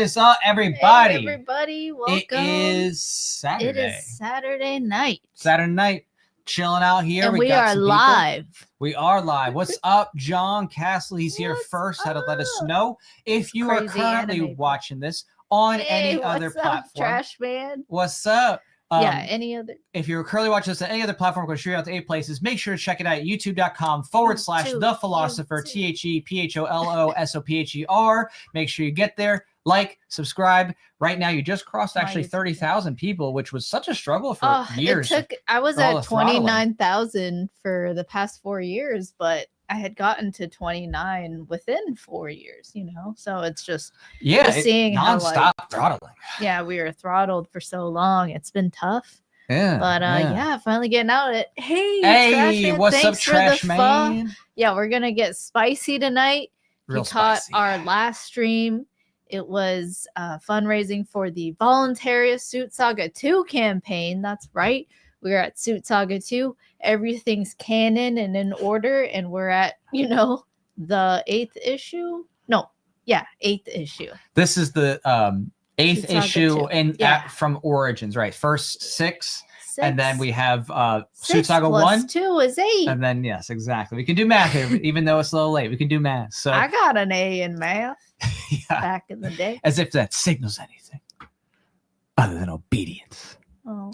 is up, everybody? Hey, everybody, welcome. It is Saturday. It is Saturday night. Saturday night, chilling out here. And we are live. We are live. What's up, John Castle? He's here What's first. How to let us up? know if you are Crazy currently animated. watching this on any Hey, other what's up, platform. Trash Man? What's up? Yeah, any other. If you're currently watching this on any other platform, we're going to show you out to 8 places. Make sure to check it out at youtube.com/The Philosopher, ThePhilosopher. Make sure you get there, like, subscribe. Right now, you just crossed actually 30,000 people, which was such a struggle for years. I was for all at the throttling. 29,000 for the past 4 years, but I had gotten to 29 within 4 years, so it's just seeing how nonstop throttling. Yeah, we were throttled for so long. It's been tough. Yeah. But finally getting out of it. Hey, Hey, Trash Man, what's thanks up, Trash for the Man? Yeah, we're gonna get spicy tonight. Real you caught spicy. our last stream. It was fundraising for the Voluntaryist Suit Saga 2 campaign. That's right. We're at Suit Saga 2. Everything's canon and in order, and we're at, the 8th issue. No, yeah, 8th issue. This is the 8th Saga issue 2. and Yeah. from Origins, right? First 6, and then we have 6 Suit Saga plus 1. 2 is 8. And then, yes, exactly. We can do math here, even though it's a little late. We can do math. So I got an A in math yeah, back in the day. as if that signals anything other than obedience. Oh,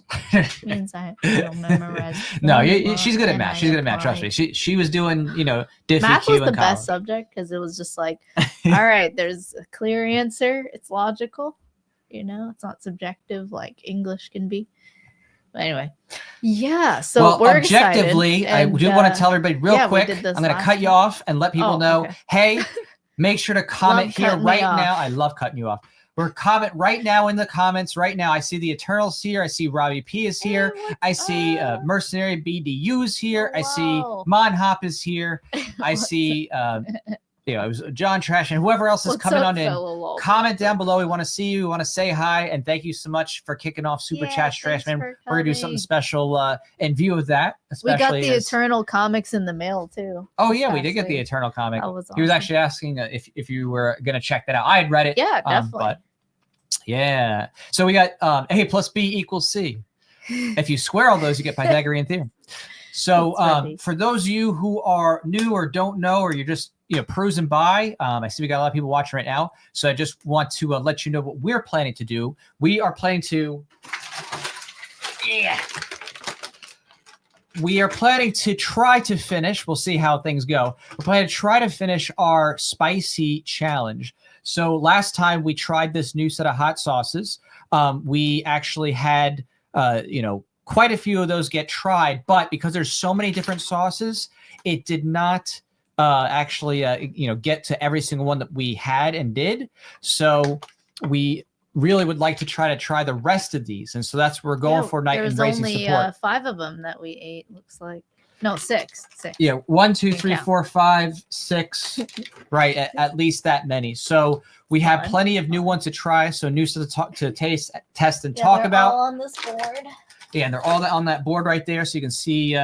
means I don't memorize. No, she's good at math. She's good at math. Trust me. She was doing, Diffie Math Q was in the college. best subject because it was just like, all right, there's a clear answer. It's logical. It's not subjective like English can be. But anyway, yeah. So we're objectively, excited, I do want to tell everybody real quick. I'm going to cut you off and let people know. Okay. Hey, make sure to comment here cutting right me off. now. I love cutting you off. We're comment right now in the comments. Right now, I see the Eternals here. I see Robbie P is here. I see Mercenary BDU's here. I see Wow. Mon Hop is here. I see it was John Trash and whoever else is What's coming up, on in. fellow Comment down below. We want to see you. We want to say hi. And thank you so much for kicking off Super Chat Trash Man. We're going to do something special in view of that. We got Especially the Eternal comics in the mail too. Oh, yeah, we did get the Eternal comic. That was He was awesome. actually asking if you were going to check that out. I had read it. Yeah, definitely. But yeah. So we got A plus B equals C. If you square all those, you get Pythagorean theorem. So for those of you who are new or don't know, or you're just perusing by, I see we got a lot of people watching right now. So I just want to let you know what we're planning to do. We are planning to, we are planning to try to finish. We'll see how things go. We're planning to try to finish our spicy challenge. So last time we tried this new set of hot sauces, we actually had, quite a few of those get tried, but because there's so many different sauces, it did not actually, get to every single one that we had and did. So we really would like to try the rest of these. And so that's what we're going for tonight and raising support. There's only 5 of them that we ate, looks like. No, 6. Yeah, 1, 2, 3, 4, 5, 6. Right, at least that many. So we have plenty of new ones to try. So new to taste, test, and talk about. All on this board. Yeah, and they're all on that board right there. So you can see,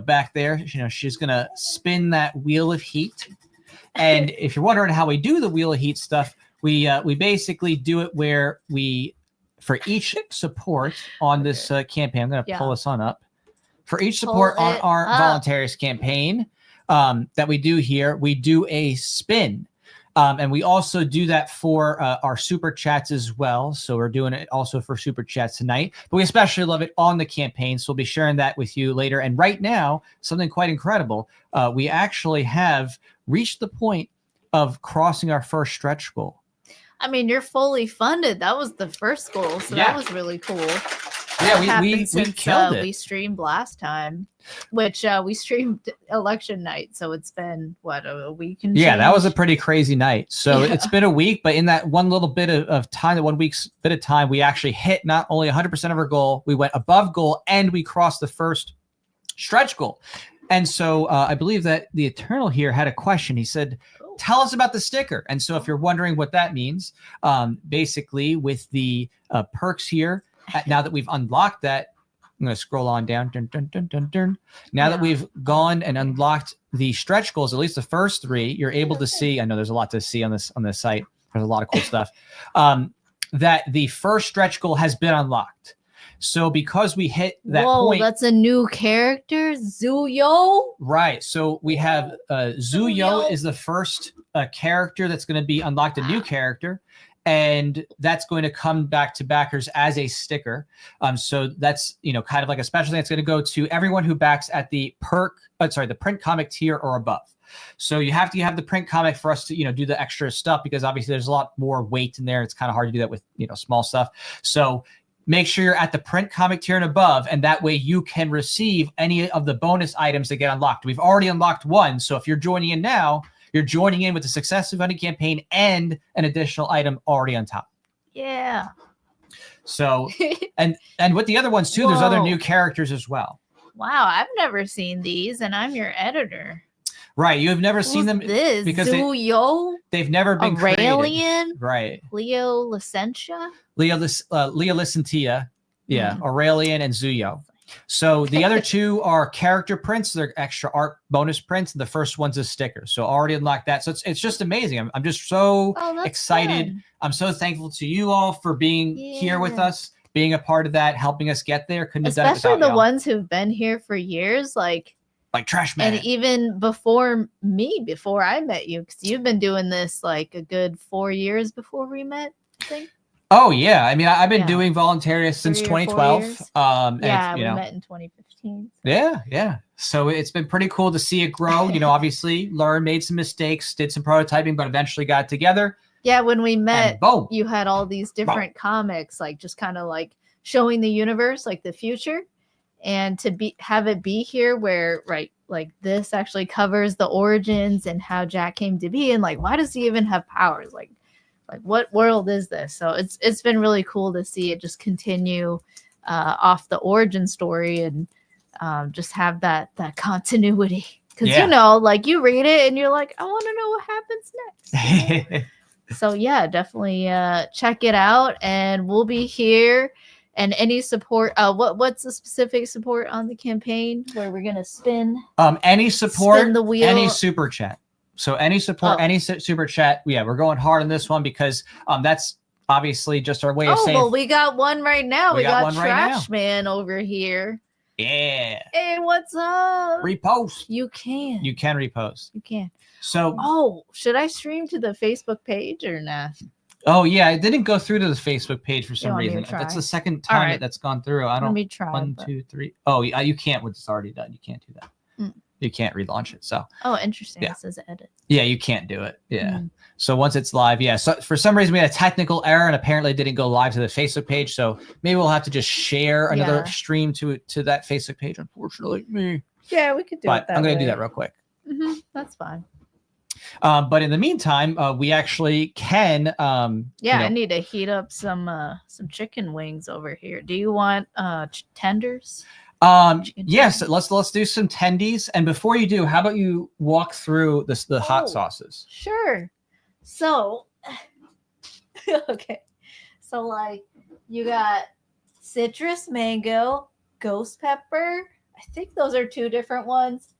back there, she's going to spin that wheel of heat. And if you're wondering how we do the wheel of heat stuff, we basically do it where for each support on this campaign, I'm going to pull this on up. For each support on our Voluntaryist campaign that we do here, we do a spin. And we also do that for our super chats as well. So we're doing it also for super chats tonight. But we especially love it on the campaign. So we'll be sharing that with you later. And right now, something quite incredible. We actually have reached the point of crossing our first stretch goal. I mean, you're fully funded. That was the first goal. So that was really cool. Yeah, we killed it. We streamed last time, which we streamed election night. So it's been, a week and Yeah, that change? was a pretty crazy night. So it's been a week, but in that one little bit of time, that 1 week's bit of time, we actually hit not only 100% of our goal, we went above goal, and we crossed the first stretch goal. And so I believe that the Eternal here had a question. He said, tell us about the sticker. And so if you're wondering what that means, basically with the perks here, now that we've unlocked that, I'm going to scroll on down. Now that we've gone and unlocked the stretch goals, at least the first 3, you're able to see. I know there's a lot to see on this site. there's a lot of cool stuff. That the first stretch goal has been unlocked. So because we hit that point, that's a new character, Zuyo. Right. So we have Zuyo is the first character that's going to be unlocked, a new character, and that's going to come back to backers as a sticker. So that's kind of like a special thing. It's going to go to everyone who backs at the the print comic tier or above. So you have to have the print comic for us to do the extra stuff, because obviously there's a lot more weight in there. It's kind of hard to do that with small stuff. So make sure you're at the print comic tier and above, and that way you can receive any of the bonus items that get unlocked. We've already unlocked one, so if you're joining in now, you're joining in with the successive hunting campaign and an additional item already on top. Yeah. So, and with the other ones too, there's other new characters as well. Wow, I've never seen these, and I'm your editor. Right, you have never seen them because they've never been Aurelian, created. Right. Leo Licentia, Leo Licentia, yeah, Aurelian and Zuyo. So the other two are character prints. They're extra art bonus prints, and the first one's a sticker. So already unlocked that. So it's just amazing. I'm just so excited. Fun. I'm so thankful to you all for being here with us, being a part of that, helping us get there. Couldn't have done it without Especially the y'all. ones who've been here for years, like Trash Man. And even before I met you, because you've been doing this like a good 4 years before we met, I think. Oh yeah, I mean I've been doing Voluntaryist since 2012. We met in 2015. So. Yeah. So it's been pretty cool to see it grow. Obviously learned, made some mistakes, did some prototyping, but eventually got together. Yeah, when we met, boom, you had all these different comics, like just kind of like showing the universe, like the future. And to have it be here where, like this actually covers the origins and how Jack came to be, and like why does he even have powers? Like what world is this? So it's been really cool to see it just continue off the origin story and just have that continuity. Because like you read it and you're like, I want to know what happens next. So yeah, definitely check it out, and we'll be here. And any support, what's the specific support on the campaign where we're gonna spin? Any support, spin the wheel, any super chat. So any support, any super chat. Yeah, we're going hard on this one because that's obviously just our way of saying. Oh, well, we got one right now. We got one Trash Man over here. Yeah. Hey, what's up? Repost. You can. You can repost. You can. So. Should I stream to the Facebook page or not? Oh yeah, it didn't go through to the Facebook page for some reason. Try? That's the second time that's gone through. I don't. Let me try. 1, 2, 3. Oh, you can't when it's already done. You can't do that. You can't relaunch it. So. Oh, interesting. Yeah. It says edit. Yeah, you can't do it. Yeah. So once it's live, So for some reason we had a technical error and apparently it didn't go live to the Facebook page. So maybe we'll have to just share another stream to that Facebook page. Unfortunately, Yeah, we could do it. I'm gonna do that real quick. That's fine. But in the meantime, we actually can. I need to heat up some chicken wings over here. Do you want tenders? Yes. Let's do some tendies. And before you do, how about you walk through the hot sauces? Sure. So, okay. So like you got citrus mango, ghost pepper. I think those are two different ones.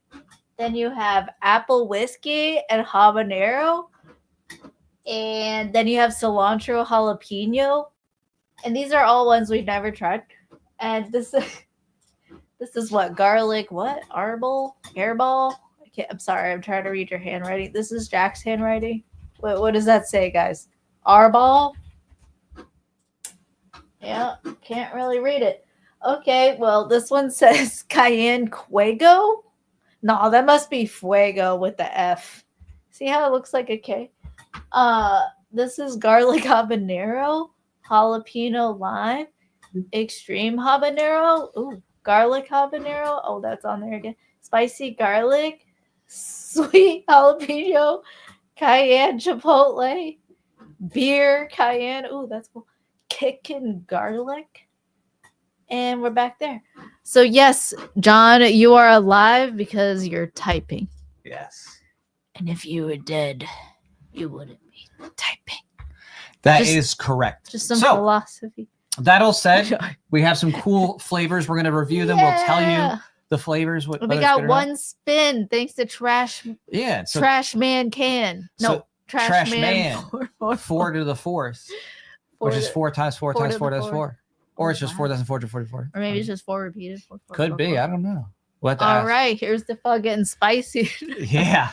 Then you have apple whiskey and habanero. And then you have cilantro jalapeno. And these are all ones we've never tried. And this is what? Garlic, what? Hairball? I'm sorry, I'm trying to read your handwriting. This is Jack's handwriting. What does that say, guys? Arball? Yeah, can't really read it. Okay, well, this one says cayenne quego. No, that must be fuego with the F. See how it looks like a K? This is garlic habanero, jalapeno lime, extreme habanero. Ooh, garlic habanero. Oh, that's on there again. Spicy garlic, sweet jalapeno, cayenne chipotle, beer cayenne. Ooh, that's cool. Kickin' garlic. And we're back there. So yes, John, you are alive because you're typing. Yes. And if you were dead, you wouldn't be typing. That is correct. Just some philosophy. That all said, we have some cool flavors. We're going to review them. We'll tell you the flavors. We got one spin thanks to Trash. Yeah. Trash Man can. No, Trash Man. man. 4 to the 4th, which is 4 times 4 times 4 times 4. Or it's just 4 times 4 to 44. Or maybe it's just 4 repeated. 4, Could be. I don't know. What? All right, here's the fun getting spicy. Yeah.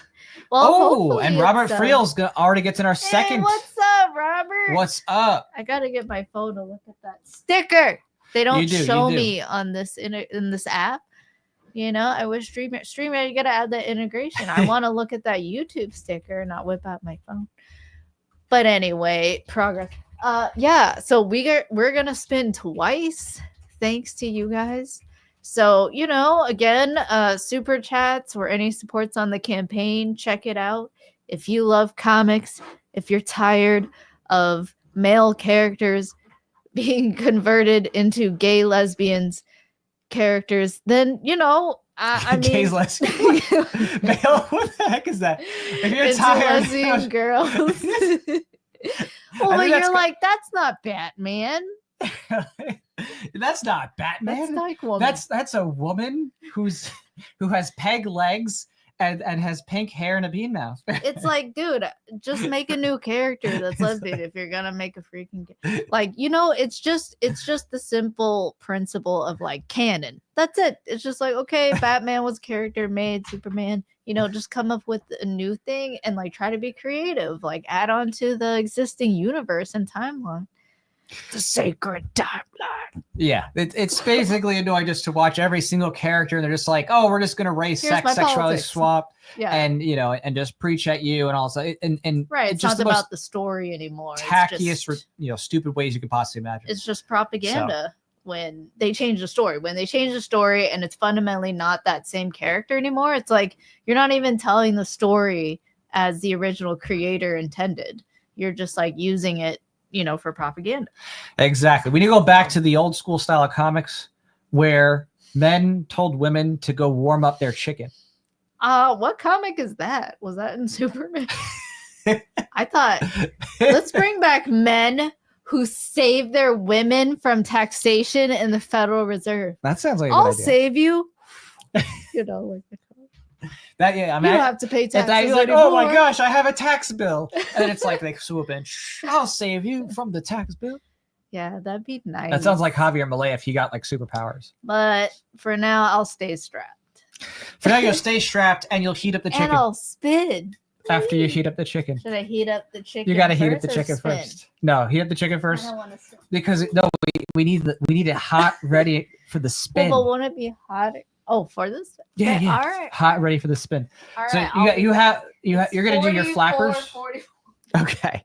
Well, and Robert Friel's already gets in our second. Hey, what's up, Robert? What's up? I gotta get my phone to look at that sticker. They don't show me on this in this app. You know, I wish Streamer, you gotta add that integration. I want to look at that YouTube sticker, not whip out my phone. But anyway, progress. Yeah. So we're gonna spin twice, thanks to you guys. So, you know, again, super chats or any supports on the campaign, check it out. If you love comics, if you're tired of male characters being converted into gay lesbians characters, then, you know, I mean... Gays, lesbians. Male, what the heck is that? If you're tired... lesbian girls. Well, but you're like, that's not Batman. That's not Batman. That's like woman. That's a woman who has peg legs and has pink hair and a bean mouth. It's like, dude, just make a new character that's lesbian if you're gonna make a freaking like, you know, it's just the simple principle of like canon. That's it. It's just like, okay, Batman was a character made, Superman, you know, just come up with a new thing and like try to be creative, like add on to the existing universe and timeline. The sacred timeline. Yeah, it's basically annoying just to watch every single character and they're just like, oh, we're just gonna race, sexuality swap, and you know, and just preach at you and all that. And right, it's just not about the story anymore. Tackiest, just, you know, stupid ways you could possibly imagine. It's just propaganda. When they change the story, and it's fundamentally not that same character anymore, it's like you're not even telling the story as the original creator intended. You're just like using it, you know, for propaganda. Exactly. We need to go back to the old school style of comics where men told women to go warm up their chicken. What comic is that? Was that in Superman? I thought, let's bring back men who save their women from taxation in the Federal Reserve. That sounds like a I'll good idea. Save you. You know, like the that, yeah, I mean, you don't have to pay taxes. You're like, oh my gosh, I have a tax bill, and it's like they swoop in. I'll save you from the tax bill. Yeah, that'd be nice. That sounds like Javier Milei if he got like superpowers. But for now, I'll stay strapped. For now, you'll stay strapped, and you'll heat up the chicken. And I'll spin. After you heat up the chicken. Should I heat up the chicken? You got to heat up the chicken first. No, heat up the chicken first. I don't want to spin. Because we need it hot, ready for the spin. Well, but won't it be hot? Oh, for this? Yeah, okay, yeah. All right. Hot, ready for the spin. All so right, you're gonna do your flappers. 44. Okay.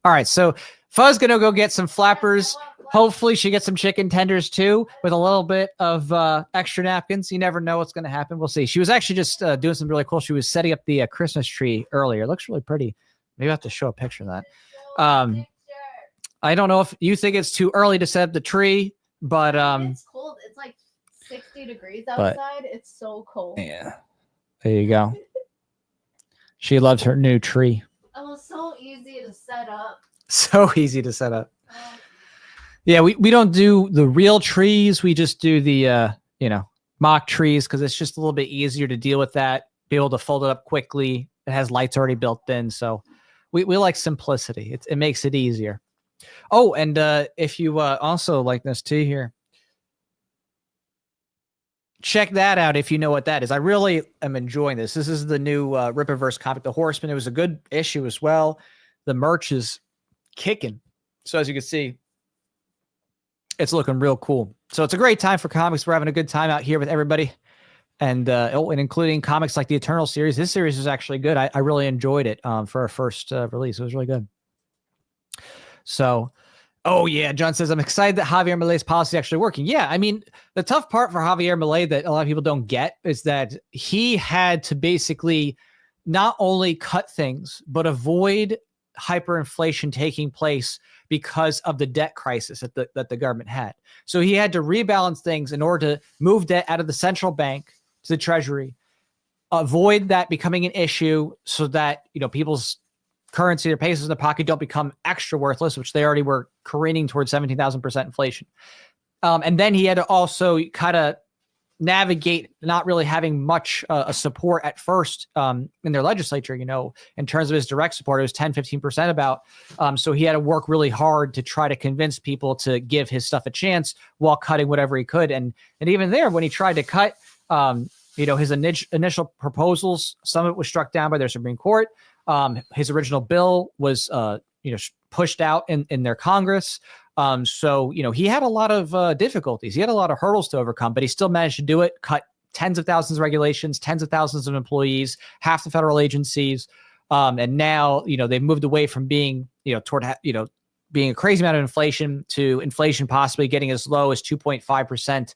All right. So Fuzz gonna go get some flappers. Hopefully she gets some chicken tenders too, with a little bit of extra napkins. You never know what's gonna happen. We'll see. She was actually just doing something really cool. She was setting up the Christmas tree earlier. It looks really pretty. Maybe I have to show a picture of that. I don't know if you think it's too early to set up the tree, but it's cold. It's like 60 degrees outside. It's so cold. Yeah. There you go. She loves her new tree. It was so easy to set up. So easy to set up. Yeah, we don't do the real trees. We just do the mock trees because it's just a little bit easier to deal with that. Be able to fold it up quickly. It has lights already built in, so we like simplicity. It makes it easier. Oh, and if you also like this too here, check that out if you know what that is. I really am enjoying this. This is the new Rippaverse comic, The Horseman. It was a good issue as well. The merch is kicking. So as you can see, it's looking real cool. So it's a great time for comics. We're having a good time out here with everybody. And including comics like the Eternal series. This series is actually good. I really enjoyed it for our first release. It was really good. So, oh yeah, John says, I'm excited that Javier Milei's policy is actually working. Yeah, I mean, the tough part for Javier Milei that a lot of people don't get is that he had to basically not only cut things, but avoid hyperinflation taking place because of the debt crisis that the government had. So he had to rebalance things in order to move debt out of the central bank to the treasury, avoid that becoming an issue so that, people's currency, their pesos in the pocket don't become extra worthless, which they already were careening towards 17,000% inflation. And then he had to also kind of navigate not really having much support at first in their legislature. In terms of his direct support, it was 10-15% about. So he had to work really hard to try to convince people to give his stuff a chance while cutting whatever he could. And even there, when he tried to cut, his initial proposals, some of it was struck down by their Supreme Court. His original bill was, pushed out in their Congress. So he had a lot of difficulties. He had a lot of hurdles to overcome, but he still managed to do it, cut tens of thousands of regulations, tens of thousands of employees, half the federal agencies. And now, they've moved away from being, toward, being a crazy amount of inflation to inflation possibly getting as low as 2.5%.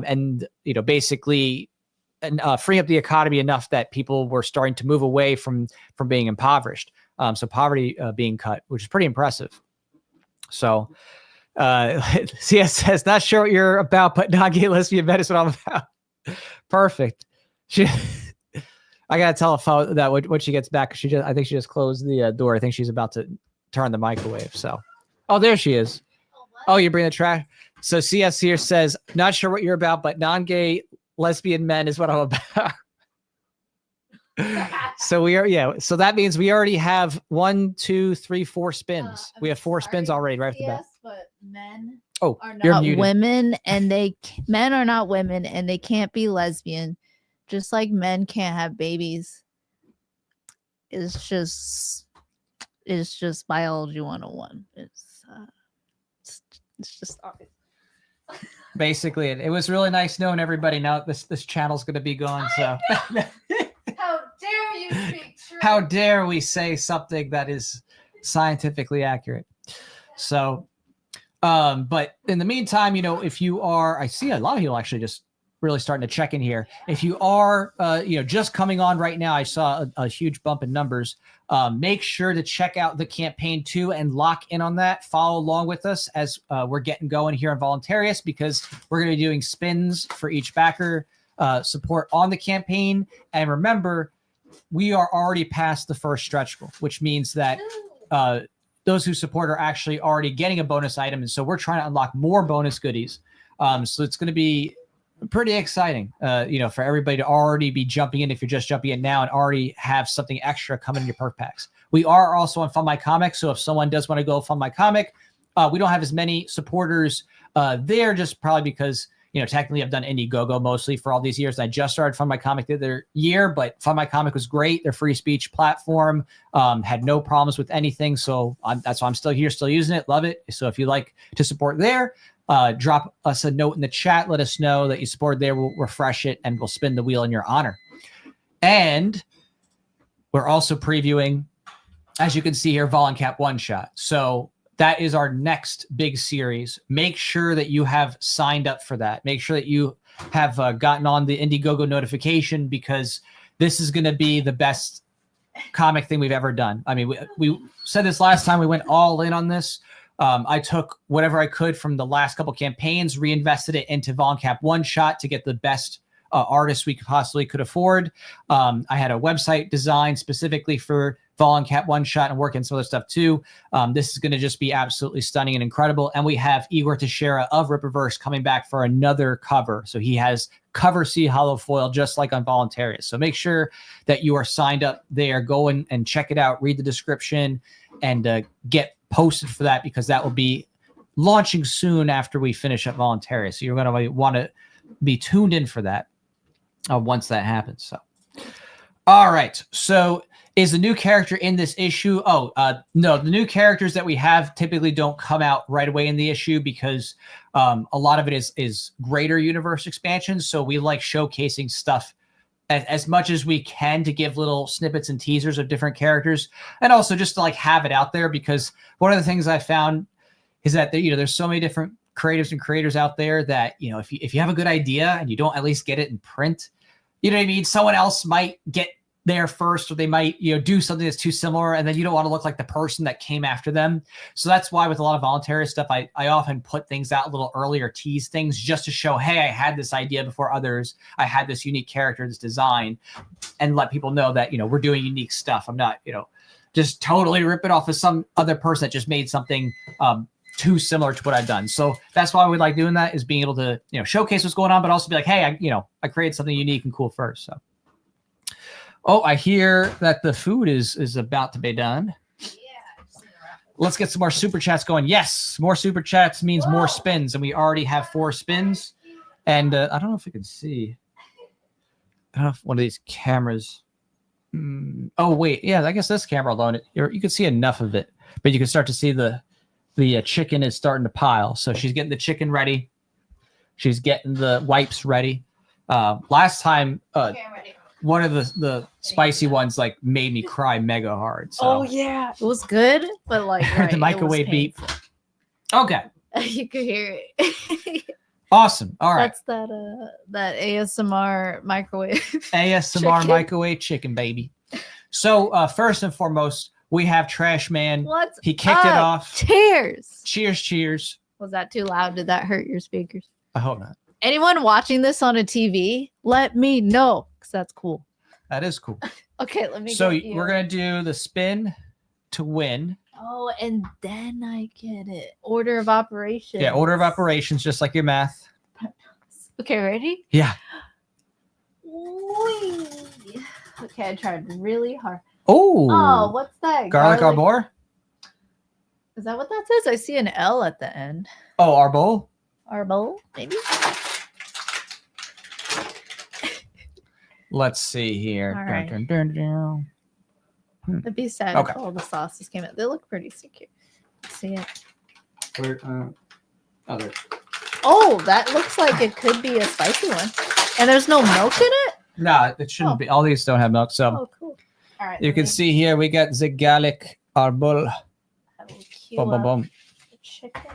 And, basically freeing up the economy enough that people were starting to move away from being impoverished. So poverty being cut, which is pretty impressive. So CS says, not sure what you're about, but non-gay lesbian men is what I'm about. Perfect. I gotta tell her that when she gets back, I think she just closed the door. I think she's about to turn the microwave. So, oh, there she is. Oh, you bring the trash. So CS here says, not sure what you're about, but non-gay lesbian men is what I'm about. So so that means we already have 1, 2, 3, 4 spins. We have 4 spins already right off the bat. But men are not muted. women, and men are not women, and they can't be lesbian, just like men can't have babies. It's just biology 101. It's just obvious. Basically, it was really nice knowing everybody. Now this channel's going to be gone. So. How dare you speak true? How dare we say something that is scientifically accurate? So, but in the meantime, if you are, I see a lot of people actually just really starting to check in here. If you are, just coming on right now, I saw a huge bump in numbers. Make sure to check out the campaign too and lock in on that. Follow along with us as we're getting going here on Voluntaryist, because we're going to be doing spins for each backer. Support on the campaign. And remember, we are already past the first stretch goal, which means that those who support are actually already getting a bonus item. And so we're trying to unlock more bonus goodies. So it's going to be pretty exciting, for everybody to already be jumping in if you're just jumping in now and already have something extra coming in your perk packs. We are also on Fund My Comic. So if someone does want to go Fund My Comic, we don't have as many supporters there, just probably because technically I've done Indiegogo mostly for all these years. I just started Fund My Comic the other year, but Fund My Comic was great. Their free speech platform had no problems with anything. So that's why I'm still here, still using it. Love it. So if you like to support there, drop us a note in the chat. Let us know that you support there. We'll refresh it and we'll spin the wheel in your honor. And we're also previewing, as you can see here, Voluncap One Shot. So that is our next big series. Make sure that you have signed up for that. Make sure that you have gotten on the Indiegogo notification, because this is going to be the best comic thing we've ever done. I mean, we said this last time. We went all in on this. I took whatever I could from the last couple campaigns, reinvested it into Voluncap One Shot to get the best artists we possibly could afford. I had a website designed specifically for Voluncap One Shot and working some other stuff too. This is going to just be absolutely stunning and incredible. And we have Igor Teixeira of Rippaverse coming back for another cover. So he has cover C hollow foil, just like on Voluntaryist. So make sure that you are signed up there. Go and check it out. Read the description and get posted for that, because that will be launching soon after we finish up Voluntaryist. So you're going to want to be tuned in for that once that happens. So, all right. So is the new character in this issue? No, the new characters that we have typically don't come out right away in the issue, because a lot of it is greater universe expansions. So we like showcasing stuff as much as we can to give little snippets and teasers of different characters, and also just to have it out there, because one of the things I found is that there's so many different creatives and creators out there that, if you have a good idea and you don't at least get it in print, you know what I mean? Someone else might get there first, or they might, do something that's too similar, and then you don't want to look like the person that came after them. So that's why with a lot of voluntary stuff, I often put things out a little earlier, tease things just to show, hey, I had this idea before others. I had this unique character, this design, and let people know that, we're doing unique stuff. I'm not, just totally ripping off of some other person that just made something too similar to what I've done. So that's why we like doing that, is being able to, showcase what's going on, but also be like, hey, I created something unique and cool first. So, oh, I hear that the food is about to be done. Let's get some more super chats going. Yes, more super chats means more spins, and we already have 4 spins. And I don't know if you can see. I don't know if one of these cameras. Oh wait, yeah, I guess this camera alone, you can see enough of it, but you can start to see the chicken is starting to pile. So she's getting the chicken ready. She's getting the wipes ready. Last time, one of the spicy ones like made me cry mega hard. So. Oh yeah, it was good, but like the microwave beep. Okay, you could hear it. Awesome. All right. That's that ASMR microwave. ASMR chicken. microwave chicken, baby. So first and foremost, we have Trash Man. He kicked it off. Cheers. Cheers. Was that too loud? Did that hurt your speakers? I hope not. Anyone watching this on a TV, let me know, because that's cool. That is cool. Okay, let me. So we're gonna do the spin to win. Oh, and then I get it. Order of operations. Yeah, order of operations, just like your math. Okay, ready? Yeah. Whee. Okay, I tried really hard. Oh, what's that? Garlic arbor? Is that what that says? I see an L at the end. Oh, arbol? Arbol, maybe? Let's see here. All right. Dun, dun, dun, dun. It'd be sad if all the sauces came out. They look pretty sticky. See it? Where, there. Oh, that looks like it could be a spicy one. And there's no milk in it? No, it shouldn't be. All these don't have milk. So oh, cool. All right. You can see here we got the garlic arbol. Boom, boom, boom. Chicken.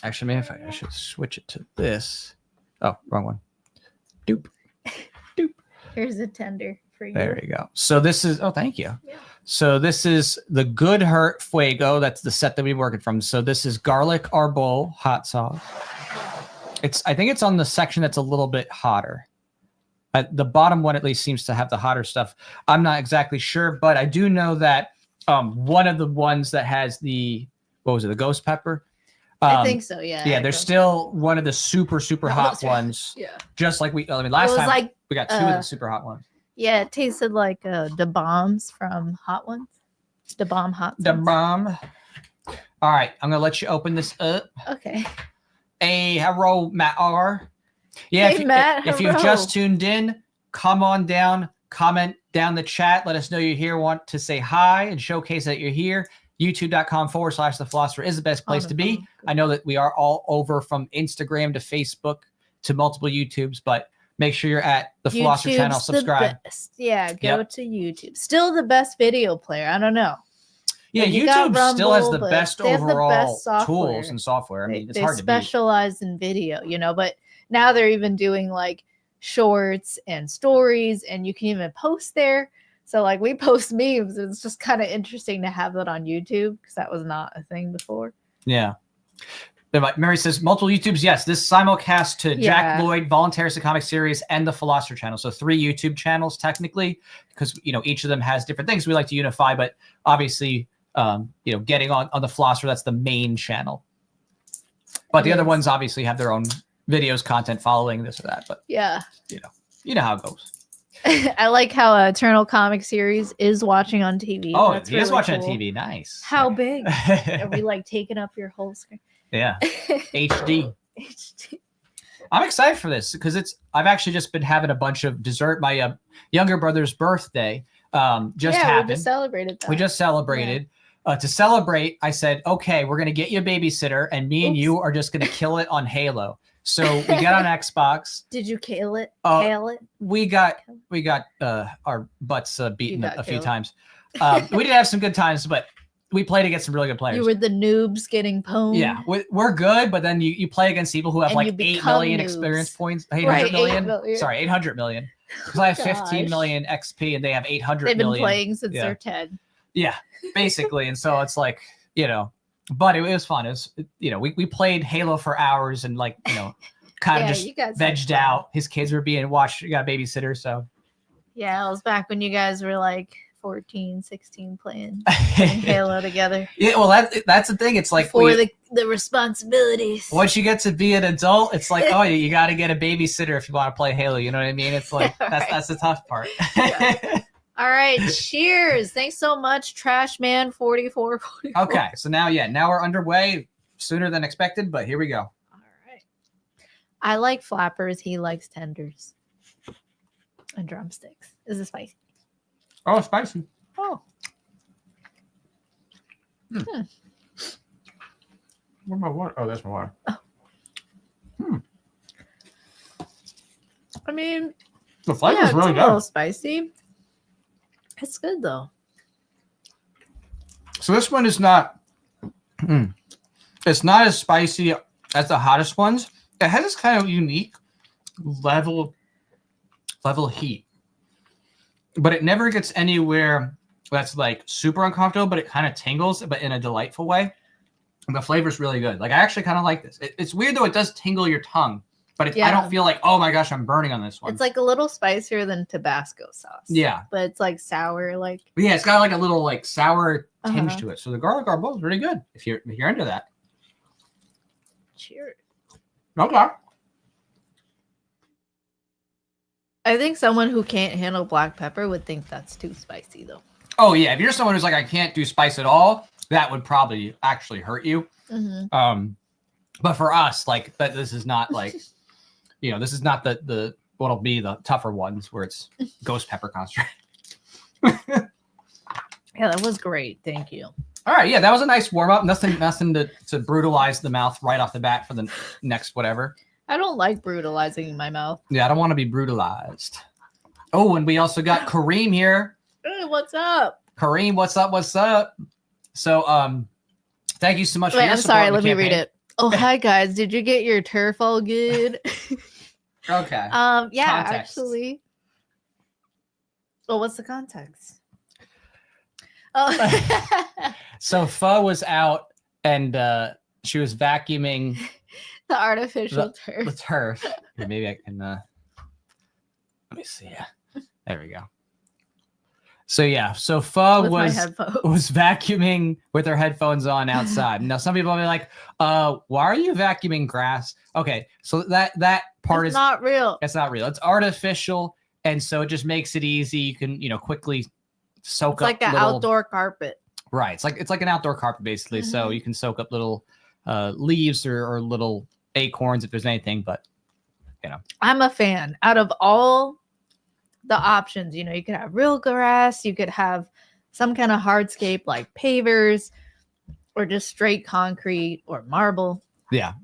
Actually, maybe I should switch it to this. Oh, wrong one. Doop. Here's a tender for you. There you go. So this is, thank you. Yeah. So this is the Good Hurt Fuego. That's the set that we're working from. So this is garlic arbol hot sauce. I think it's on the section that's a little bit hotter. The bottom one at least seems to have the hotter stuff. I'm not exactly sure, but I do know that one of the ones that has the ghost pepper. I think so, yeah. Yeah, there's still one of the super hot ones. Yeah. Just like last time we got 2 of the super hot ones. Yeah, it tasted like the bombs from Hot Ones. The bomb hot. The bomb. All right, I'm gonna let you open this up. Okay. Hey, hello, Matt R. Yeah, hey, Matt, if you've just tuned in, come on down, comment down the chat. Let us know you're here. Want to say hi and showcase that you're here. YouTube.com/The Philosopher is the best place to be. I know that we are all over from Instagram to Facebook to multiple YouTubes, but make sure you're at the Philosopher channel. Subscribe. Yeah, go to YouTube. Still the best video player. I don't know. Yeah, YouTube still has the best overall tools and software. I mean, it's hard to beat. They specialize in video, but now they're even doing like shorts and stories, and you can even post there. So like we post memes. It's just kind of interesting to have that on YouTube because that was not a thing before. Yeah. Mary says multiple YouTubes. Yes, this simulcast to Jack Lloyd, Voluntaryist, the comic series, and the Philosopher channel. So 3 YouTube channels technically, because each of them has different things we like to unify. But obviously, getting on the Philosopher, that's the main channel. But the other ones obviously have their own videos, content following this or that. But yeah, you know how it goes. I like how Eternal Comic Series is watching on TV. Oh, that's he is watching on TV. Nice. How big? Are we like taking up your whole screen? Yeah. HD. I'm excited for this because I've actually just been having a bunch of dessert. My younger brother's birthday happened. We just celebrated that. We just celebrated. Yeah. To celebrate, I said, okay, we're going to get you a babysitter and me and you are just going to kill it on Halo. So we got on Xbox. Did you kill it? Hail it? We got our butts beaten a few times. We did have some good times, but we played against some really good players. You were the noobs getting pwned. Yeah, we're good, but then you play against people who have like 8 million noobs. Experience points. 800 million? 8 million. Sorry, 800 million. Because I have 15 million XP and they have 800 million. They've been playing since they're 10. Yeah, basically. And so it's like, but it was fun. It was, we played Halo for hours and like, kind of just vegged out. His kids were being watched. You got a babysitter, so. Yeah, it was back when you guys were like 14, 16 playing Halo together. Yeah, well, that's the thing. It's like for the responsibilities. Once you get to be an adult, it's like, oh, you got to get a babysitter if you want to play Halo. You know what I mean? It's like that's the tough part. Yeah. All right, cheers! Thanks so much, Trash Man 4444. Okay, so now we're underway sooner than expected, but here we go. All right. I like flappers. He likes tenders and drumsticks. Is it spicy? Oh, spicy. Oh. Where's my water? Oh, that's my water. Oh. I mean, the flavor's really it's a little spicy. It's good though. So this one is not. It's not as spicy as the hottest ones. It has this kind of unique level heat, but it never gets anywhere that's like super uncomfortable. But it kind of tingles, but in a delightful way. And the flavor's really good. Like I actually kind of like this. It's weird though; it does tingle your tongue, but I don't feel like, oh my gosh, I'm burning on this one. It's like a little spicier than Tabasco sauce. Yeah, but it's like sour, like. But yeah, it's got like a little like sour tinge to it. So the garlic garbo is really good if you're into that. Cheers. Okay. I think someone who can't handle black pepper would think that's too spicy, though. Oh yeah, if you're someone who's like, I can't do spice at all, that would probably actually hurt you. But for us, like, this is not like, this is not the what'll be the tougher ones where it's ghost pepper concentrate. Yeah, that was great. Thank you. All right, yeah, that was a nice warm up. Nothing to brutalize the mouth right off the bat for the next whatever. I don't like brutalizing my mouth. Yeah, I don't want to be brutalized. Oh, and we also got Kareem here. Hey, what's up? Kareem, what's up? What's up? So, thank you so much. Wait, I'm sorry. Let me read it. Oh, hi guys. Did you get your turf all good? Okay. Yeah, Context. actually. Well, what's the context? Oh. So Pho was out and she was vacuuming the artificial turf. The turf. Here, maybe I can let me see. Yeah. There we go. So yeah, so Pho was vacuuming with her headphones on outside. Now some people will be like, why are you vacuuming grass? Okay, so that part is not real. It's not real. It's artificial, and so it just makes it easy. You can, quickly soak up. It's like an outdoor carpet. Right. It's like an outdoor carpet basically. So you can soak up little leaves or little acorns if there's anything, but I'm a fan. Out of all the options, you could have real grass, you could have some kind of hardscape like pavers, or just straight concrete or marble. Yeah.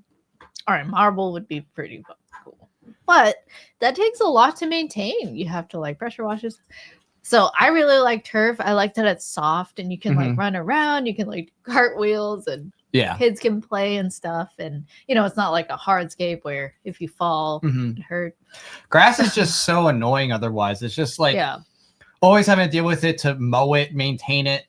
All right, marble would be pretty cool, but that takes a lot to maintain. You have to like pressure wash it. So I really like turf. I like that it's soft and you can like run around. You can like cartwheels and kids can play and stuff. And it's not like a hardscape where if you fall, it hurt. Grass is just so annoying. Otherwise, it's just like always having to deal with it to mow it, maintain it.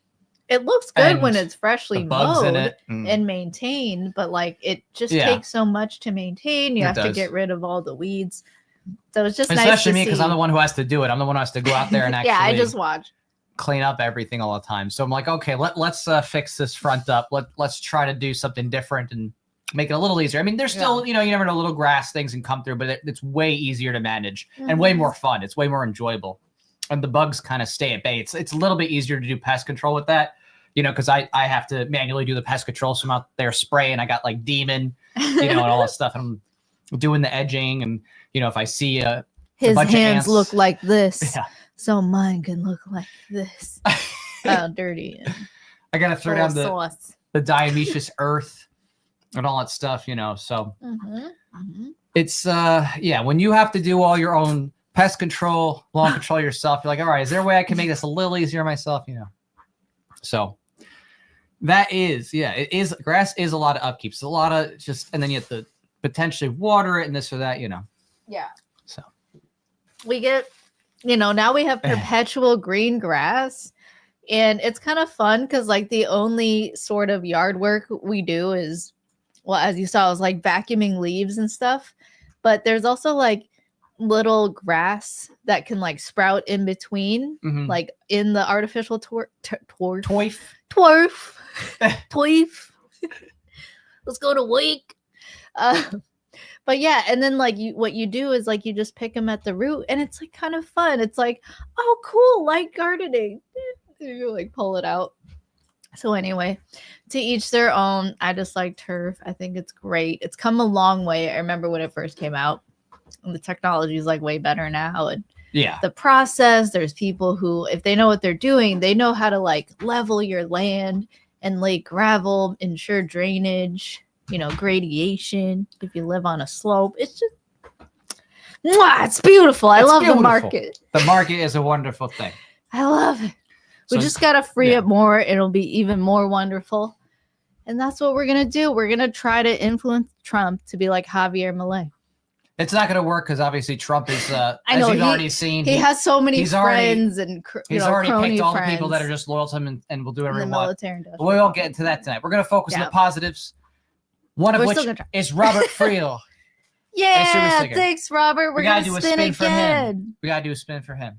It looks good when it's freshly mowed in it. and maintained, but like it just takes so much to maintain. You have to get rid of all the weeds. So it's just especially nice me because I'm the one who has to do it. I'm the one who has to go out there and actually I just watch, clean up everything all the time. So I'm like, okay, let's fix this front up. Let's try to do something different and make it a little easier. I mean, there's still you never know, little grass things can come through, but it's way easier to manage and way more fun. It's way more enjoyable, and the bugs kind of stay at bay. It's a little bit easier to do pest control with that, because I have to manually do the pest control. So I'm out there spraying. I got like demon, and all that stuff. I'm doing the edging and. If I see his bunch hands of ants, look like this, so mine can look like this. Oh, dirty. And I gotta throw down sauce. the diatomaceous earth and all that stuff, So it's when you have to do all your own pest control, lawn control yourself, you're like, all right, is there a way I can make this a little easier myself? So that is it is grass is a lot of upkeep. It's a lot of and then you have to potentially water it and this or that, Yeah. So we get, now we have perpetual green grass, and it's kind of fun because like the only sort of yard work we do is, well, as you saw, is like vacuuming leaves and stuff. But there's also like little grass that can like sprout in between, Mhm. like in the artificial twerf. Toif. Tweef. Let's go to week. But yeah, and then like what you do is like you just pick them at the root, and it's like kind of fun. It's like, oh, cool, light gardening. You like pull it out. So anyway, to each their own. I just like turf. I think it's great. It's come a long way. I remember when it first came out, and the technology is like way better now. And Yeah. the process, there's people who, if they know what they're doing, they know how to like level your land and lay gravel, ensure drainage, gradation if you live on a slope. It's just, it's beautiful. I love the market. The market is a wonderful thing. I love it. We just got to free it more. It'll be even more wonderful. And that's what we're going to do. We're going to try to influence Trump to be like Javier Milei. It's not going to work because obviously Trump is, I know, as you've already seen. He has so many friends and he's already picked all the people friends that are just loyal to him and will do whatever he wants. military. We won't get into that tonight. We're going to focus on the positives. One of which is Robert Friel. Yeah, thanks, Robert. We're going to spin again. For him. We got to do a spin for him.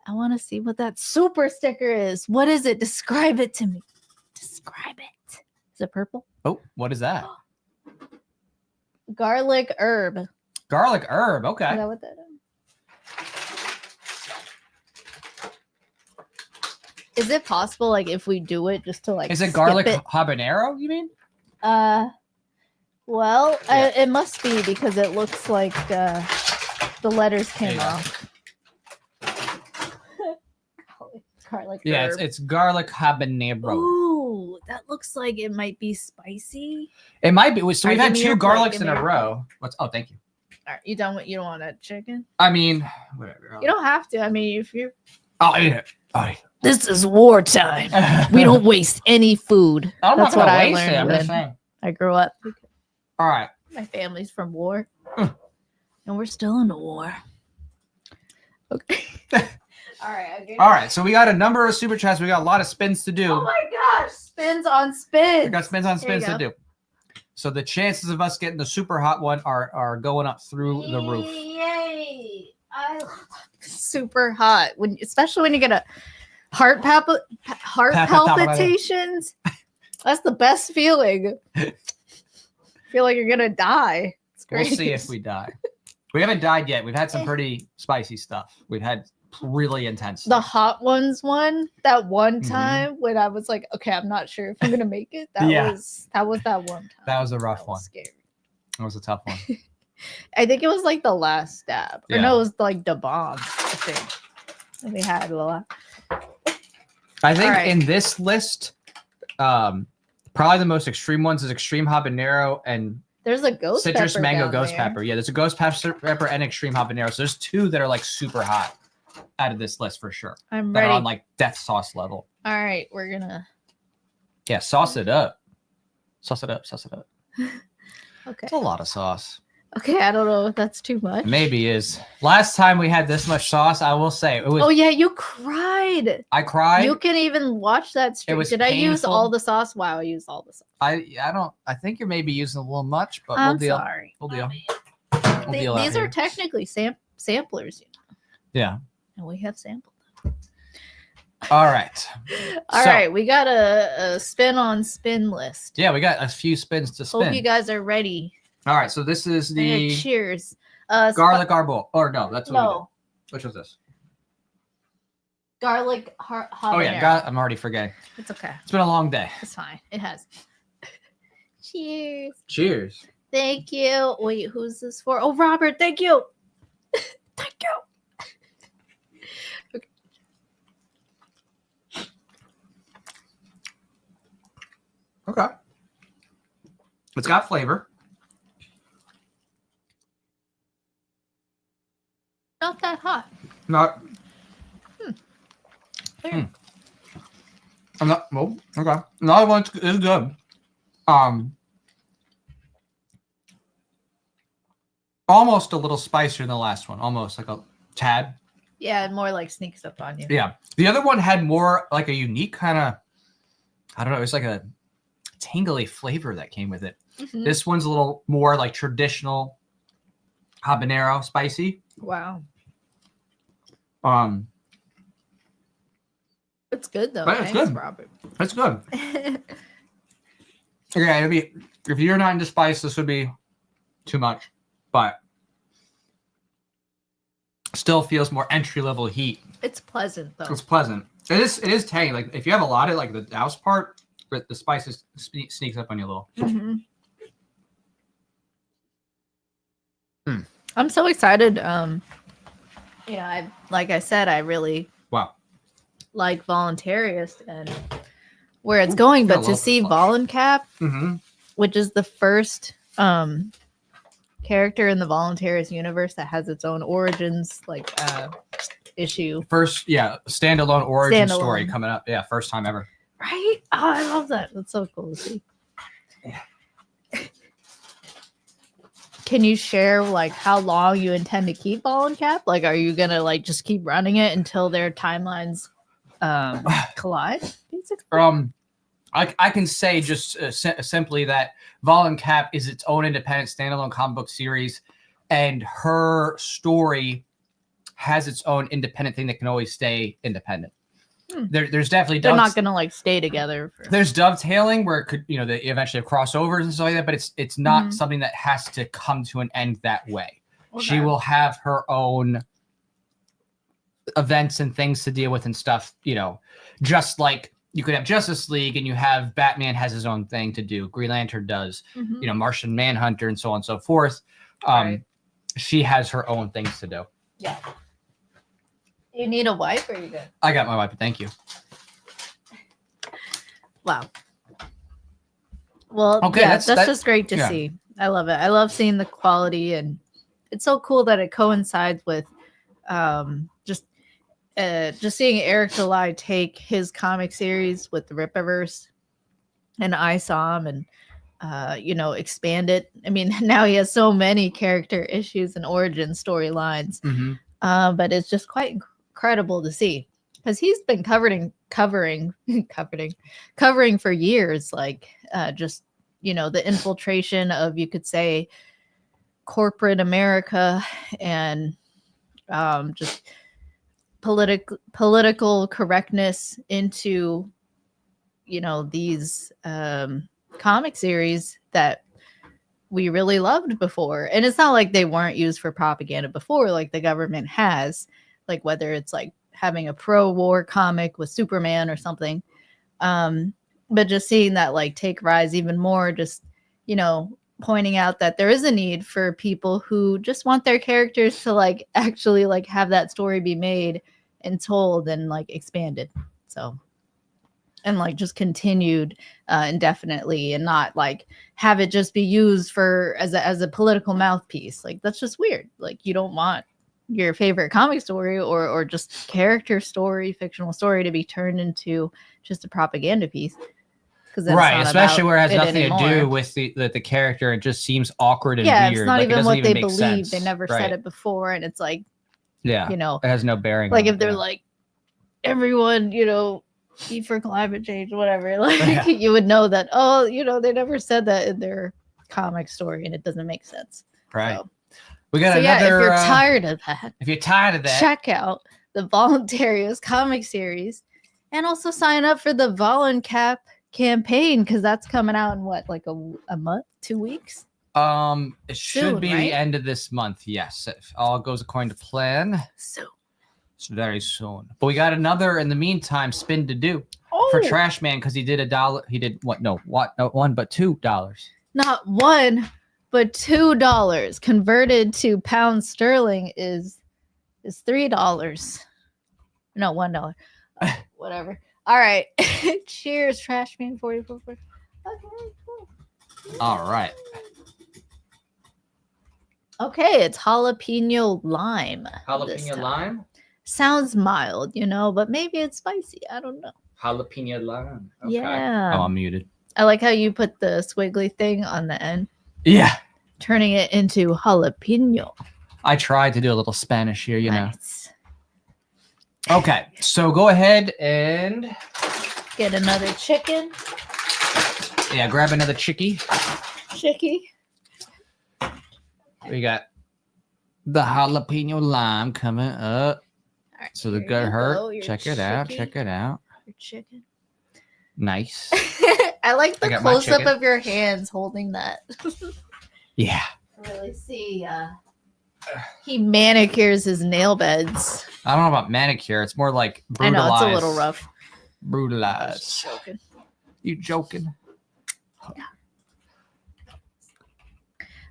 I want to see what that super sticker is. What is it? Describe it to me. Describe it. Is it purple? Oh, what is that? Garlic herb. Garlic herb. Okay. Is that what that is? Is it possible, like, if we do it, just to like? Is it garlic habanero? You mean? Well, yeah. It must be because it looks like the letters came off. Garlic herb. It's garlic habanero. Ooh, that looks like it might be spicy. It might be. So we've had 2 garlics in a row. Thank you. All right, you don't want a chicken? I mean, whatever. You don't have to. I mean, if you're. I'll eat it. This is wartime. We don't waste any food. That's what I learned when I grew up. All right. My family's from war, and we're still in the war. Okay. All right. So we got a number of super chats. We got a lot of spins to do. Oh my gosh! Spins on spins. We got spins on spins to do. So the chances of us getting the super hot one are going up through the roof. Yay! I love super hot especially when you get a heart palpitations. That's the best feeling. Feel like you're gonna die. It's great. We'll see if we die. We haven't died yet. We've had some pretty spicy stuff. We've had really intense stuff. The hot ones that one time when I was like, okay, I'm not sure if I'm gonna make it. That was that one time. That was a rough one. Scary. That was a tough one. I think it was like the last stab. Or no, it was like the bomb, I think. And we had a lot. I think in this list, probably the most extreme ones is extreme habanero and there's a ghost citrus pepper mango down ghost there. pepper. Yeah, there's a ghost pepper and extreme habanero. So there's 2 that are like super hot out of this list for sure. I'm that ready. Are on like death sauce level. All right, we're gonna. Yeah, sauce it up. Sauce it up. Okay. It's a lot of sauce. Okay, I don't know if that's too much. Maybe is. Last time we had this much sauce, I will say it was. Oh yeah, you cried. I cried. You can even watch that stream. Did I use all the sauce? Wow, I used all the sauce. I don't. I think you're maybe using a little much, but I'm we'll deal. Sorry. We'll deal. These are technically samplers, Yeah. And we have sampled them. All right. All right, we got a spin on spin list. Yeah, we got a few spins to spin. Hope you guys are ready. All right, so this is the cheers. Garlic arbol. Or no, that's what we did. Which was this? Garlic habanero. Oh yeah, I'm already forgetting. It's okay. It's been a long day. It's fine. It has. Cheers. Cheers. Thank you. Wait, who's this for? Oh, Robert. Thank you. Thank you. Okay. Okay. It's got flavor. Not that hot. Not. I'm not. Well, okay. Another one is good. Almost a little spicier than the last one. Almost like a tad. Yeah, more like sneaks up on you. Yeah. The other one had more like a unique kind of. I don't know. It's like a tingly flavor that came with it. Mm-hmm. This one's a little more like traditional. habanero spicy. Wow. Um, It's good though. But it's Thanks, good. Robert. it's good. Yeah, it'd be, if you're not into spice, this would be too much, but still feels more entry level heat. It's pleasant though. It's pleasant. It is tangy. Like if you have a lot of like the douse part, but the spices sneaks up on you a little. Mm-hmm. Mm. I'm so excited. Yeah, like I said, I really Wow. like Voluntaryist and where it's going, but to see Voloncap, Mm-hmm. which is the first character in the Voluntaryist universe that has its own origins, like issue. First, standalone origin Standalone. story coming up. Yeah, first time ever. Right? Oh, I love that. That's so cool to see. Yeah. Can you share like how long you intend to keep Voloncap? Like, are you gonna like just keep running it until their timelines collide? Basically? I can say just simply that Voloncap is its own independent standalone comic book series, and her story has its own independent thing that can always stay independent. There's definitely they're not gonna like stay together. There's dovetailing where it could, they eventually have crossovers and stuff like that, but it's not something that has to come to an end that way. Okay. She will have her own events and things to deal with and stuff, just like you could have Justice League and you have Batman has his own thing to do. Green Lantern does, Martian Manhunter and so on and so forth. Right. She has her own things to do. Yeah. You need a wipe or are you good? I got my wipe, thank you. Wow. Well, okay, that's just great to see. I love it. I love seeing the quality, and it's so cool that it coincides with just seeing Eric Delay take his comic series with the Rippaverse and ISOM and expand it. I mean, now he has so many character issues and origin storylines. But it's just quite incredible to see because he's been covering for years, like just the infiltration of, you could say, corporate America and just political correctness into these comic series that we really loved before. And it's not like they weren't used for propaganda before, like the government has, like whether it's like having a pro-war comic with Superman or something. But just seeing that like take rise even more, just, pointing out that there is a need for people who just want their characters to like actually like have that story be made and told and like expanded. So, and like just continued indefinitely, and not like have it just be used for as a political mouthpiece. Like that's just weird. Like you don't want your favorite comic story or just character story, fictional story, to be turned into just a propaganda piece. Right, especially where it has nothing to do with the character. It just seems awkward and weird. It's not like, even what they believe. Sense. They never said it before, and it's like, it has no bearing. Like if they're like, everyone, eat for climate change, whatever. Like you would know that. Oh, they never said that in their comic story, and it doesn't make sense. Right. So, we got another. If you're tired of that, check out the Voluntaryist comic series, and also sign up for the Voloncap campaign, because that's coming out in what, like a month, 2 weeks? It should soon, be right? the end of this month. Yes, if all goes according to plan. So it's very soon. But we got another in the meantime spin to do for Trash Man, because he did $1. He did what? No, what? Not $1, but $2. Not $1, but $2 converted to pounds sterling is $3. No, $1. Whatever. All right. Cheers, Trash Man 44. Okay, cool. All right. Okay, it's jalapeno lime. Jalapeno lime? Sounds mild, but maybe it's spicy. I don't know. Jalapeno lime. Okay. Yeah. Oh, I'm muted. I like how you put the squiggly thing on the end. Yeah. Turning it into jalapeno. I tried to do a little Spanish here, Nice. Okay, so go ahead and get another chicken. Yeah, grab another chickie. Chickie. We got The jalapeno lime coming up. All right, So the here good you hurt. go, your Check it out. chicken. Check it out. Your chicken. Nice. I like I the got my close up chicken. of your hands holding that. Yeah. Really see. He manicures his nail beds. I don't know about manicure. It's more like I brutalize. know it's a little rough. I was Brutalize. just joking. You joking?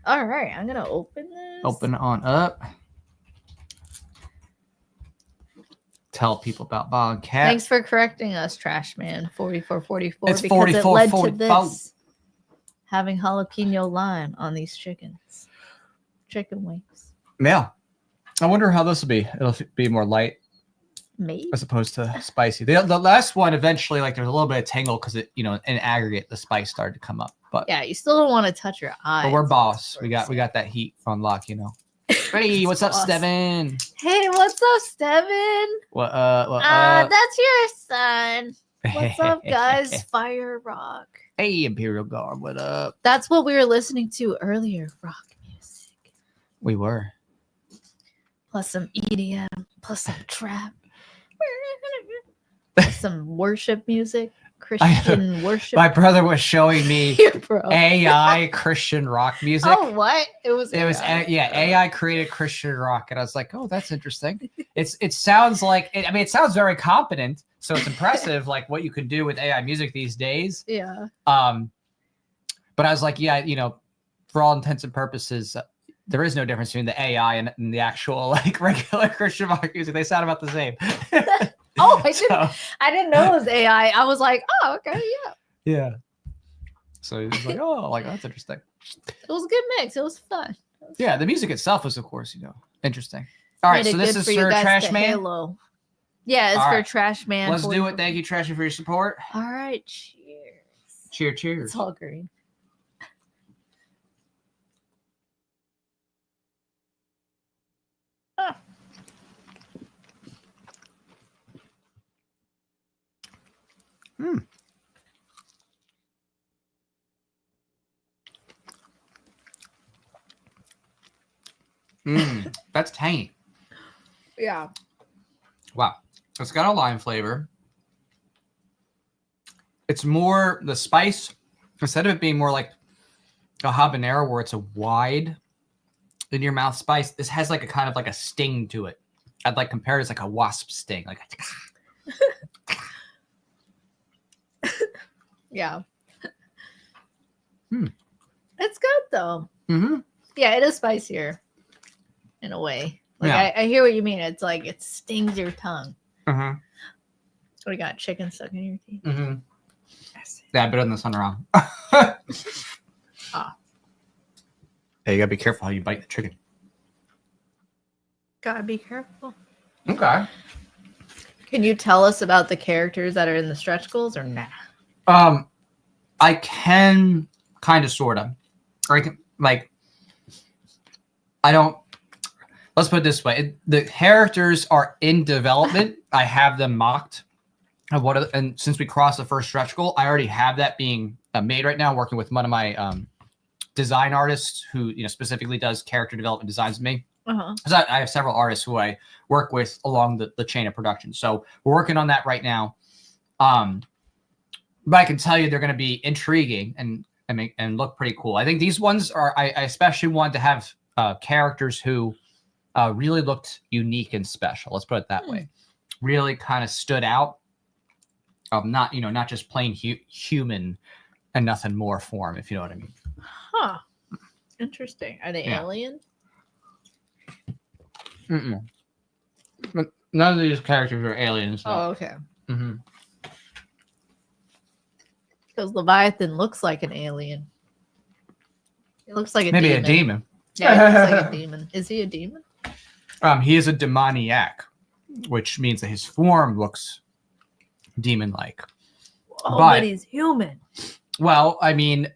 All right, I'm gonna open this. Open on up. Tell people about Bog Cat. Thanks for correcting us, Trash Man 4444. It's because it led to 4444. this. Having jalapeno lime on these chickens. Chicken wings. Yeah. I wonder how this will be. It'll be more light Maybe. as opposed to spicy. The last one, eventually, like there's a little bit of tingle because it, in aggregate, the spice started to come up. But Yeah, you still don't want to touch your eyes. but we're boss. We got that heat on lock. Hey, what's up, Boss. Steven? Hey, what's up, Steven? What That's your son. What's up, guys? Fire Rock. Hey, Imperial Guard, what up? That's what we were listening to earlier. Rock music. We were. Plus some EDM. Plus some trap. Plus some worship music. Christian worship. My brother was showing me Bro. AI Christian rock music. Oh, what? It was AI created Christian rock, and I was like, oh, that's interesting. It sounds like it sounds very competent, so it's impressive, like what you can do with AI music these days. Yeah. But I was like, yeah, for all intents and purposes, there is no difference between the AI and the actual like regular Christian rock music. They sound about the same. Oh, I didn't know it was AI. I was like, oh, okay, yeah. Yeah. So he was like, oh, that's interesting. It was a good mix. It was fun. Yeah, the music itself was, of course, interesting. All right, Made it so this good is for you for guys Trash to Man. Halo. Yeah, it's All for right. Trash Man. Let's do it. Thank you, Trashy, for your support. All right, cheers. Cheers. It's all green. That's tangy. Yeah. Wow. It's got a lime flavor. It's more the spice, instead of it being more like a habanero where it's a wide in your mouth spice, this has like a kind of like a sting to it. I'd like compare it as like a wasp sting. Like Yeah. Hmm. It's good though. Mm-hmm. Yeah, it is spicier in a way. Like Yeah. I hear what you mean. It's like it stings your tongue. Mm-hmm. What do you got? Chicken stuck in your teeth? Mm-hmm. Yeah, better than the sun around. Ah. Yeah, you gotta be careful how you bite the chicken. Gotta be careful. Okay. Can you tell us about the characters that are in the stretch goals or nah? I can kind of, sort of. I don't. Let's put it this way: the characters are in development. I have them mocked. And since we crossed the first stretch goal, I already have that being made right now. Working with one of my design artists who specifically does character development designs with me. Uh-huh. So I have several artists who I work with along the chain of production. So we're working on that right now. But I can tell you they're going to be intriguing and look pretty cool. I think these ones are. I especially wanted to have characters who really looked unique and special. Let's put it that way. Really kind of stood out. Not just plain human and nothing more form, if you know what I mean. Huh. Interesting. Are they alien? Mm-mm. But none of these characters are aliens. No. Oh, okay. Mm-hmm. Because Leviathan looks like an alien. It looks like Maybe a demon. Yeah, he looks like a demon. Is he a demon? He is a demoniac, which means that his form looks demon-like. Oh, but he's human. Well, I mean,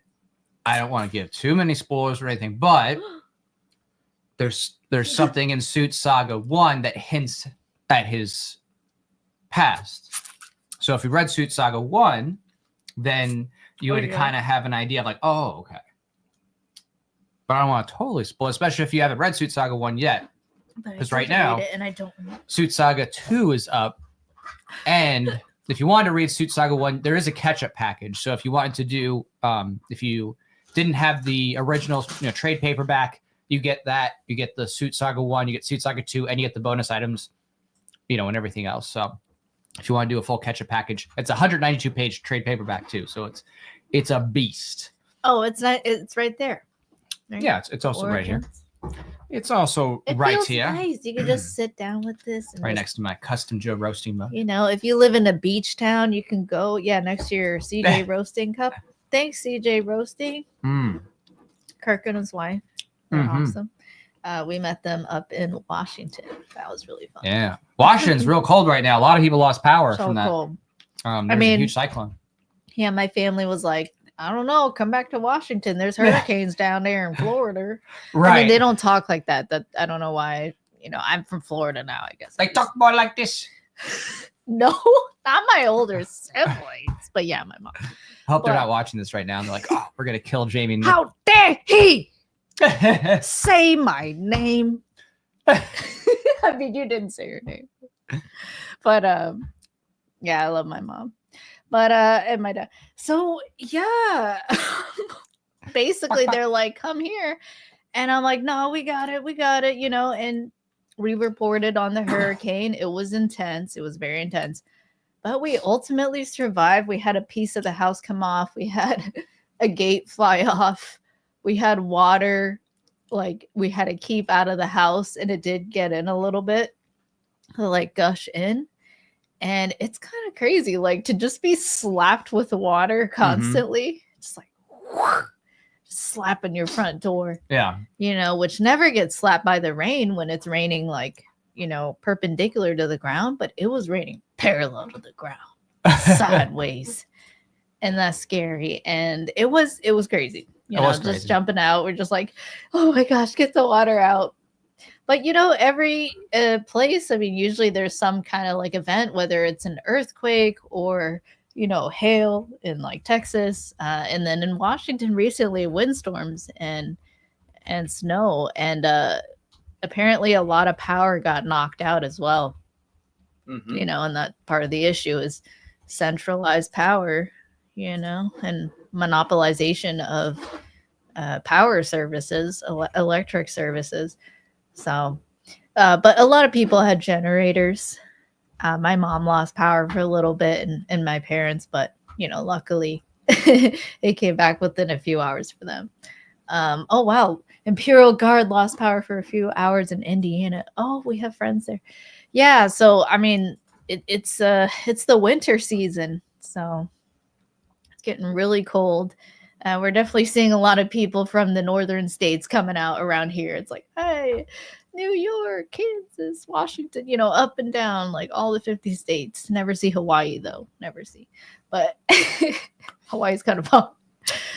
I don't want to give too many spoilers or anything, but there's something in Suit Saga 1 that hints at his past. So if you read Suit Saga 1, then you would kind of have an idea of like, oh, okay. But I don't want to totally spoil, especially if you haven't read Suit Saga 1 yet. Because right now, and I don't know. Suit Saga 2 is up. And if you wanted to read Suit Saga 1, there is a catch-up package. So if you wanted to do, if you didn't have the original trade paperback, you get that. You get the Suit Saga 1, you get Suit Saga 2, and you get the bonus items, and everything else. So if you want to do a full catch-up package, it's a 192-page trade paperback too. So it's a beast. Oh, it's not. It's right there. Right? Yeah, it's also right here. It's also it right feels here. Nice. You can just sit down with this. And right next to my custom Joe roasting mug. If you live in a beach town, you can go. Yeah, next to your CJ roasting cup. Thanks, CJ Roasting. Kirk and his wife. They're awesome. We met them up in Washington. That was really fun. Yeah, Washington's real cold right now. A lot of people lost power from that. Cold. There's a huge cyclone. Yeah, my family was like, I don't know, come back to Washington. There's hurricanes down there in Florida. Right. I mean, they don't talk like that. That I don't know why. I'm from Florida now, I guess. They talk more like this. No, not my older siblings. But yeah, my mom. I hope they're not watching this right now. And they're like, oh, we're going to kill Jamie. How dare he say my name? I mean, you didn't say your name. But yeah, I love my mom. But and my dad. So yeah. Basically they're like, come here. And I'm like, no, we got it, and we reported on the hurricane. It was intense. It was very intense. But we ultimately survived. We had a piece of the house come off. We had a gate fly off. We had water, like we had to keep out of the house, and it did get in a little bit, like gush in. And it's kind of crazy, like to just be slapped with water constantly, just like slapping your front door. Yeah. Which never gets slapped by the rain when it's raining like, perpendicular to the ground, but it was raining parallel to the ground, sideways. And that's scary. And it was crazy. Just jumping out. We're just like, oh my gosh, get the water out. But, every place, I mean, usually there's some kind of like event, whether it's an earthquake or, hail in like Texas. And then in Washington recently, windstorms and snow. And apparently a lot of power got knocked out as well. And that part of the issue is centralized power, and monopolization of power services, electric services. So, but a lot of people had generators. My mom lost power for a little bit and my parents, but, luckily it came back within a few hours for them. Oh, wow. Imperial Guard lost power for a few hours in Indiana. Oh, we have friends there. Yeah. So, I mean, it's the winter season. So it's getting really cold. We're definitely seeing a lot of people from the northern states coming out around here. It's like, hey, New York, Kansas, Washington, up and down, like all the 50 states. Never see Hawaii, though. Never see. But Hawaii's kind of fun.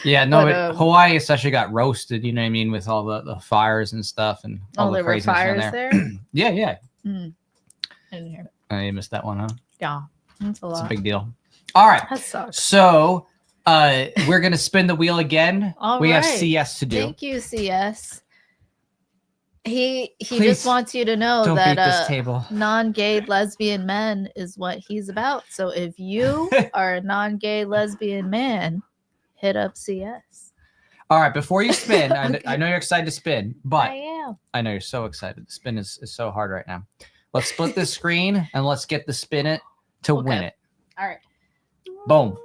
Yeah, no, but Hawaii especially got roasted, you know what I mean, with all the fires and stuff and all the craziness fires there. Yeah. I didn't hear it. You missed that one, huh? Yeah, that's a lot. It's a big deal. All right. That sucks. So we're gonna spin the wheel again. We have CS to do. Thank you, CS. He just wants you to know that non-gay lesbian men is what he's about. So if you are a non-gay lesbian man, hit up CS. All right, before you spin, okay. I know you're excited to spin, but I am. I know you're so excited. The spin is so hard right now. Let's split this screen and let's get the spin it to win it. All right. Boom.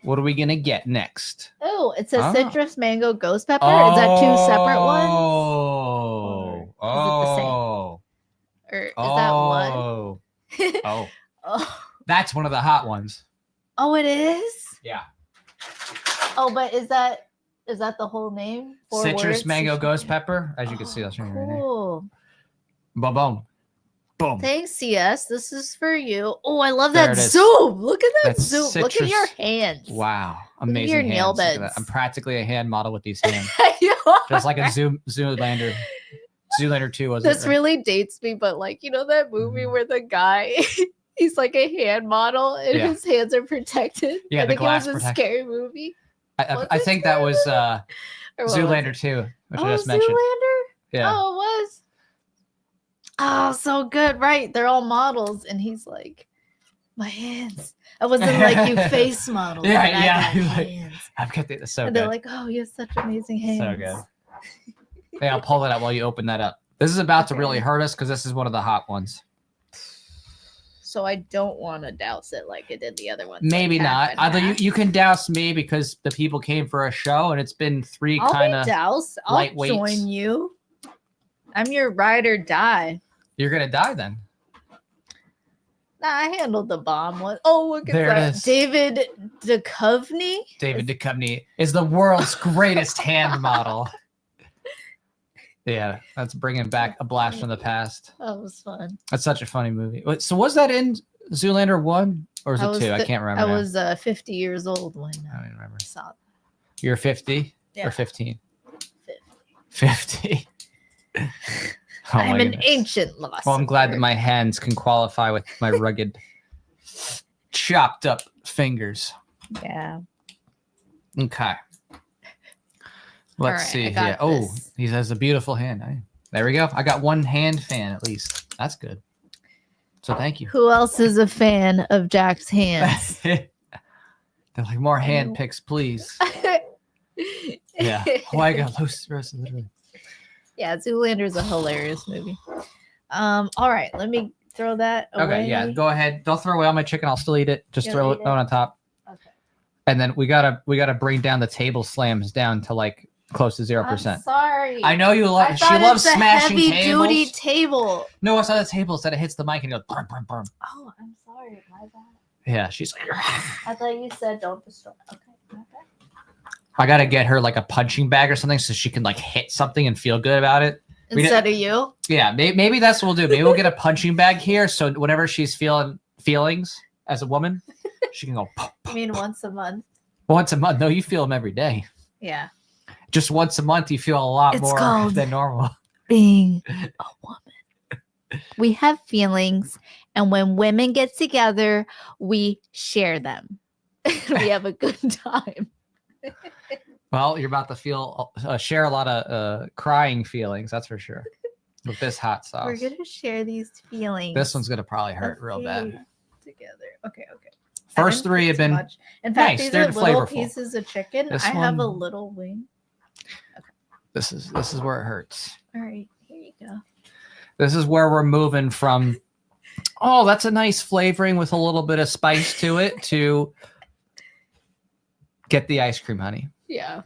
What are we going to get next? Oh, it's a citrus mango ghost pepper. Is that two separate ones? Or is it the same? Or is that one? That's one of the hot ones. Oh, it is? Yeah. Oh, but is that the whole name? Citrus mango ghost pepper. As you can see, that's right here. Cool. Boom, boom. Boom. Thanks, CS. This is for you. Oh, I love that zoom. Look at that zoom. Citrus. Look at your hands. Wow. Amazing your hands. Nail beds. I'm practically a hand model with these hands. Just like a Zoolander. Zoolander 2 was This really dates me, but like, that movie where the guy, he's like a hand model and his hands are protected. Yeah, I think it was a scary movie. I think that was Zoolander 2, which I just mentioned. Zoolander? Yeah. Oh, it was. Oh, so good, right? They're all models, and he's like, my hands. I wasn't like you face models. Yeah, but I yeah. got Like, hands. I've got this. So And good. they're like, oh, you have such amazing hands. So good. Hey, I'll pull it out while you open that up. This is about to really hurt us because this is one of the hot ones. So I don't want to douse it like it did the other one. Maybe not. Although you can douse me because the people came for a show and it's been 3 kind of douse. I'll join you. I'm your ride or die. You're gonna die then. Nah, I handled the bomb one. Oh, look at there that. It is. David Duchovny. David Duchovny is the world's greatest hand model. Yeah, that's bringing back a blast from the past. That was fun. That's such a funny movie. So was that in Zoolander 1 or is it 2? I can't remember. I was 50 years old when I don't remember. Saw that. You're 50 or 15? 50. I'm an ancient lost. Well, I'm glad that my hands can qualify with my rugged, chopped up fingers. Yeah. Okay. Let's see here. Oh, he has a beautiful hand. There we go. I got one hand fan at least. That's good. So thank you. Who else is a fan of Jack's hands? They're like, more hand picks, please. Yeah. Oh, I got loose literally. Yeah, Zoolander's a hilarious movie. All right, let me throw that away. Okay, yeah, go ahead. Don't throw away all my chicken. I'll still eat it. Just throw it on top. Okay. And then we gotta bring down the table slams down to like close to 0%. I'm sorry. I know you love. She loves smashing heavy tables. duty table. No, it's not the table. It's that it hits the mic and it goes burm, burm, burm. Oh, I'm sorry. My bad. Yeah, she's like. I thought you said don't destroy. Okay, my bad. I gotta get her like a punching bag or something so she can like hit something and feel good about it. Instead of you? Yeah, maybe that's what we'll do. Maybe we'll get a punching bag here so whenever she's feeling feelings as a woman, she can go. You mean once a month? Once a month? No, you feel them every day. Yeah. Just once a month, you feel a lot more than normal. Being a woman. We have feelings, and when women get together, we share them. We have a good time. Well, you're about to share a lot of crying feelings, that's for sure. With this hot sauce. We're gonna share these feelings. This one's gonna probably hurt real bad. Together. Okay. First 3 have been much. In fact, nice. These They're are little flavorful. pieces of chicken. This I have a one- little wing. Okay. This is where it hurts. All right, here you go. This is where we're moving from. Oh, that's a nice flavoring with a little bit of spice to it. To get the ice cream, honey. Yeah.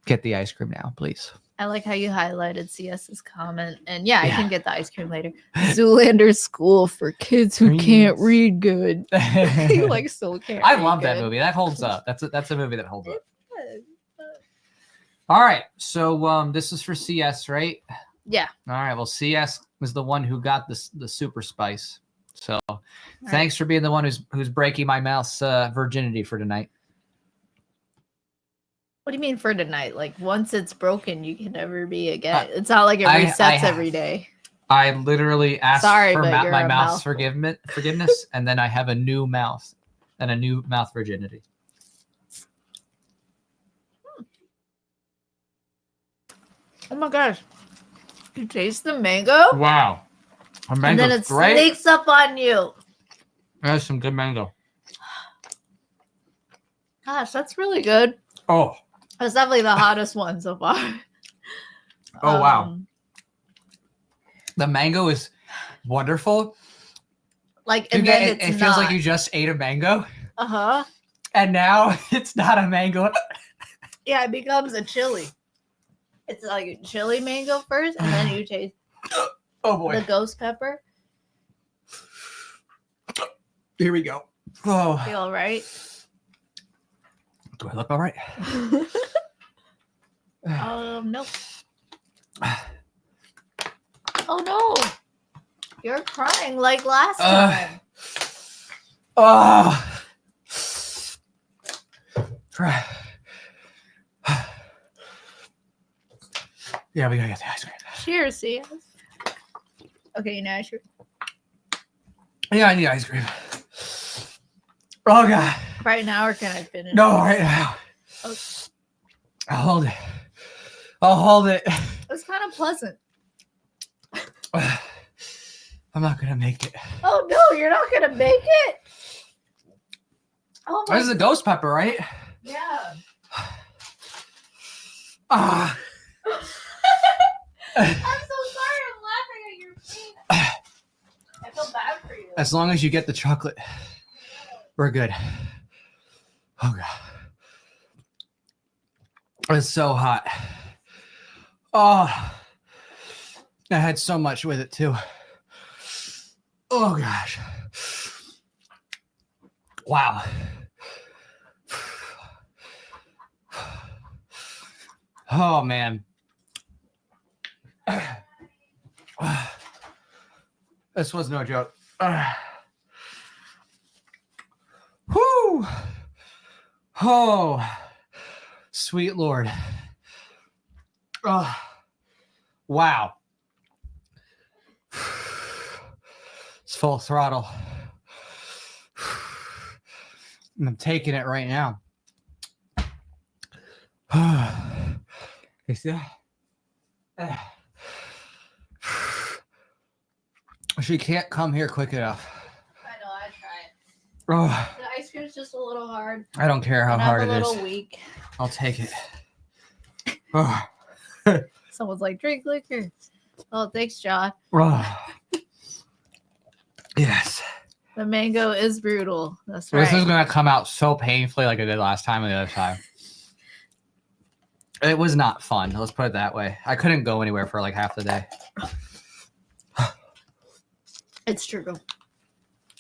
Get the ice cream now, please. I like how you highlighted CS's comment. And yeah, I can get the ice cream later. Zoolander School for Kids Who Can't Read Good. You like still can't I read love that good. movie. That holds up. That's a movie that holds up. All right. So this is for CS, right? Yeah. All right. Well, CS was the one who got the super spice. So thanks for being the one who's breaking my mouth's virginity for tonight. What do you mean for tonight? Like once it's broken, you can never be again. It's not like it resets every day. I literally asked for but my mouth's forgiveness, and then I have a new mouth and a new mouth virginity. Oh my gosh. You taste the mango? Wow. And then it sneaks up on you. That's some good mango. Gosh, that's really good. Oh. That's definitely the hottest one so far. Oh, wow. The mango is wonderful. Like, and then it feels like you just ate a mango. Uh-huh. And now it's not a mango. Yeah, it becomes a chili. It's like a chili mango first, and then you taste the ghost pepper. Here we go. Oh. Feel all right? Do I look all right? Nope. Oh no. You're crying like last time. Oh. Yeah, we gotta get the ice cream. Cheers, see. Okay, now sure. Yeah, I need ice cream. Oh god. Right now, or can I finish? No, right now. Okay. I'll hold it. I'll hold it. It's kind of pleasant. I'm not gonna make it. Oh no, you're not gonna make it. Oh my. This is a ghost pepper, right? Yeah. Ah. I'm so sorry. I'm laughing at your pain. I feel bad for you. As long as you get the chocolate, we're good. Oh god, it's so hot. Oh, I had so much with it too. Oh gosh. Wow. Oh man. This was no joke. Whoo! Oh, sweet Lord. Oh, wow. It's full throttle. And I'm taking it right now. You see that? She can't come here quick enough. I know. I tried. Oh, The ice cream's just a little hard. I don't care how And hard I'm it a is. little weak. I'll take it. Oh. Someone's like, drink liquor. Oh, thanks, John. Oh. Yes. The mango is brutal. That's right. This is going to come out so painfully like I did last time on the other side. It was not fun. Let's put it that way. I couldn't go anywhere for like half the day. It's true.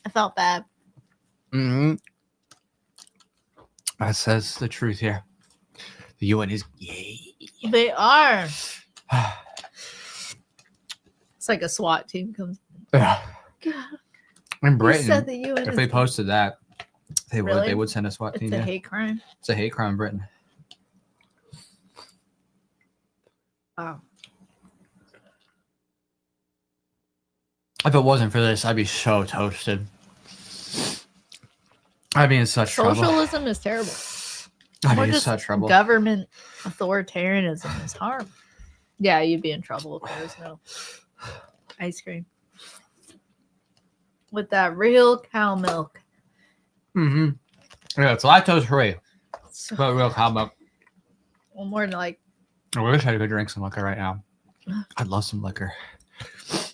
I felt bad. Mm-hmm. That says the truth here. The UN is yay. They are. It's like a SWAT team comes. Yeah. God, In you Britain, said the UN if is they posted that, they Really? would send a SWAT it's team. a Yeah. hate crime. It's a hate crime in Britain. Wow. If it wasn't for this, I'd be so toasted. I'd be in such trouble. Socialism is terrible. I'd Or be in just such trouble. Government authoritarianism is harm. Yeah, you'd be in trouble if there was no ice cream. With that real cow milk. Mm-hmm. Yeah, it's lactose free, So, but real cow milk. well, more than like, I wish I could drink some liquor right now. I'd love some liquor.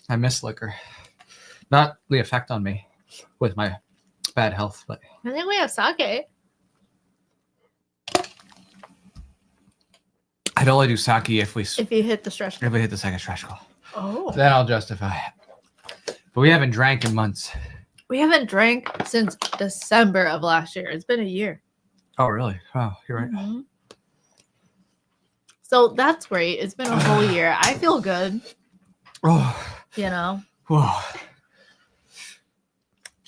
I miss liquor. Not the effect on me with my bad health, but I think we have sake. I'd only do sake if we If you hit the stretch. hit the second stretch goal. Oh. Then I'll justify it. But we haven't drank in months. We haven't drank since December of last year. It's been a year. Oh, really? Oh, you're right. Mhm. So that's great. It's been a whole year. I feel good, Oh, you know. whoa.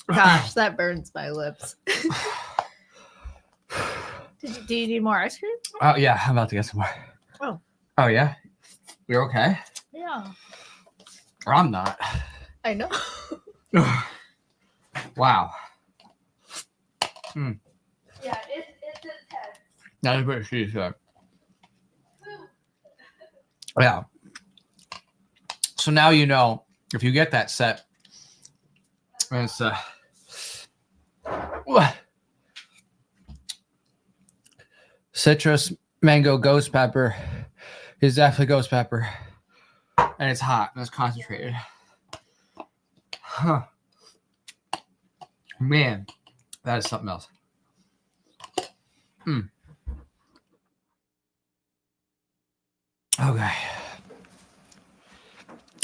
Gosh, that burns my lips. Do you need more ice cream? Oh, yeah. I'm about to get some more. Oh. Oh, yeah? You're okay? Yeah. I'm not. I know. Wow. Yeah, it's intense. That's what she said. Yeah. So now you know if you get that set, and it's citrus mango ghost pepper is definitely ghost pepper, and it's hot and it's concentrated. Huh. Man, that is something else. Okay.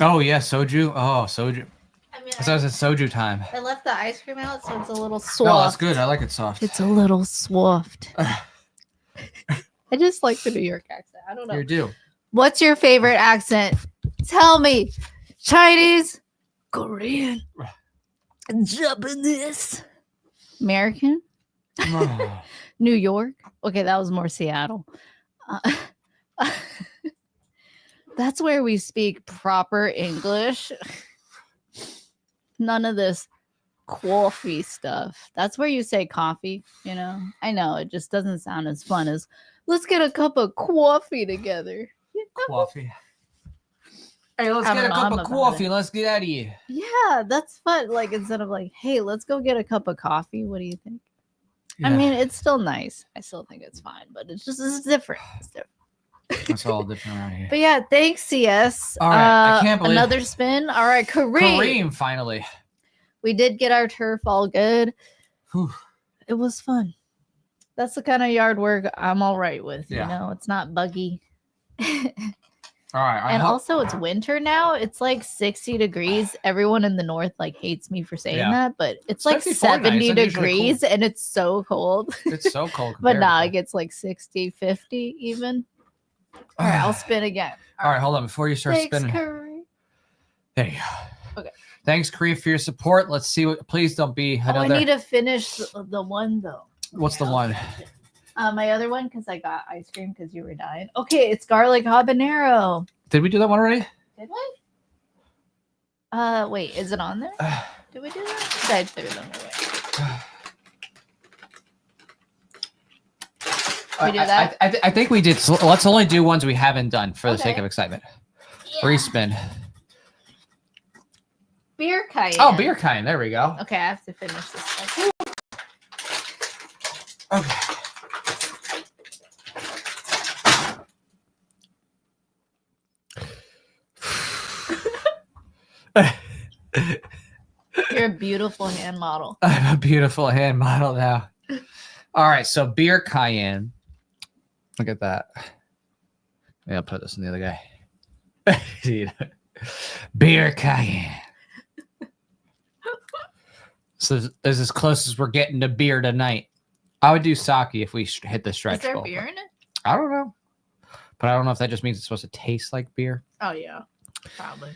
Oh yeah, soju. Oh, soju. I mean, So it's soju time. I left the ice cream out, so it's a little soft. No, that's good. I like it soft. It's a little soft. I just like the New York accent. I don't know. You do. What's your favorite accent? Tell me. Chinese, Korean, Japanese, American, Oh. New York. Okay, that was more Seattle. That's where we speak proper English. None of this coffee stuff. That's where you say coffee, you know? I know, it just doesn't sound as fun as let's get a cup of coffee together. Coffee. Hey, let's I get a don't know, cup I'm of about coffee. it. Let's get out of here. Yeah, that's fun. Like instead of like, hey, let's go get a cup of coffee. What do you think? I Yeah, mean, it's still nice. I still think it's fine, but it's different. It's different. it's all different around here. But yeah, thanks, CS. All right, I can't believe Another spin. All right, Kareem. finally. We did get our turf all good. Whew. It was fun. That's the kind of yard work I'm all right with. Yeah. You know, it's not buggy. All right, And also, it's winter now. It's like 60 degrees. Everyone in the north like hates me for saying Yeah. that, but it's It's like 54 nights. 70 It's unusually degrees and it's so cold. it's so cold. But nah, it comparatively. gets like 60, 50 even. All right, I'll spin again. All right, hold on before you start Thanks, spinning. Kareem. There you go. Okay. Thanks, Kareem, for your support. Let's see what. Please don't be another. Oh, I need to finish the one though. What's the I'll one? finish it. My other one because I got ice cream because you were dying. Okay, it's garlic habanero. Did we do that one already? Did we? Wait, is it on there? Did we do that? I threw them away. We do that? I think we did. So let's only do ones we haven't done for the sake Okay. of excitement. Yeah. Respin. Beer cayenne. Oh, beer kind. There we go. Okay, I have to finish this stuff. Okay. You're a beautiful hand model. I'm a beautiful hand model now. All right, so beer cayenne. Look at that. Maybe I'll put this in the other guy. Beer cayenne. So this is as close as we're getting to beer tonight. I would do sake if we hit the stretch Is there goal. beer in it? I don't know. But I don't know if that just means it's supposed to taste like beer. Oh, yeah. Probably.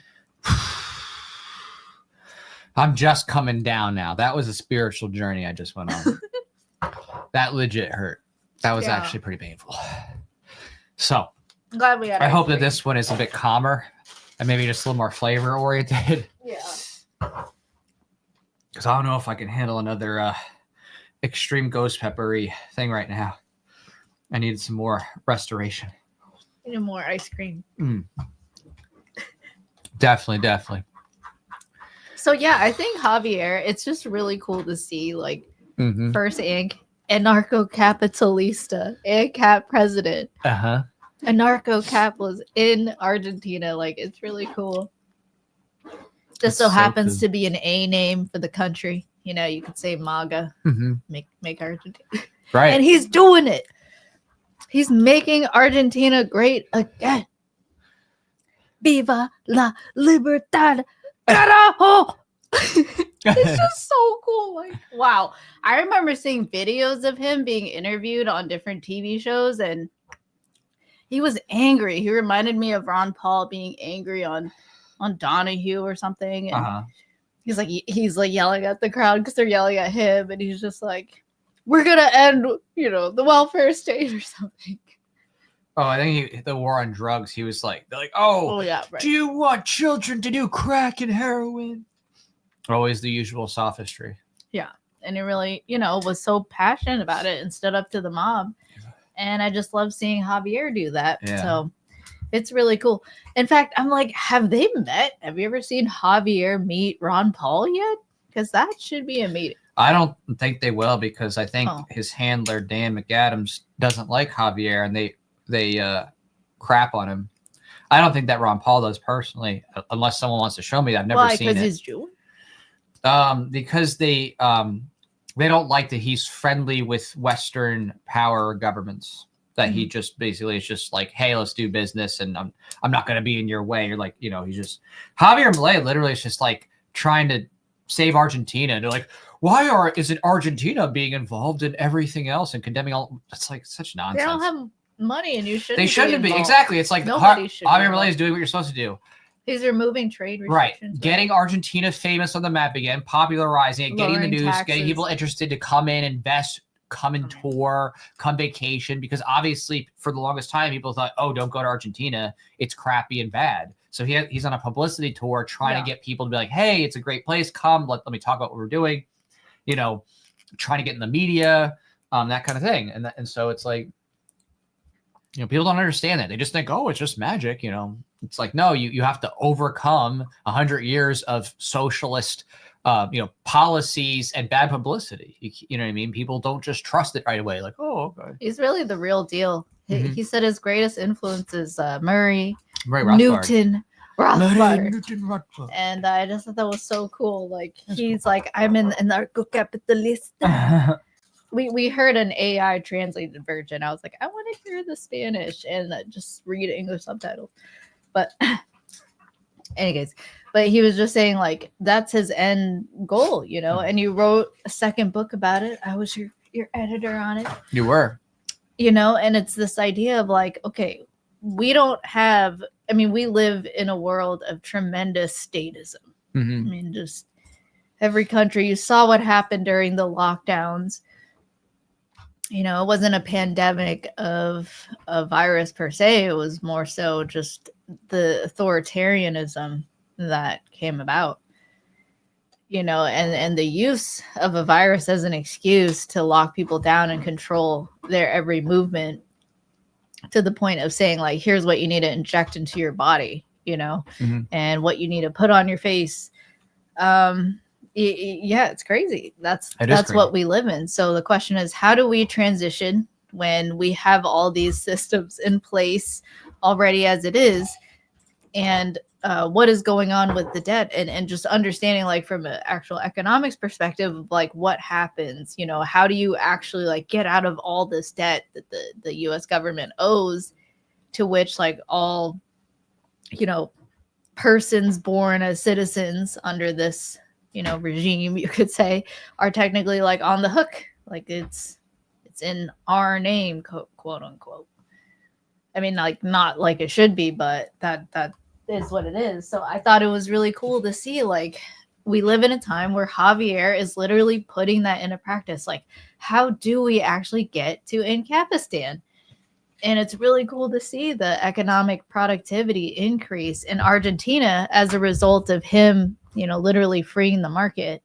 I'm just coming down now. That was a spiritual journey I just went on. That legit hurt. That was actually pretty painful. So I'm glad we got I ice hope that cream. this one is a bit calmer and maybe just a little more flavor oriented. Yeah. Because I don't know if I can handle another extreme ghost peppery thing right now. I need some more restoration. Need more ice cream. Definitely. So yeah, I think Javier, it's just really cool to see like Mm-hmm. first anarcho-capitalista, ANCAP president. Uh-huh. Anarcho-cap was in Argentina. Like it's really cool. Just It's so so happens cool. to be an A name for the country. You know, you could say MAGA, Mm-hmm. make Argentina. Right. And he's doing it. He's making Argentina great again. Viva la libertad, carajo! It's just so cool. Like, wow. I remember seeing videos of him being interviewed on different TV shows, and he was angry. He reminded me of Ron Paul being angry on Donahue or something. And Uh-huh. he's like yelling at the crowd because they're yelling at him, and he's just like, we're gonna end, the welfare state or something. Oh, I think the war on drugs, he was like, they're like, oh, Yeah, right. do you want children to do crack and heroin? Always the usual sophistry. And he really, was so passionate about it and stood up to the mob. And I just love seeing Javier do that. Yeah. So it's really cool. In fact, I'm like, have they met? Have you ever seen Javier meet Ron Paul yet? Because that should be a meeting. I don't think they will because I think Oh. his handler, Dan McAdams, doesn't like Javier and they crap on him. I don't think that Ron Paul does personally, unless someone wants to show me that. I've never Why? seen Because it. he's Jewish? Because they don't like that he's friendly with Western power governments. That he just basically is just like, hey, let's do business, and I'm not going to be in your way. You're like, he's just Javier Milei literally is just like trying to save Argentina. And they're like, why isn't Argentina being involved in everything else and condemning all? It's like such nonsense. They don't have money, and you shouldn't. They shouldn't be. involved. Exactly. It's like Nobody should be Javier Milei involved. is doing what you're supposed to do. He's removing trade Right. restrictions. Getting Argentina famous on the map again, popularizing it, getting the Lowering news, getting taxes. people interested to come in, invest, come and tour, come vacation. Because obviously, for the longest time, people thought, oh, don't go to Argentina. It's crappy and bad. So he's on a publicity tour trying to get people to be like, hey, it's a great place. Come, let me talk about what we're doing. Trying to get in the media, that kind of thing. And so it's like, people don't understand that. They just think, oh, it's just magic. It's like, no, you have to overcome 100 years of socialist, policies and bad publicity. You know what I mean? People don't just trust it right away. Like, oh, okay. He's really the real deal. Mhm. He said his greatest influence is Murray Rothbard. Newton Rothbard. Newton Rothbard. And I just thought that was so cool. Like, he's like, I'm an anarcho-capitalist. We heard an AI translated version. I was like, I want to hear the Spanish and just read English subtitles. But anyways, but he was just saying like that's his end goal, and you wrote a second book about it. I was your editor on it. You were. And it's this idea of like, okay, we live in a world of tremendous statism. Mm-hmm. I mean, just every country, you saw what happened during the lockdowns. It wasn't a pandemic of a virus per se. It was more so just the authoritarianism that came about, and the use of a virus as an excuse to lock people down and control their every movement to the point of saying like, here's what you need to inject into your body, Mm-hmm. and what you need to put on your face. Yeah, it's crazy. That's crazy. what we live in. So the question is, how do we transition when we have all these systems in place already as it is? And what is going on with the debt, and just understanding like from an actual economics perspective of like what happens, how do you actually like get out of all this debt that the US government owes, to which like all, persons born as citizens under this regime, you could say, are technically like on the hook. Like it's in our name, quote unquote. I mean, like not like it should be, but that is what it is. So I thought it was really cool to see like we live in a time where Javier is literally putting that into practice. Like, how do we actually get to Incapistan? And it's really cool to see the economic productivity increase in Argentina as a result of him, literally freeing the market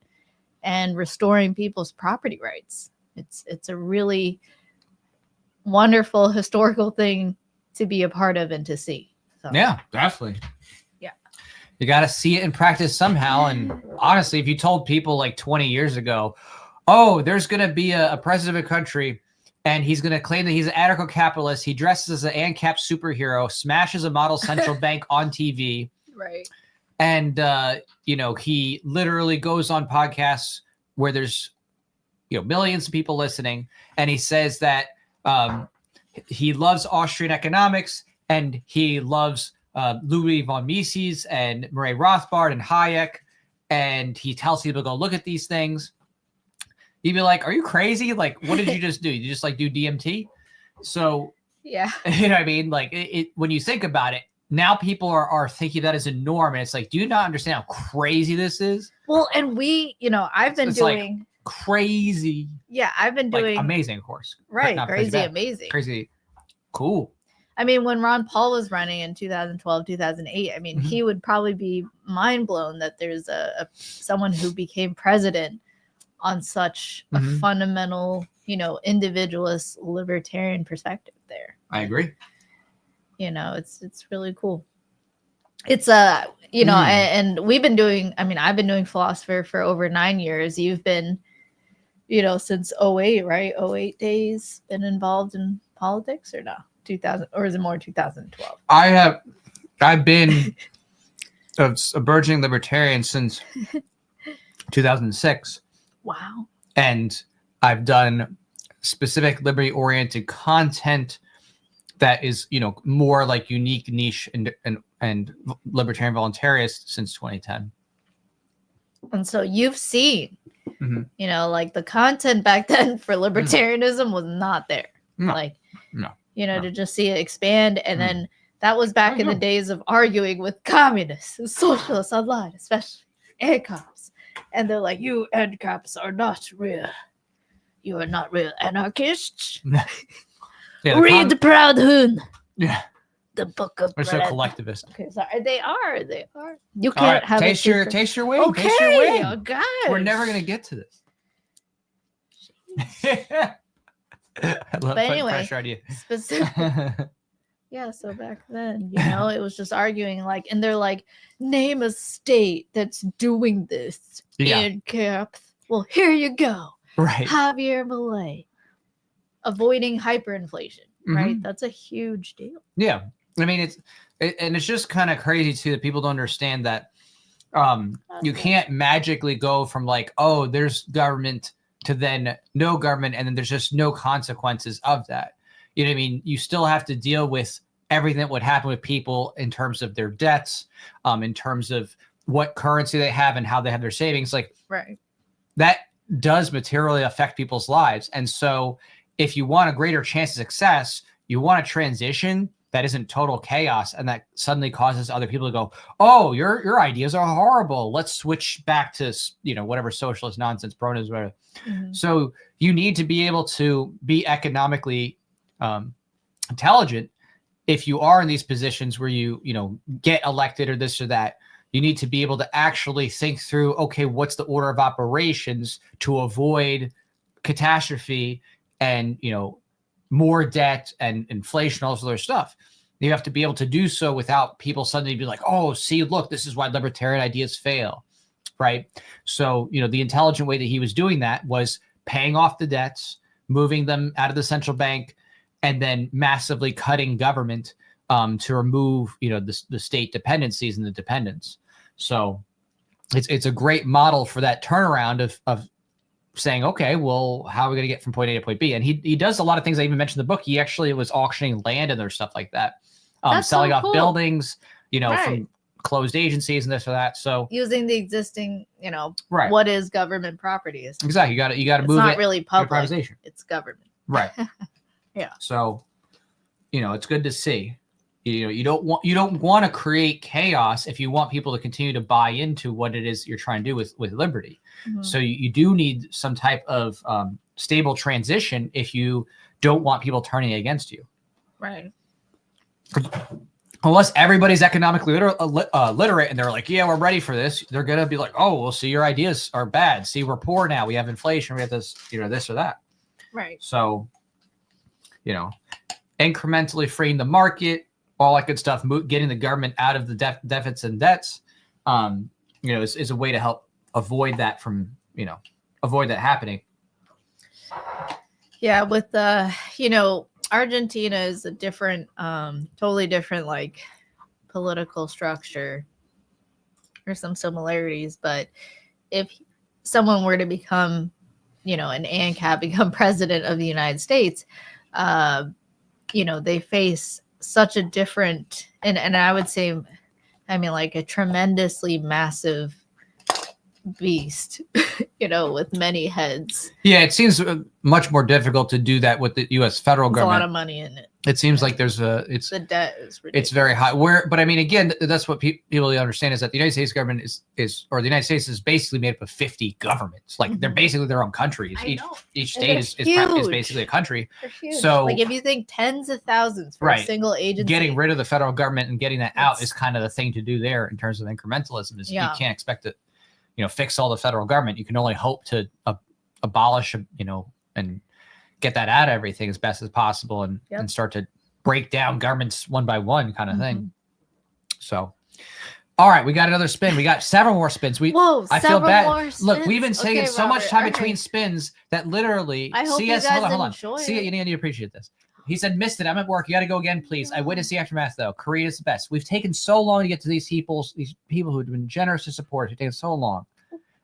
and restoring people's property rights. It's a really wonderful historical thing to be a part of and to see. So. Yeah, definitely. Yeah. You got to see it in practice somehow. And honestly, if you told people like 20 years ago, oh, there's going to be a president of a country and he's going to claim that he's an anarcho-capitalist, he dresses as an ANCAP superhero, smashes a model central bank on TV. Right. And, he literally goes on podcasts where there's, millions of people listening. And he says that he loves Austrian economics and he loves Louis von Mises and Murray Rothbard and Hayek. And he tells people to go look at these things. You'd be like, are you crazy? Like, what did you just do? You just like do DMT? So, yeah, you know what I mean? Like when you think about it, now people are thinking that as a norm. And it's like, do you not understand how crazy this is? Well, and I've been doing like crazy. Yeah, I've been doing amazing, of course. Right. Not crazy, amazing. Crazy. Cool. I mean, when Ron Paul was running in 2012, 2008, I mean, Mm-hmm. he would probably be mind blown that there's someone who became president on such a fundamental, individualist libertarian perspective there. I agree. It's really cool. It's and we've been doing, I've been doing philosopher for over 9 years. You've been, since 08, right? 08 days been involved in politics or no? 2000, or is it more 2012? I've been a burgeoning libertarian since 2006. Wow. And I've done specific liberty-oriented content that is, more like unique niche and libertarian voluntarist since 2010. And so you've seen, like the content back then for libertarianism was not there. No. To just see it expand. And then that was back in the days of arguing with communists and socialists online, especially ANCAPs. And they're like, you ANCAPs are not real. You are not real anarchists. Read the Proud Hoon. Yeah. The book of They're so bread. collectivist. Okay, sorry. They are. You can't have taste your wing. Okay. Taste your wing. Oh, gosh. We're never gonna get to this. I love putting anyway, pressure on you. Yeah, so back then, it was just arguing like, and they're like, name a state that's doing this in depth. Well, here you go. Right. Javier Milei. Avoiding hyperinflation, right? Mhm. That's a huge deal. Yeah. I mean, it's just kind of crazy too that people don't understand that you can't magically go from like, oh, there's government to then no government, and then there's just no consequences of that. You know what I mean? You still have to deal with everything that would happen with people in terms of their debts, in terms of what currency they have and how they have their savings. Like, right. That does materially affect people's lives. And so if you want a greater chance of success, you want a transition that isn't total chaos and that suddenly causes other people to go, oh, your ideas are horrible. Let's switch back to, whatever socialist nonsense, Bronism, whatever. Mm-hmm. So you need to be able to be economically intelligent. If you are in these positions where you get elected or this or that, you need to be able to actually think through, okay, what's the order of operations to avoid catastrophe and, more debt and inflation, all this other stuff. You have to be able to do so without people suddenly be like, oh, see, look, this is why libertarian ideas fail, right? So, the intelligent way that he was doing that was paying off the debts, moving them out of the central bank, and then massively cutting government to remove, the state dependencies and the dependence. So it's a great model for that turnaround of saying, okay, well, how are we going to get from point A to point B? And he does a lot of things I even mentioned in the book. He actually was auctioning land and their stuff like that, selling off buildings, right, from closed agencies and this or that. So using the existing, right, what is government property? Exactly. You got to move it. It's not really public. Privatization. It's government. Right. Yeah. So, it's good to see. You don't want to create chaos if you want people to continue to buy into what it is you're trying to do with liberty. Mm-hmm. So you do need some type of stable transition if you don't want people turning against you. Right. Unless everybody's economically literate and they're like, yeah, we're ready for this. They're going to be like, oh, well, see, your ideas are bad. See, we're poor now. We have inflation. We have this, this or that. Right. So, incrementally freeing the market, all that good stuff, getting the government out of the deficits and debts, is a way to help avoid that from, avoid that happening. Yeah, with Argentina is a different, totally different, like, political structure. There's some similarities, but if someone were to become, an ANCAP, become president of the United States, they face such a different, and I would say, like a tremendously massive beast, with many heads. Yeah, it seems much more difficult to do that with the U.S. federal government. A lot of money in it. It seems like the debt is ridiculous. It's very high. But I mean, again, that's what people understand is that the United States government is the United States is basically made up of 50 governments. Like they're basically their own countries. Each state is basically a country. So, like, if you think tens of thousands for a single agency, getting rid of the federal government and getting that out is kind of the thing to do there in terms of incrementalism. You can't expect to, fix all the federal government. You can only hope to abolish, and get that out of everything as best as possible and start to break down governments one by one kind of thing. So, all right, we got another spin. We got several more spins. I feel bad. Look, we've been taking so much time between spins that literally. I hope you guys enjoy it. See, you need to appreciate this. He said, missed it. I'm at work. You got to go again, please. I witnessed the aftermath, though. Korea is the best. We've taken so long to get to these people who've been generous to support us. It's taken so long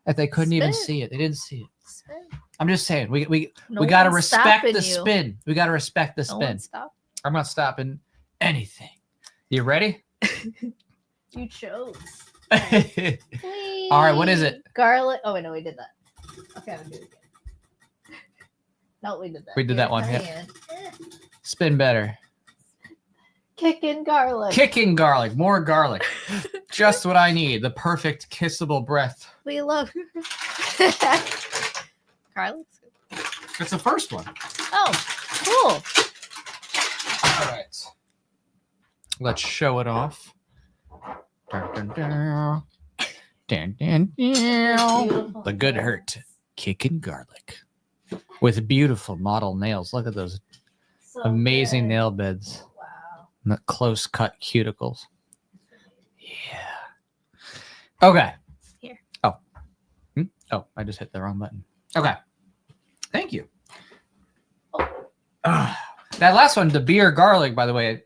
that they couldn't even see it. They didn't see it. Spin. I'm just saying, we got to respect the spin. We got to respect the spin. I'm not stopping anything. You ready? You chose. All right, what is it? Garlic. Oh, wait, no, we did that. Okay, I'm going to do it again. No, we did that. We did that one, yeah. Spin better. Kicking garlic. Kicking garlic. More garlic. Just what I need. The perfect kissable breath. We love garlic's good. It's the first one. Oh, cool. All right. Let's show it off. Dun, dun, dun. Dun, dun, dun. The good hurt. Kicking garlic. With beautiful model nails. Look at those amazing nail beds. Wow. The close cut cuticles. Yeah. Okay. Here. Oh. Oh, I just hit the wrong button. Okay. Thank you. That last one, the beer garlic, by the way,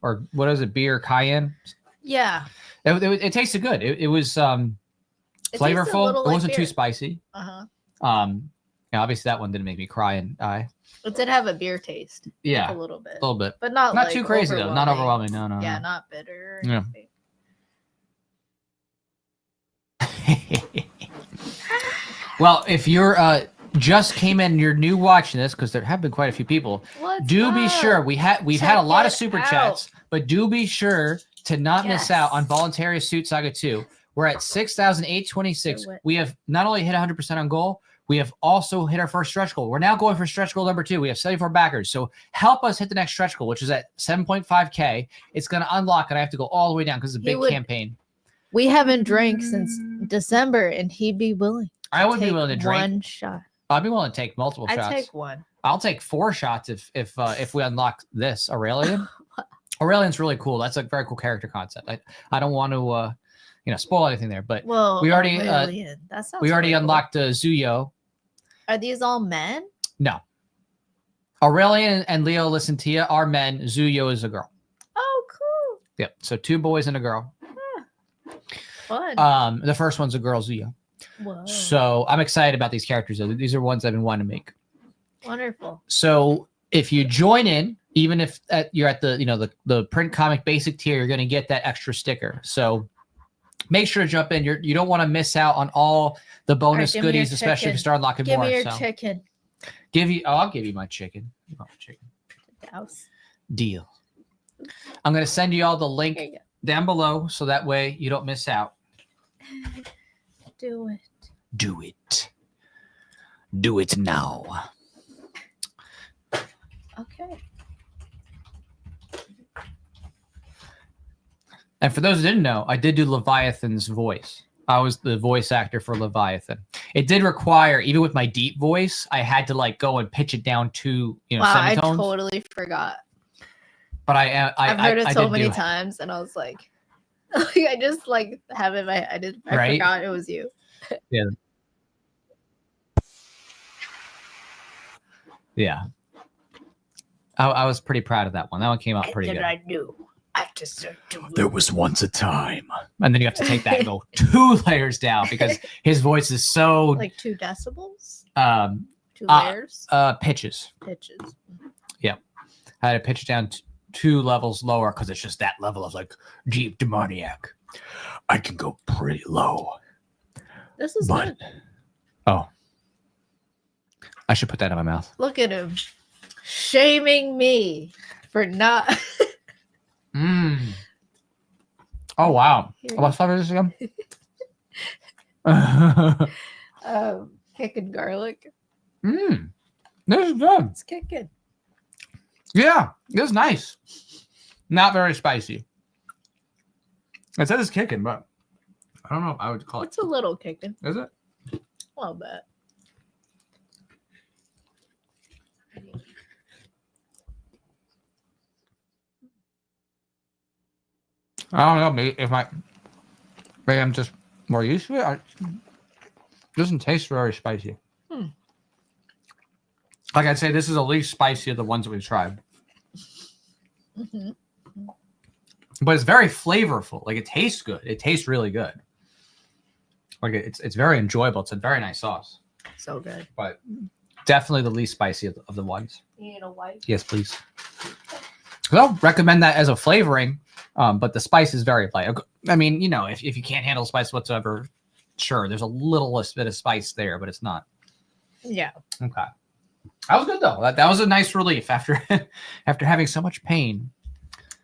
or what is it? Beer cayenne. Yeah. It tasted good. It was flavorful. It wasn't too spicy. Obviously that one didn't make me cry and eye. It did have a beer taste. Yeah, a little bit, but not like too crazy though. Not overwhelming. No. Yeah, not bitter. Yeah. Well, if you're just came in, you're new watching this, because there have been quite a few people. Be sure we've had a lot of super chats, but do be sure to not miss out on Voluntaryist Suit Saga 2. We're at 6,826. We have not only hit 100% on goal, we have also hit our first stretch goal. We're now going for stretch goal number 2. We have 74 backers. So help us hit the next stretch goal, which is at 7.5K. It's going to unlock, and I have to go all the way down because it's a big campaign. We haven't drank since December, and he'd be willing. I would be willing to drink one shot. I'd be willing to take multiple shots. I'd take one. I'll take 4 shots if we unlock this Aurelian. Aurelian's really cool. That's a very cool character concept. I don't want to spoil anything there, but we already unlocked Zuyo. Are these all men? No. Aurelian and Leo Licentia are men. Zuyo is a girl. Oh, cool. Yep. So 2 boys and a girl. Fun. The first one's a girl, Zuyo. Whoa. So I'm excited about these characters. These are ones I've been wanting to make. Wonderful. So if you join in, even if you're at the print comic basic tier, you're going to get that extra sticker. So make sure to jump in. You don't want to miss out on all the bonus goodies, especially if you start unlocking more. Give me your chicken. I'll give you my chicken. You want my chicken? Douse. Deal. I'm going to send you all the link down below, so that way you don't miss out. Do it. Do it. Do it now. Okay. And for those who didn't know, I did do Leviathan's voice. I was the voice actor for Leviathan. It did require, even with my deep voice, I had to go and pitch it down to semitones. I totally forgot. But I've heard it so many times, and I was like, I just have it in my head. I forgot it was you. Yeah. Yeah. I was pretty proud of that one. That one came out pretty good. I knew. I deserve to win. There was once a time. And then you have to take that and go 2 layers down, because his voice is so 2 decibels? 2 layers? Pitches. Pitches. Yeah. I had to pitch it down 2 levels lower, because it's just that level of deep demoniac. I can go pretty low. This is good. Oh. I should put that in my mouth. Look at him. Shaming me for not... Oh, wow. What flavor is this again? Kicking garlic. This is good. It's kicking. Yeah, this is nice. Not very spicy. It says it's kicking, but I don't know if I would call it. It's a little kicking. Is it? A little bit. I don't know. Maybe I'm just more used to it. It doesn't taste very spicy. Like I'd say, this is the least spicy of the ones that we've tried. Mm-hmm. But it's very flavorful. It tastes good. It tastes really good. It's very enjoyable. It's a very nice sauce. So good. But definitely the least spicy of the ones. You need a wipe? Yes, please. I'll recommend that as a flavoring, but the spice is very light. I mean, if you can't handle spice whatsoever, sure, there's a little bit of spice there, but it's not. Yeah. Okay. That was good though. That was a nice relief after having so much pain.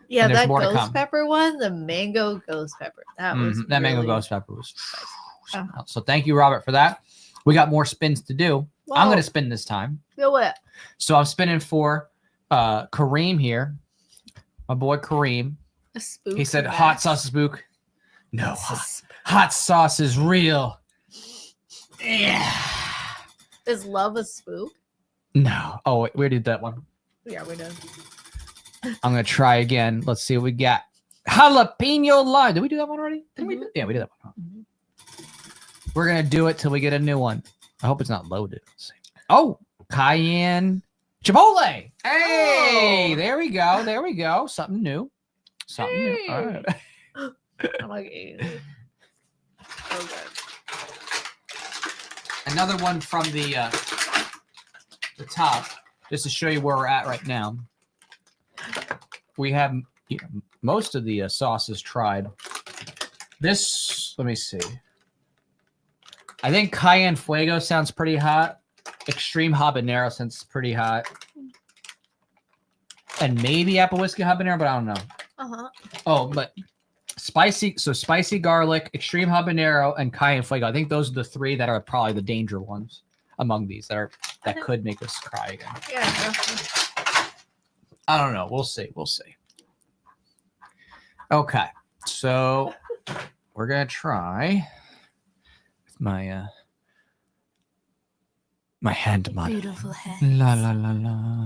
Yeah, that ghost pepper one, the mango ghost pepper. That was that mango ghost pepper was. So thank you, Robert, for that. We got more spins to do. Whoa. I'm going to spin this time. Do it. So I'm spinning for Kareem here. My boy Kareem. A spook. He said hot sauce spook. No, hot sauce is real. Yeah. Is love a spook? No. Oh, wait, we did that one. Yeah, we did. I'm gonna try again. Let's see what we got. Jalapeno lime. Did we do that one already? Yeah, we did that one. We're gonna do it till we get a new one. I hope it's not loaded. Let's see. Oh, cayenne chipotle. Hey, there we go. There we go. Something new. Something new. All right. I'm like, ew. So good. Another one from the top, just to show you where we're at right now. We have most of the sauces tried. This, let me see. I think Cayenne Fuego sounds pretty hot. Extreme Habanero sounds pretty hot. And maybe Apple Whiskey Habanero, but I don't know. Uh-huh. Oh, but spicy garlic, Extreme Habanero, and Cayenne Fuego. I think those are the three that are probably the danger ones among these that could make us cry again. Yeah, definitely. I don't know. We'll see. We'll see. Okay, so we're gonna try with my my hand model. Beautiful hand. La la la la.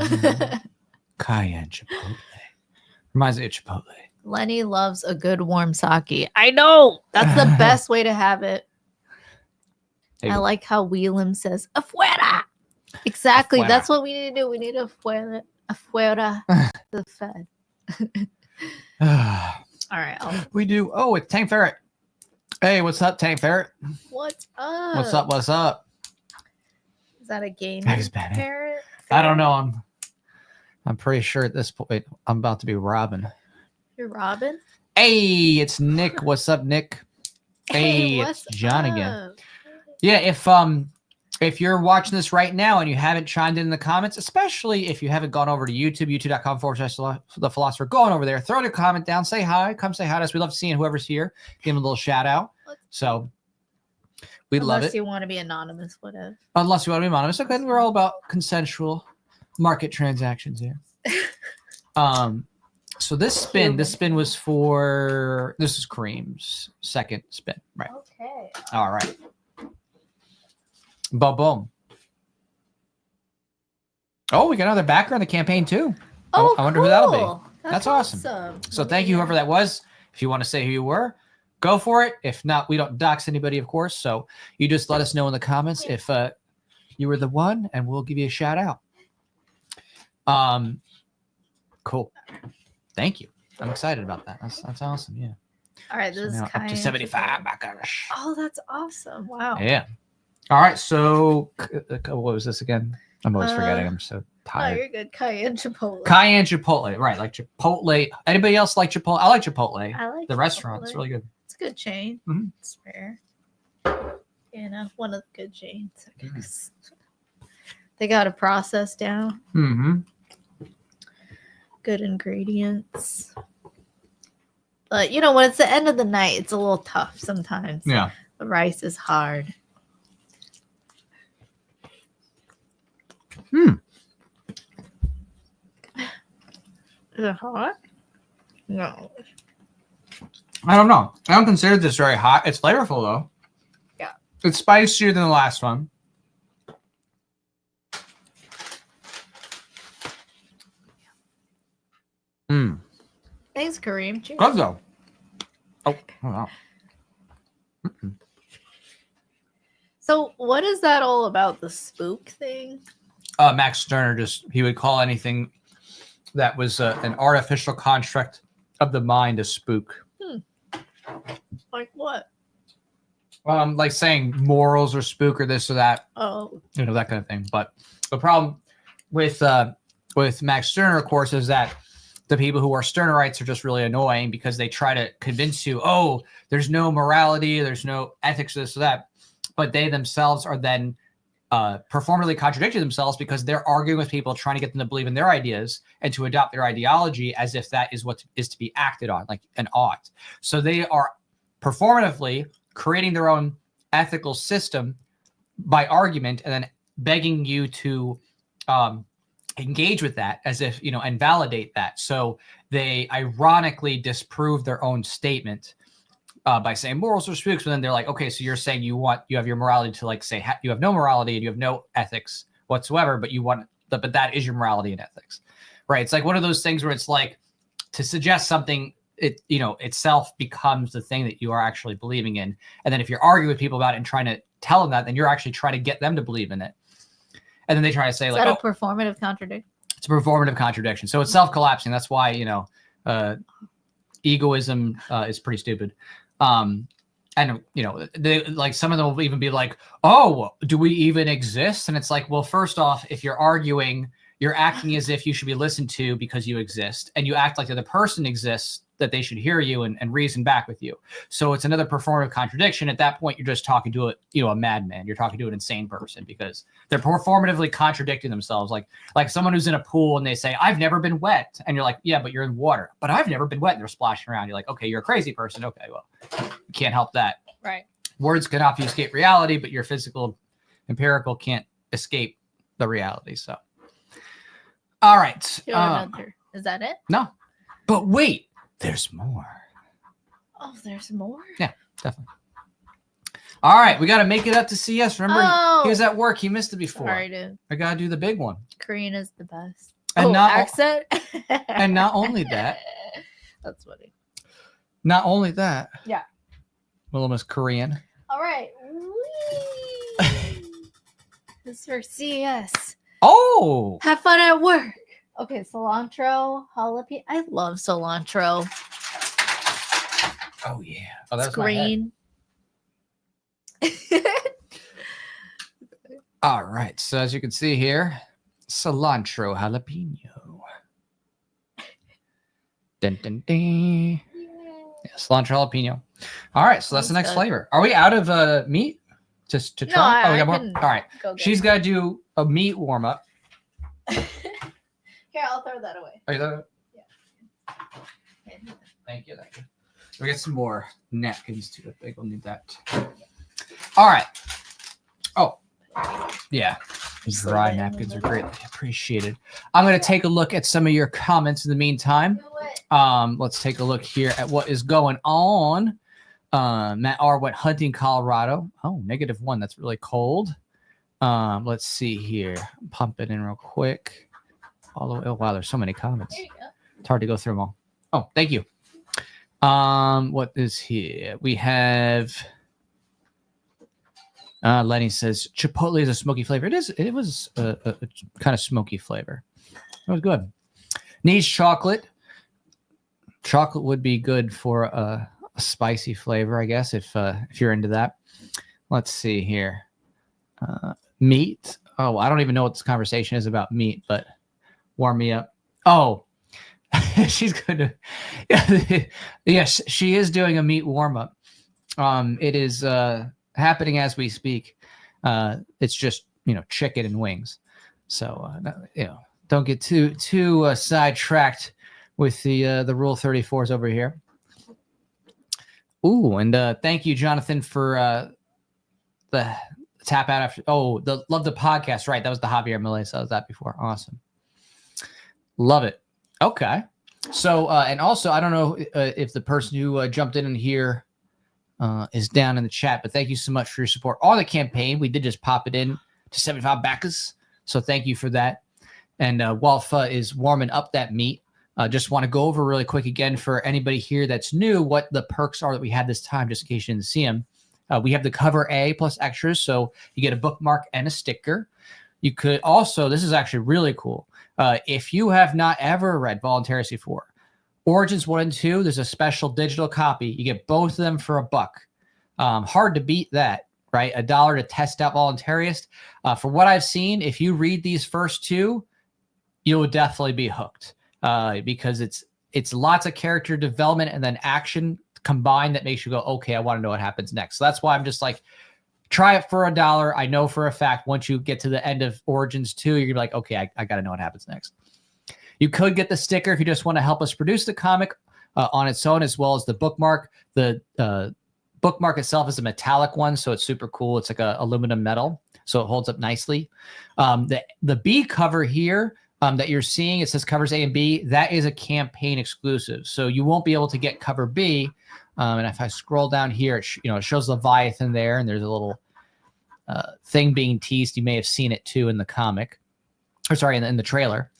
Cayenne Chipotle. Reminds me of Chipotle. Lenny loves a good warm sake. I know. That's the best way to have it. Hey. I like how Wheelam says, afuera. Exactly. Afuera. That's what we need to do. We need afuera. Afuera. The Fed. All right. We do. Oh, it's Tank Ferret. Hey, what's up, Tank Ferret? What's up? What's up? What's up? Is that a game? Thanks, Benny. Ferret? I don't know. I'm pretty sure at this point I'm about to be Robin. You're Robin? Hey, it's Nick. What's up, Nick? Hey, it's John again. Yeah, if you're watching this right now and you haven't chimed in the comments, especially if you haven't gone over to YouTube, youtube.com/The Philosopher, go on over there, throw a comment down, say hi, come say hi to us. We love seeing whoever's here. Give them a little shout out. So we love it. Unless you want to be anonymous, whatever. Unless you want to be anonymous. Okay, we're all about consensual market transactions here. So this spin was for, this is Kareem's second spin, right? Okay. All right. Boom. Oh, we got another backer in the campaign too. Oh, I wonder who that'll cool. be. That's awesome. So thank you, whoever that was. If you want to say who you were, go for it. If not, we don't dox anybody, of course. So you just let us know in the comments if you were the one, and we'll give you a shout out. Cool. Thank you. I'm excited about that. That's awesome. Yeah. All right. This is Up to 75 backers. Oh, that's awesome. Wow. Yeah. All right. So what was this again? I'm always forgetting. I'm so tired. Oh, you're good. Cayenne Chipotle. Cayenne Chipotle. Right. Like Chipotle. Anybody else like Chipotle? I like Chipotle. I like the Chipotle. restaurant. It's really good. It's a good chain. Mhm. It's rare. You know, one of the good chains, I guess. They got a process down. Mm-hmm. Good ingredients. But, you know, when it's the end of the night, it's a little tough sometimes. Yeah. The rice is hard. Is it hot? No. I don't know. I don't consider this very hot. It's flavorful though. Yeah. It's spicier than the last one. Thanks, Kareem. Cheers. Good though. Oh, wow. So, what is that all about? The spook thing? Max Stirner he would call anything that was an artificial construct of the mind a spook. Like what? Like saying morals or spook or this or that. Oh. You know, that kind of thing. But the problem with Max Stirner, of course, is that the people who are Stirnerites are just really annoying because they try to convince you, oh, there's no morality, there's no ethics, this or that. But they themselves are then performatively contradicting themselves because they're arguing with people, trying to get them to believe in their ideas and to adopt their ideology as if that is what is to be acted on, like an ought. So they are performatively creating their own ethical system by argument and then begging you to engage with that as if, you know, and validate that. So they ironically disprove their own statement by saying morals are spooks, but then they're like, okay, so you're saying you have your morality to like say you have no morality and you have no ethics whatsoever, but but that is your morality and ethics, right? It's like one of those things where it's like to suggest something, it itself becomes the thing that you are actually believing in. And then if you're arguing with people about it and trying to tell them that, then you're actually trying to get them to believe in it. And then they try to say, Is like, that a performative contradiction? It's a performative contradiction. So it's self-collapsing. That's why, egoism is pretty stupid. And, they, like, some of them will even be like, oh, do we even exist? And it's like, well, first off, if you're arguing, you're acting as if you should be listened to because you exist. And you act like the other person exists, that they should hear you and reason back with you. So it's another performative contradiction. At that point, you're just talking to a madman. You're talking to an insane person because they're performatively contradicting themselves. Like someone who's in a pool and they say, I've never been wet. And you're like, yeah, but you're in water. But I've never been wet. And they're splashing around. You're like, okay, you're a crazy person. Okay, well, you can't help that. Right. Words can obfuscate reality, but your physical, empirical can't escape the reality. So, all right. Is that it? No, but wait. There's more. Oh, there's more? Yeah, definitely. All right, we got to make it up to CS. Remember, he was at work. He missed it before. Sorry, dude. I got to do the big one. Korean is the best. And accent? And not only that. That's funny. Not only that. Yeah. Willem is Korean. All right. This is for CS. Oh. Have fun at work. Okay, cilantro, jalapeno. I love cilantro. Oh, yeah. Oh, that's green. All right. So as you can see here, cilantro, jalapeno. Dun, dun, dun. Yeah, cilantro, jalapeno. All right. So that's the next flavor. Are we out of meat to try? No, we got more? All right. She's got to do a meat warm up. Here, I'll throw that away. Are you there? Yeah. Thank you. We get some more napkins too. I think we'll need that. All right. Oh, yeah. These dry napkins are greatly appreciated. I'm going to take a look at some of your comments in the meantime. Let's take a look here at what is going on. Matt R went hunting Colorado. Oh, -1. That's really cold. Let's see here. Pump it in real quick. All the way. Oh, wow. There's so many comments. It's hard to go through them all. Oh, thank you. What is here? We have Lenny says Chipotle is a smoky flavor. It was a kind of smoky flavor. It was good. Needs chocolate. Chocolate would be good for a spicy flavor, I guess, if you're into that. Let's see here. Meat. Oh, I don't even know what this conversation is about meat, but warm me up. Oh, she's going to. Yes, she is doing a meat warm up. It is happening as we speak. It's just chicken and wings. So don't get too sidetracked with the Rule 34s over here. Ooh, and thank you, Jonathan, for the tap out after. Oh, love the podcast. Right, that was the Javier Millet. So I was that before. Awesome. Love it. Okay. So, and also, I don't know if the person who jumped in here is down in the chat, but thank you so much for your support on the campaign. We did just pop it in to 75 backers. So thank you for that. And while is warming up that meat, just want to go over really quick again for anybody here that's new, what the perks are that we had this time, just in case you didn't see them. We have the cover A plus extras. So you get a bookmark and a sticker. You could also, this is actually really cool. If you have not ever read Voluntaryist before, Origins 1 and 2, there's a special digital copy. You get both of them for $1. Hard to beat that, right? $1 to test out Voluntaryist. For what I've seen, if you read these first two, you'll definitely be hooked because it's lots of character development and then action combined that makes you go, okay, I want to know what happens next. So that's why I'm just like, try it for $1. I know for a fact once you get to the end of Origins 2, you're gonna be like, okay, I got to know what happens next. You could get the sticker if you just want to help us produce the comic on its own, as well as the bookmark. The bookmark itself is a metallic one, so it's super cool. It's like a aluminum metal, so it holds up nicely. The B cover here that you're seeing, it says covers A and B. That is a campaign exclusive, so you won't be able to get cover B. And if I scroll down here, it shows Leviathan there, and there's a little thing being teased. You may have seen it too in the comic. or sorry, in the trailer.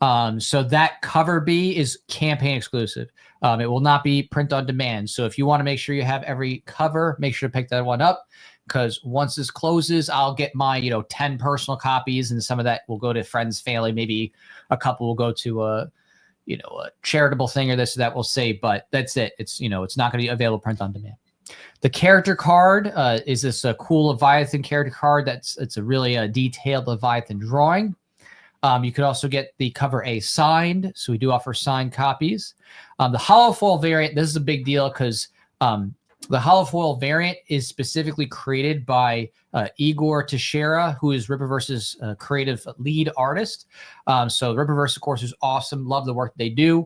So that cover B is campaign exclusive. It will not be print on demand. So if you want to make sure you have every cover, make sure to pick that one up, because once this closes, I'll get my 10 personal copies, and some of that will go to friends, family. Maybe a couple will go to a charitable thing or this or that, we'll say, but that's it. It's it's not going to be available print on demand. The character card is this cool Leviathan character card. It's a really detailed Leviathan drawing. You could also get the cover A signed. So we do offer signed copies. The hollow foil variant, this is a big deal because the hollow foil variant is specifically created by Igor Teixeira, who is Rippaverse's creative lead artist. So Rippaverse, of course, is awesome. Love the work they do.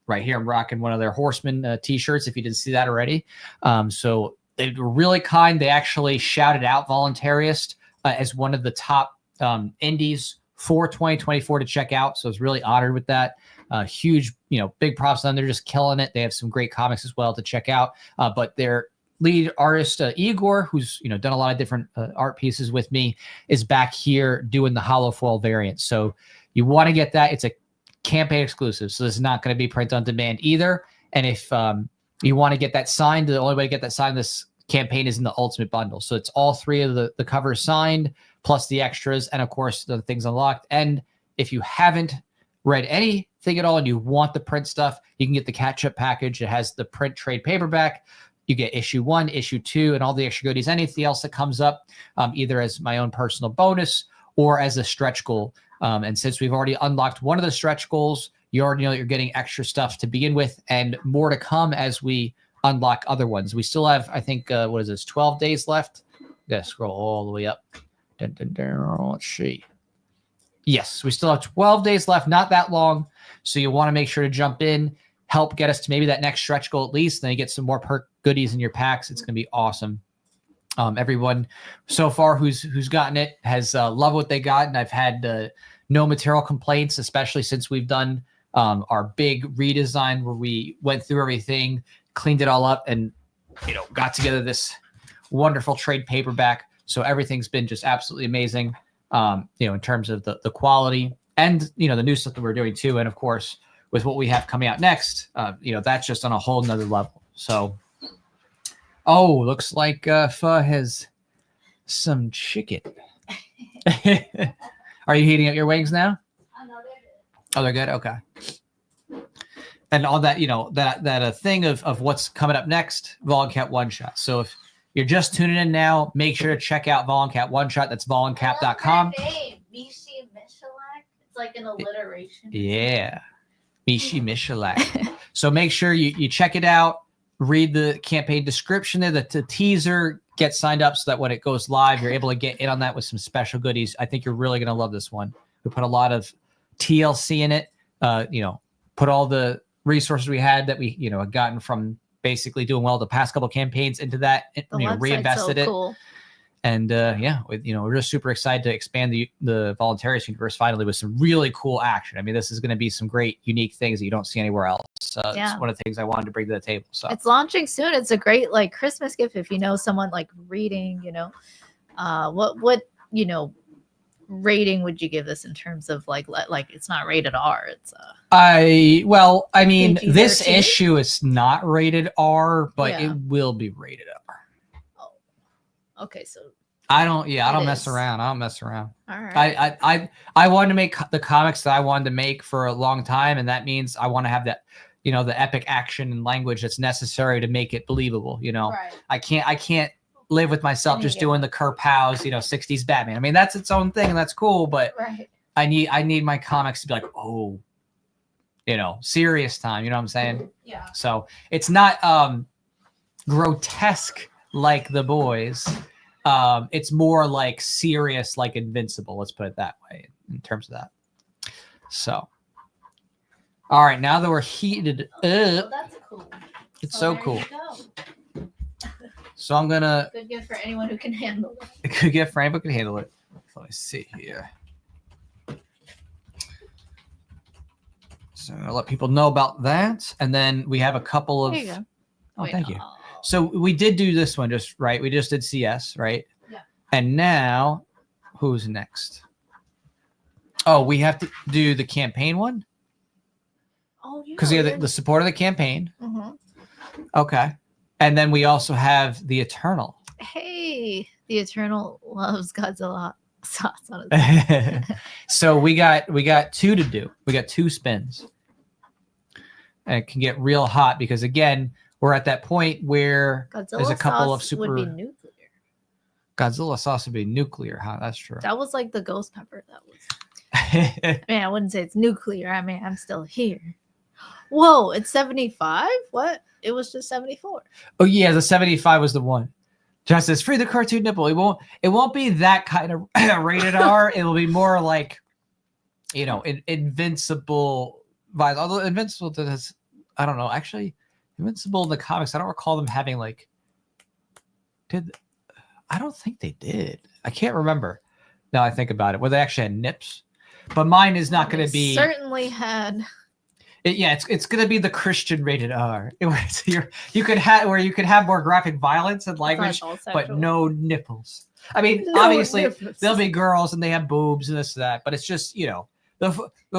Right here, I'm rocking one of their Horseman t-shirts, if you didn't see that already. So they were really kind. They actually shouted out Voluntaryist as one of the top indies for 2024 to check out. So I was really honored with that. Huge, big props to them. They're just killing it. They have some great comics as well to check out. But their lead artist, Igor, who's done a lot of different art pieces with me, is back here doing the hollow foil variant. So you want to get that. It's a campaign exclusive, so this is not going to be print on demand either. And if you want to get that signed, the only way to get that signed this campaign is in the ultimate bundle. So it's all three of the covers signed, plus the extras, and of course the things unlocked. And if you haven't read anything at all and you want the print stuff, you can get the catch-up package. It has the print trade paperback. You get issue 1, issue 2, and all the extra goodies. Anything else that comes up, either as my own personal bonus or as a stretch goal. And since we've already unlocked one of the stretch goals, you already know that you're getting extra stuff to begin with, and more to come as we unlock other ones. We still have, I think, 12 days left. Gotta scroll all the way up. Let's see. Yes, we still have 12 days left, not that long. So you want to make sure to jump in, help get us to maybe that next stretch goal at least. Then you get some more perk goodies in your packs. It's going to be awesome. Everyone so far who's gotten it has loved what they got, and I've had no material complaints, especially since we've done our big redesign where we went through everything, cleaned it all up, and got together this wonderful trade paperback. So everything's been just absolutely amazing, in terms of the quality and the new stuff that we're doing too, and of course with what we have coming out next, that's just on a whole nother level. So. Oh, looks like Pho has some chicken. Are you heating up your wings now? Oh, they're good? Okay. And all that, that thing of what's coming up next, Voluncat One Shot. So if you're just tuning in now, make sure to check out Voluncat One Shot. That's voluncap.com. Mishi Michalak. It's like an alliteration. Yeah. Mishi Michalak. So make sure you check it out. Read the campaign description there, the teaser, get signed up so that when it goes live, you're able to get in on that with some special goodies. I think you're really going to love this one. We put a lot of TLC in it, put all the resources we had that we, had gotten from basically doing well the past couple campaigns into that, reinvested it. Cool. And we're just super excited to expand the Voluntaryist universe finally with some really cool action. I mean, this is going to be some great, unique things that you don't see anywhere else. It's one of the things I wanted to bring to the table. So it's launching soon. It's a great Christmas gift if you know someone reading. What rating would you give this in terms of like it's not rated R? It's PG-13? This issue is not rated R, but it will be rated R. Okay, so I don't mess around. I don't mess around. All right. I wanted to make the comics that I wanted to make for a long time, and that means I want to have that, the epic action and language that's necessary to make it believable. Right. I can't live with myself just doing the Kerpows, 60s Batman. I mean, that's its own thing and that's cool, but right. I need my comics to be like, oh, serious time. You know what I'm saying? Yeah. So it's not grotesque like The Boys. It's more like serious, like Invincible. Let's put it that way in terms of that. So, all right, now that we're heated up, that's cool. It's so cool. So I'm gonna. Good gift for anyone who can handle it. Good gift for anyone who can handle it. Let me see here. So I'll let people know about that, and then we have a couple of. There you go. Oh, thank you. So we did do this one just right. We just did CS, right? Yeah. And now, who's next? Oh, we have to do the campaign one Oh, yeah. because we have the support of the campaign. Mhm. Okay, and then we also have the Eternal. Hey, the Eternal loves Godzilla sauce on it. So we got 2 to do. We got 2 spins. And it can get real hot because again, we're at that point where Godzilla there's a couple of sauce super would be nuclear. Godzilla sauce would be nuclear, huh? That's true. That was like the ghost pepper. That was. I mean, I wouldn't say it's nuclear. I mean, I'm still here. Whoa, it's 75? What? It was just 74. Oh yeah, the 75 was the one. Justice, free the cartoon nipple. It won't be that kind of rated R. It will be more like, you know, Invincible vibes. Although Invincible does, I don't know. Actually, Invincible in the comics, I don't recall them having like. I don't think they did. I can't remember. Now I think about it. Whether they actually had nips, but mine is not going to be. Certainly had. It's going to be the Christian rated R. You could have more graphic violence and language, but no nipples. I mean, No obviously nipples. there'll be girls and they have boobs and this and that, but it's just, you know, the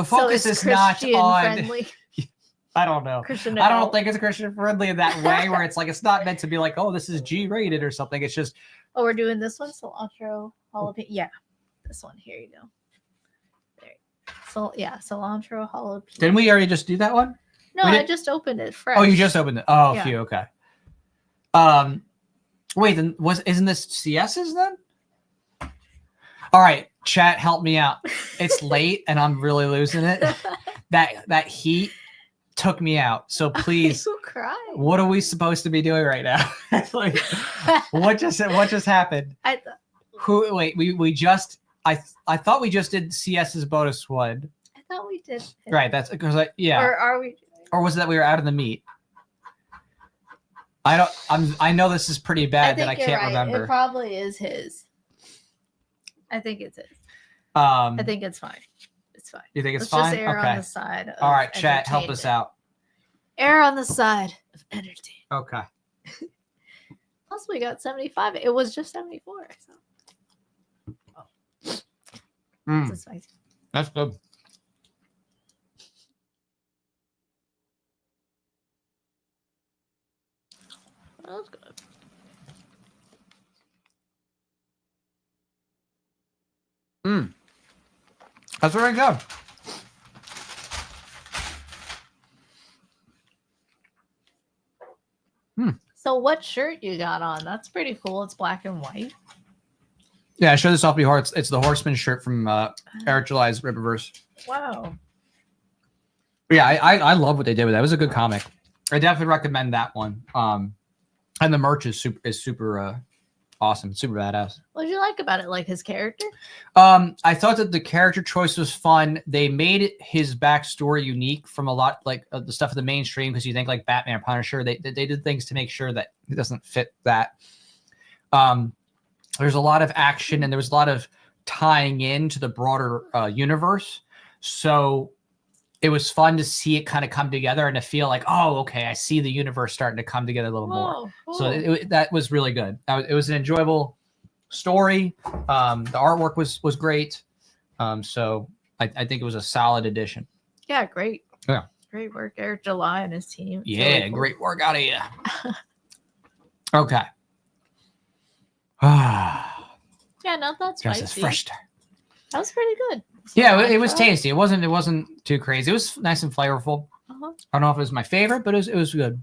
focus So is not Christian on. friendly. I don't know. Christian I don't adult. think it's Christian friendly in that way where it's like it's not meant to be like, oh, this is G rated or something. It's just. Oh, we're doing this one, cilantro jalapeno. Yeah, this one. Here you go. There. So yeah, cilantro jalapeno. Didn't we already just do that one? No, we I did- just opened it fresh. Oh, you just opened it. Oh, Yeah. phew, okay. Wait, then isn't this CS's then? All right, chat, help me out. It's late and I'm really losing it. That heat took me out. So please, You cried. what are we supposed to be doing right now? It's like, what just happened? I thought We just I thought we just did CS's bonus one. we did. it. Right, that's because yeah. Or are we? Or was it that we were out of the meat? I know this is pretty bad that I you're can't right. remember. It probably is his. I think it's his. I I think it's fine. It's fine. You think it's Let's fine? just err Okay. on the side. Of All right, chat, help us entertainment. out. Err on the side of entertainment. Okay. Plus, we got 75. It was just 74. So Mm, it's spicy. that's good. That was good. That's very good. So, what shirt you got on? That's pretty cool. It's black and white. Yeah, I showed this off before. It's the Horseman shirt from Eric July's Rippaverse. Wow. But yeah, I love what they did with that. It was a good comic. I definitely recommend that one. And the merch is super awesome, super badass. What did you like about it? Like his character? I thought that the character choice was fun. They made his backstory unique from a lot like the stuff of the mainstream because you think like Batman, Punisher. They did things to make sure that it doesn't fit that. There's a lot of action and there was a lot of tying into the broader universe. So it was fun to see it kind of come together and to feel like, oh, okay, I see the universe starting to come together a little more. Cool. So that was really good. It was an enjoyable story. The artwork was great. So I think it was a solid addition. Yeah, great. Yeah. Great work, Eric July and his team. It's Yeah, really cool. great work out of you. Okay. Ah, Yeah, not that just spicy. as fresh start. That was pretty good. Yeah, it was Cilantro. tasty. It wasn't too crazy. It was nice and flavorful. Uh-huh. I don't know if it was my favorite, but it was good.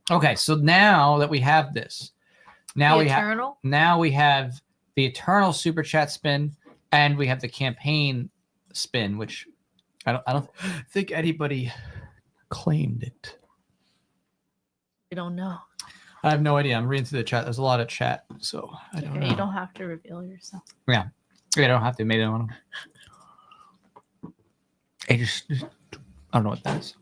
Okay, so now that we have this, now The we have Eternal. the Eternal Super Chat spin, and we have the campaign spin, which I don't think anybody claimed it. We don't know. I have no idea. I'm reading through the chat. There's a lot of chat, so I don't Okay, know. you don't have to reveal yourself. Yeah, I don't have to. Maybe I don't know. I don't know what that is.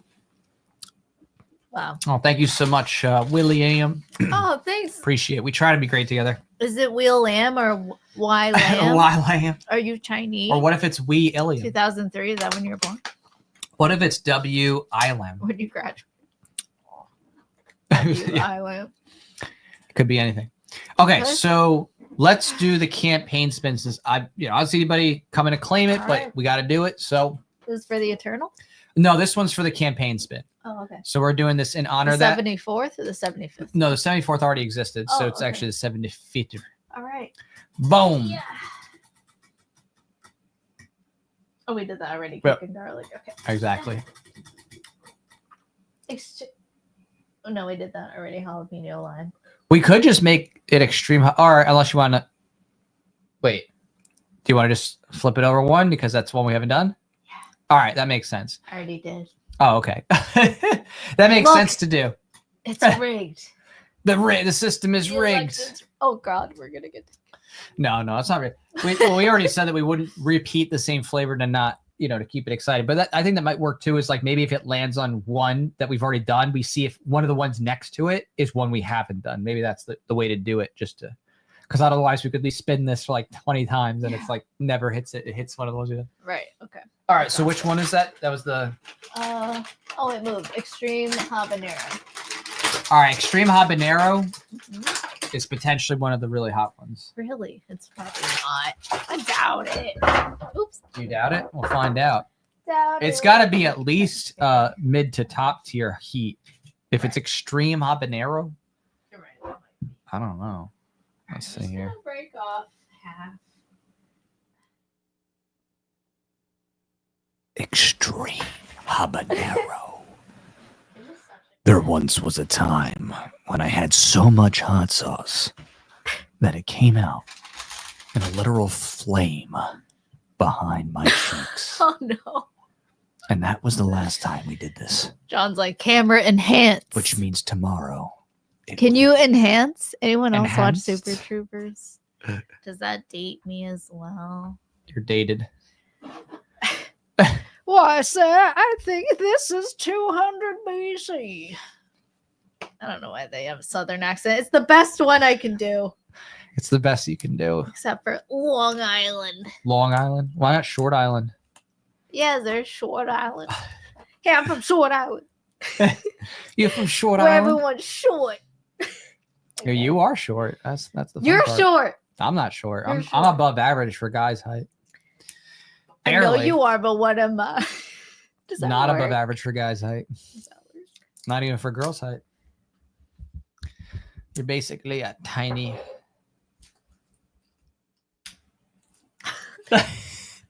Wow. Oh, thank you so much, William. Oh, thanks. Appreciate it. We try to be great together. Is it Will Lamb or Y Lamb? Why Lamb? Are you Chinese? Or what if it's We Illiam? 2003, is that when you were born? What if it's W Ilam? When you graduated? Yeah, I Lamb. could be anything. Okay, Okay. so let's do the campaign spin since I don't see anybody coming to claim it, All but right. we got to do it. So This is for the Eternal? no, this one's for the campaign spin. Oh, okay. So we're doing this in honor The of that. 74th or the 75th? No, the 74th already existed, so Oh, it's okay. actually the 75th. All right. Boom. Yeah. Oh, we did that already. Yep. Cooking garlic. Okay. Exactly. Oh, no, we did that already. Jalapeno lime. We could just make it extreme, or unless you want to. Wait, do you want to just flip it over one because that's one we haven't done? Yeah. All right, that makes sense. I already did. Oh, okay. That makes sense to do. It's rigged. The system is The rigged. elections- Oh God, we're gonna get. No, it's not rigged. We already said that we wouldn't repeat the same flavor to not, to keep it exciting. But I think that might work too. Is like maybe if it lands on one that we've already done, we see if one of the ones next to it is one we haven't done. Maybe that's the way to do it, just to, because otherwise we could at least spin this for like 20 times and it's like never hits it. It hits one of the ones we done. Right. Okay. All right. So which one is that? That was the. Oh, it moved. Extreme habanero. All right. Extreme habanero Mhm. is potentially one of the really hot ones. Really? It's probably not. I doubt it. Oops. Do you doubt it? We'll find out. Doubt It's it. got to be at least mid to top tier heat. If it's extreme habanero, You're right. I don't know. Let's see here. Break off half. Extreme habanero. There once was a time when I had so much hot sauce that it came out in a literal flame behind my cheeks. Oh no. And that was the last time we did this, John's like camera enhance. which means tomorrow. Can you enhance? Anyone else watch Enhanced? Super Troopers? Does that date me as well? You're dated. Why, sir, I think this is 200 BC. I don't know why they have a southern accent. It's the best one I can do, It's the best you can do. except for Long Island. Long Island? Why not Short Island? Yeah, there's Short Island. Hey, I'm from Short Island, You're from Short where Island? everyone's short. Yeah, you are short. That's the fun You're part. short. I'm not short. You're I'm short. above average for guys' height. I know Barely. you are, but what am I? Does that Not work? above average for guys' height. Does that work? Not even for girls' height. You're basically a tiny.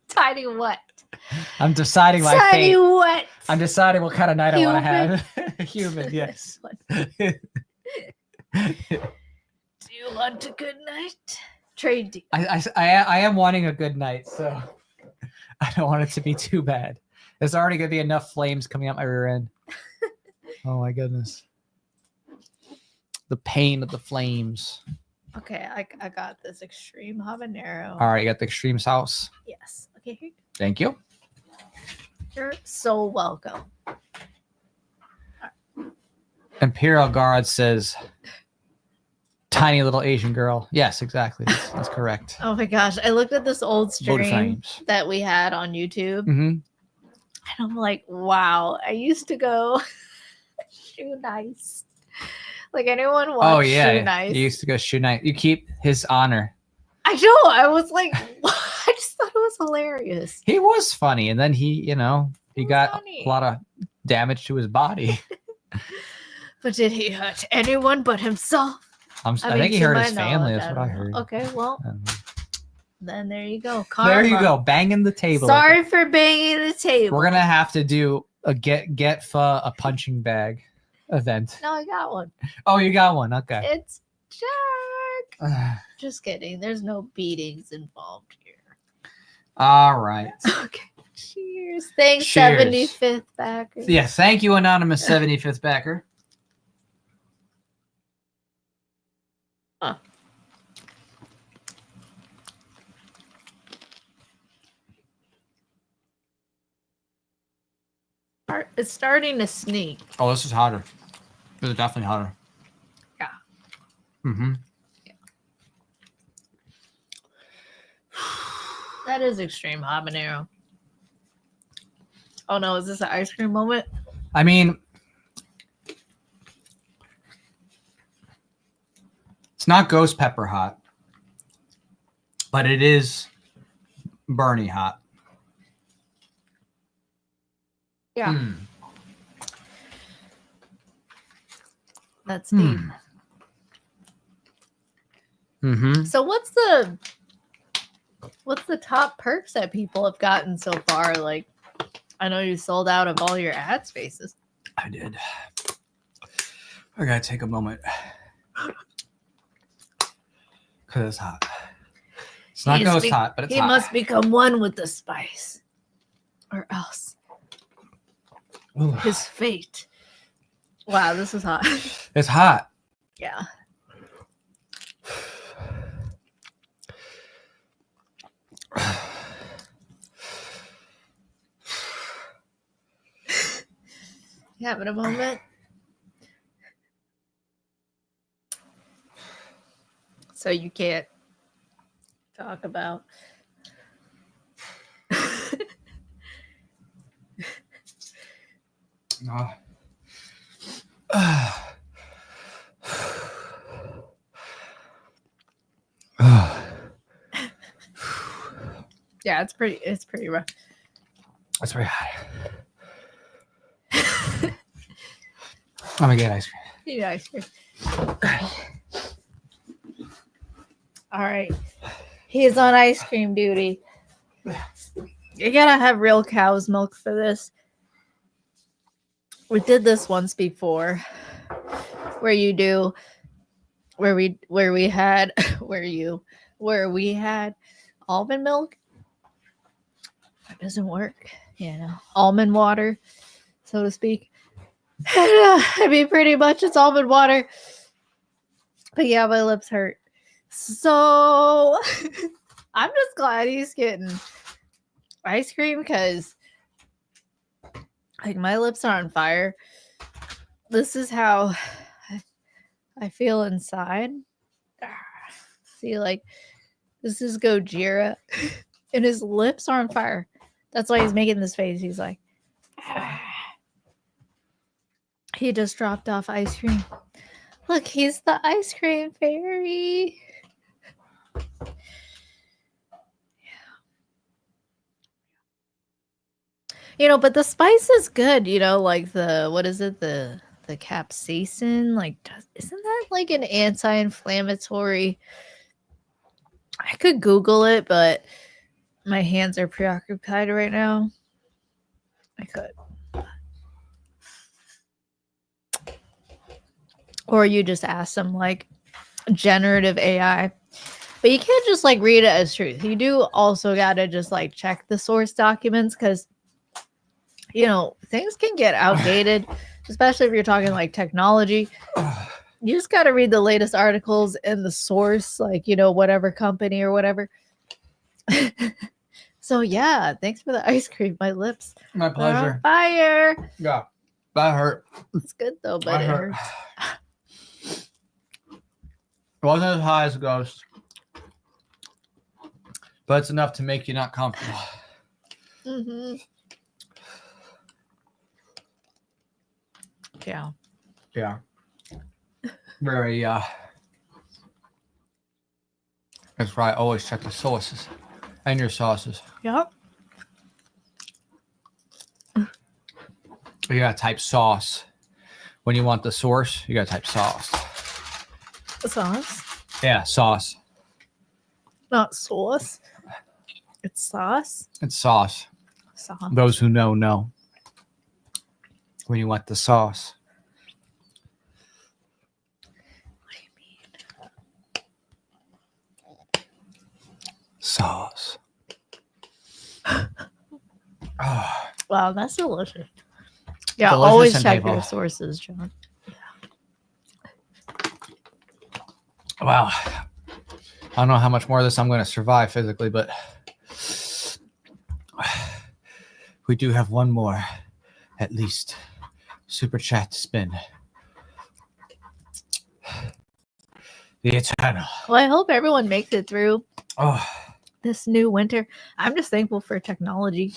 Tiny what? I'm deciding my Tiny fate. what? I'm deciding what kind of night I want to Human. have. Human, yes. Do you want a good night? Trade deal. I am wanting a good night, so I don't want it to be too bad. There's already going to be enough flames coming out my rear end. Oh my goodness. The pain of the flames. Okay, I got this extreme habanero. All right, you got the extreme sauce. Yes. Okay, here. Thank you. You're so welcome. Imperial Guard says, tiny little Asian girl. Yes, exactly. That's correct. Oh my gosh, I looked at this old Vote stream frames. that we had on YouTube, Mm-hmm. and I'm like, wow, I used to go shoe nice. Like anyone watch Oh yeah, shoe nice? you used to go shoe night. You keep his honor. I know. I was like, what? I just thought it was hilarious. He was funny, and then he was got funny. a lot of damage to his body. But did he hurt anyone but himself? I mean, think he to hurt my his family. knowledge, That's what I don't know. heard. Okay, well, Um, then there you go. there you Karma. go, banging the table. Sorry for banging the table. We're gonna have to do a get for a punching bag event. No, I got one. Oh, you got one. Okay. It's Jack. Just kidding. There's no beatings involved here. All right. Okay. Cheers. Thanks, Cheers. 75th backer. Yeah. Thank you, anonymous 75th backer. It's starting to sneak. Oh, this is hotter. This is definitely hotter. Yeah. Mm-hmm. That is extreme habanero. Oh no, is this an ice cream moment? I mean, it's not ghost pepper hot, but it is burny hot. Yeah. Mm. That's deep. Mm-hmm. So what's the top perks that people have gotten so far? Like, I know you sold out of all your ad spaces. I did. I gotta take a moment because it's hot. It's not ghost hot, but it's he hot. must become one with the spice, or else Ooh. his fate. Wow, this is hot. It's hot. Yeah. You having a moment? So you can't talk about. Yeah, it's pretty rough. That's very hot. I'm gonna get ice cream. You know, ice cream. All right. He's on ice cream duty. You gotta have real cow's milk for this. We did this once before, where we had almond milk. That doesn't work, almond water, so to speak. I mean, pretty much it's almond water. But yeah, my lips hurt. So I'm just glad he's getting ice cream because, like, my lips are on fire. This is how I feel inside. See, like, this is Gojira, and his lips are on fire. That's why he's making this face. He's like, he just dropped off ice cream. Look, he's the ice cream fairy. But the spice is good, like what is it? The capsaicin, like, isn't that like an anti-inflammatory? I could Google it, but my hands are preoccupied right now. I could. Or you just ask them, like, generative AI. But you can't just, like, read it as truth. You do also got to just, like, check the source documents because, things can get outdated, especially if you're talking, like, technology. You just got to read the latest articles and the source, like, whatever company or whatever. So, yeah, thanks for the ice cream. My lips My pleasure. are on fire. Yeah, that hurt. It's good, though, but it hurts. It wasn't as high as a ghost, but it's enough to make you not comfortable. Mm-hmm. Yeah. Yeah. Very, that's right. Always check the sauces and your sauces. Yep. You gotta type sauce. When you want the source, you gotta type sauce. Sauce? Yeah, sauce. Not sauce. It's sauce. It's sauce. Sauce. Those who know. When you want the sauce. What do you mean? Sauce. Oh. Wow, that's delicious. Yeah, Delicious always and check table. your sources, John. Wow. I don't know how much more of this I'm going to survive physically, but we do have one more, at least, super chat to spin. The Eternal. Well, I hope everyone makes it through Oh, this new winter. I'm just thankful for technology.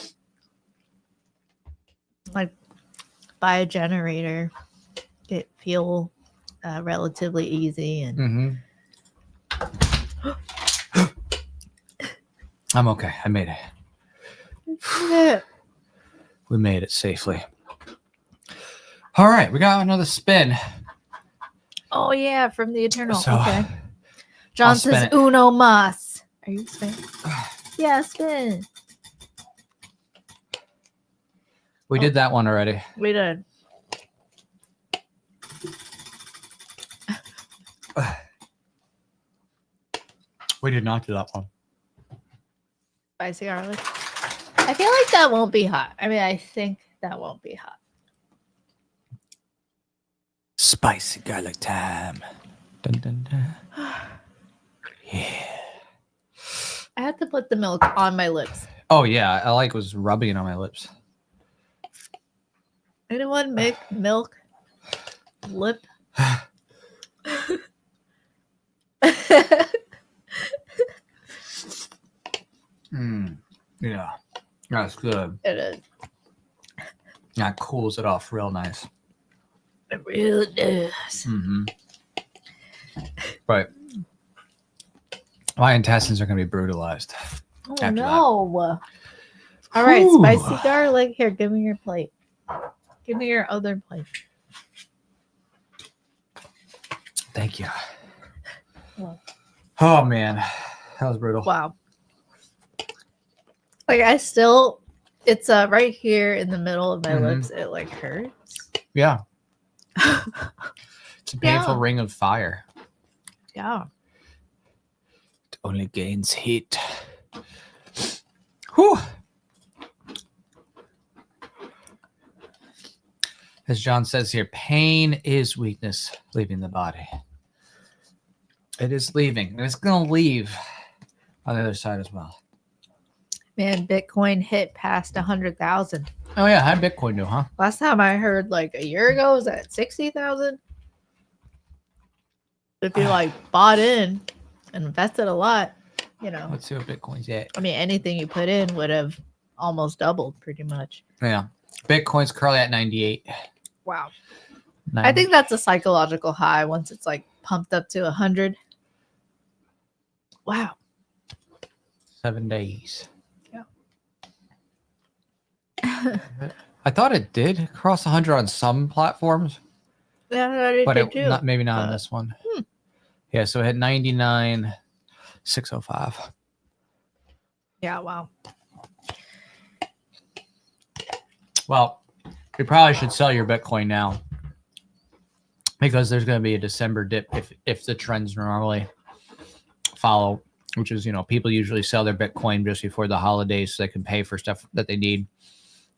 Like, buy a generator, get fuel relatively easy, and I'm okay. I made it. Yeah. We made it safely. All right, we got another spin. Oh yeah, from the Eternal. So, Okay. John spin says it. uno mas. Are you spinning? Yeah, spin. We did that one already. We did. We did not do that one. Spicy garlic. I feel like that won't be hot. I mean, I think that won't be hot. Spicy garlic time. Dun, dun, dun. Yeah. I had to put the milk on my lips. Oh yeah, I was rubbing it on my lips. Anyone make milk lip? Yeah, that's good. It is. That cools it off real nice. It really does. Mm-hmm. But my intestines are going to be brutalized. Oh after no. that. All right, Whew. spicy garlic. Here, give me your plate. Give me your other plate. Thank you. Well. Oh man, that was brutal. Wow. Like I still, it's right here in the middle of my lips. It like hurts. Yeah. It's a painful Yeah. ring of fire. Yeah. It only gains heat. Whew. As John says here, pain is weakness leaving the body. It is leaving. And it's going to leave on the other side as well. Man, Bitcoin hit past 100,000. Oh, yeah. How'd Bitcoin do, huh? Last time I heard like a year ago, was at 60,000. If you like bought in and invested a lot, you know. Let's see what Bitcoin's at. I mean, anything you put in would have almost doubled pretty much. Yeah. Bitcoin's currently at 98. Wow. I think that's a psychological high once it's like pumped up to 100. Wow. 7 days. Yeah. I thought it did cross 100 on some platforms, Yeah, but it too. maybe not on this one. Yeah, so it had 99,605. Yeah, wow. Well, you probably should sell your Bitcoin now because there's going to be a December dip if the trends normally follow, which is, people usually sell their Bitcoin just before the holidays so they can pay for stuff that they need,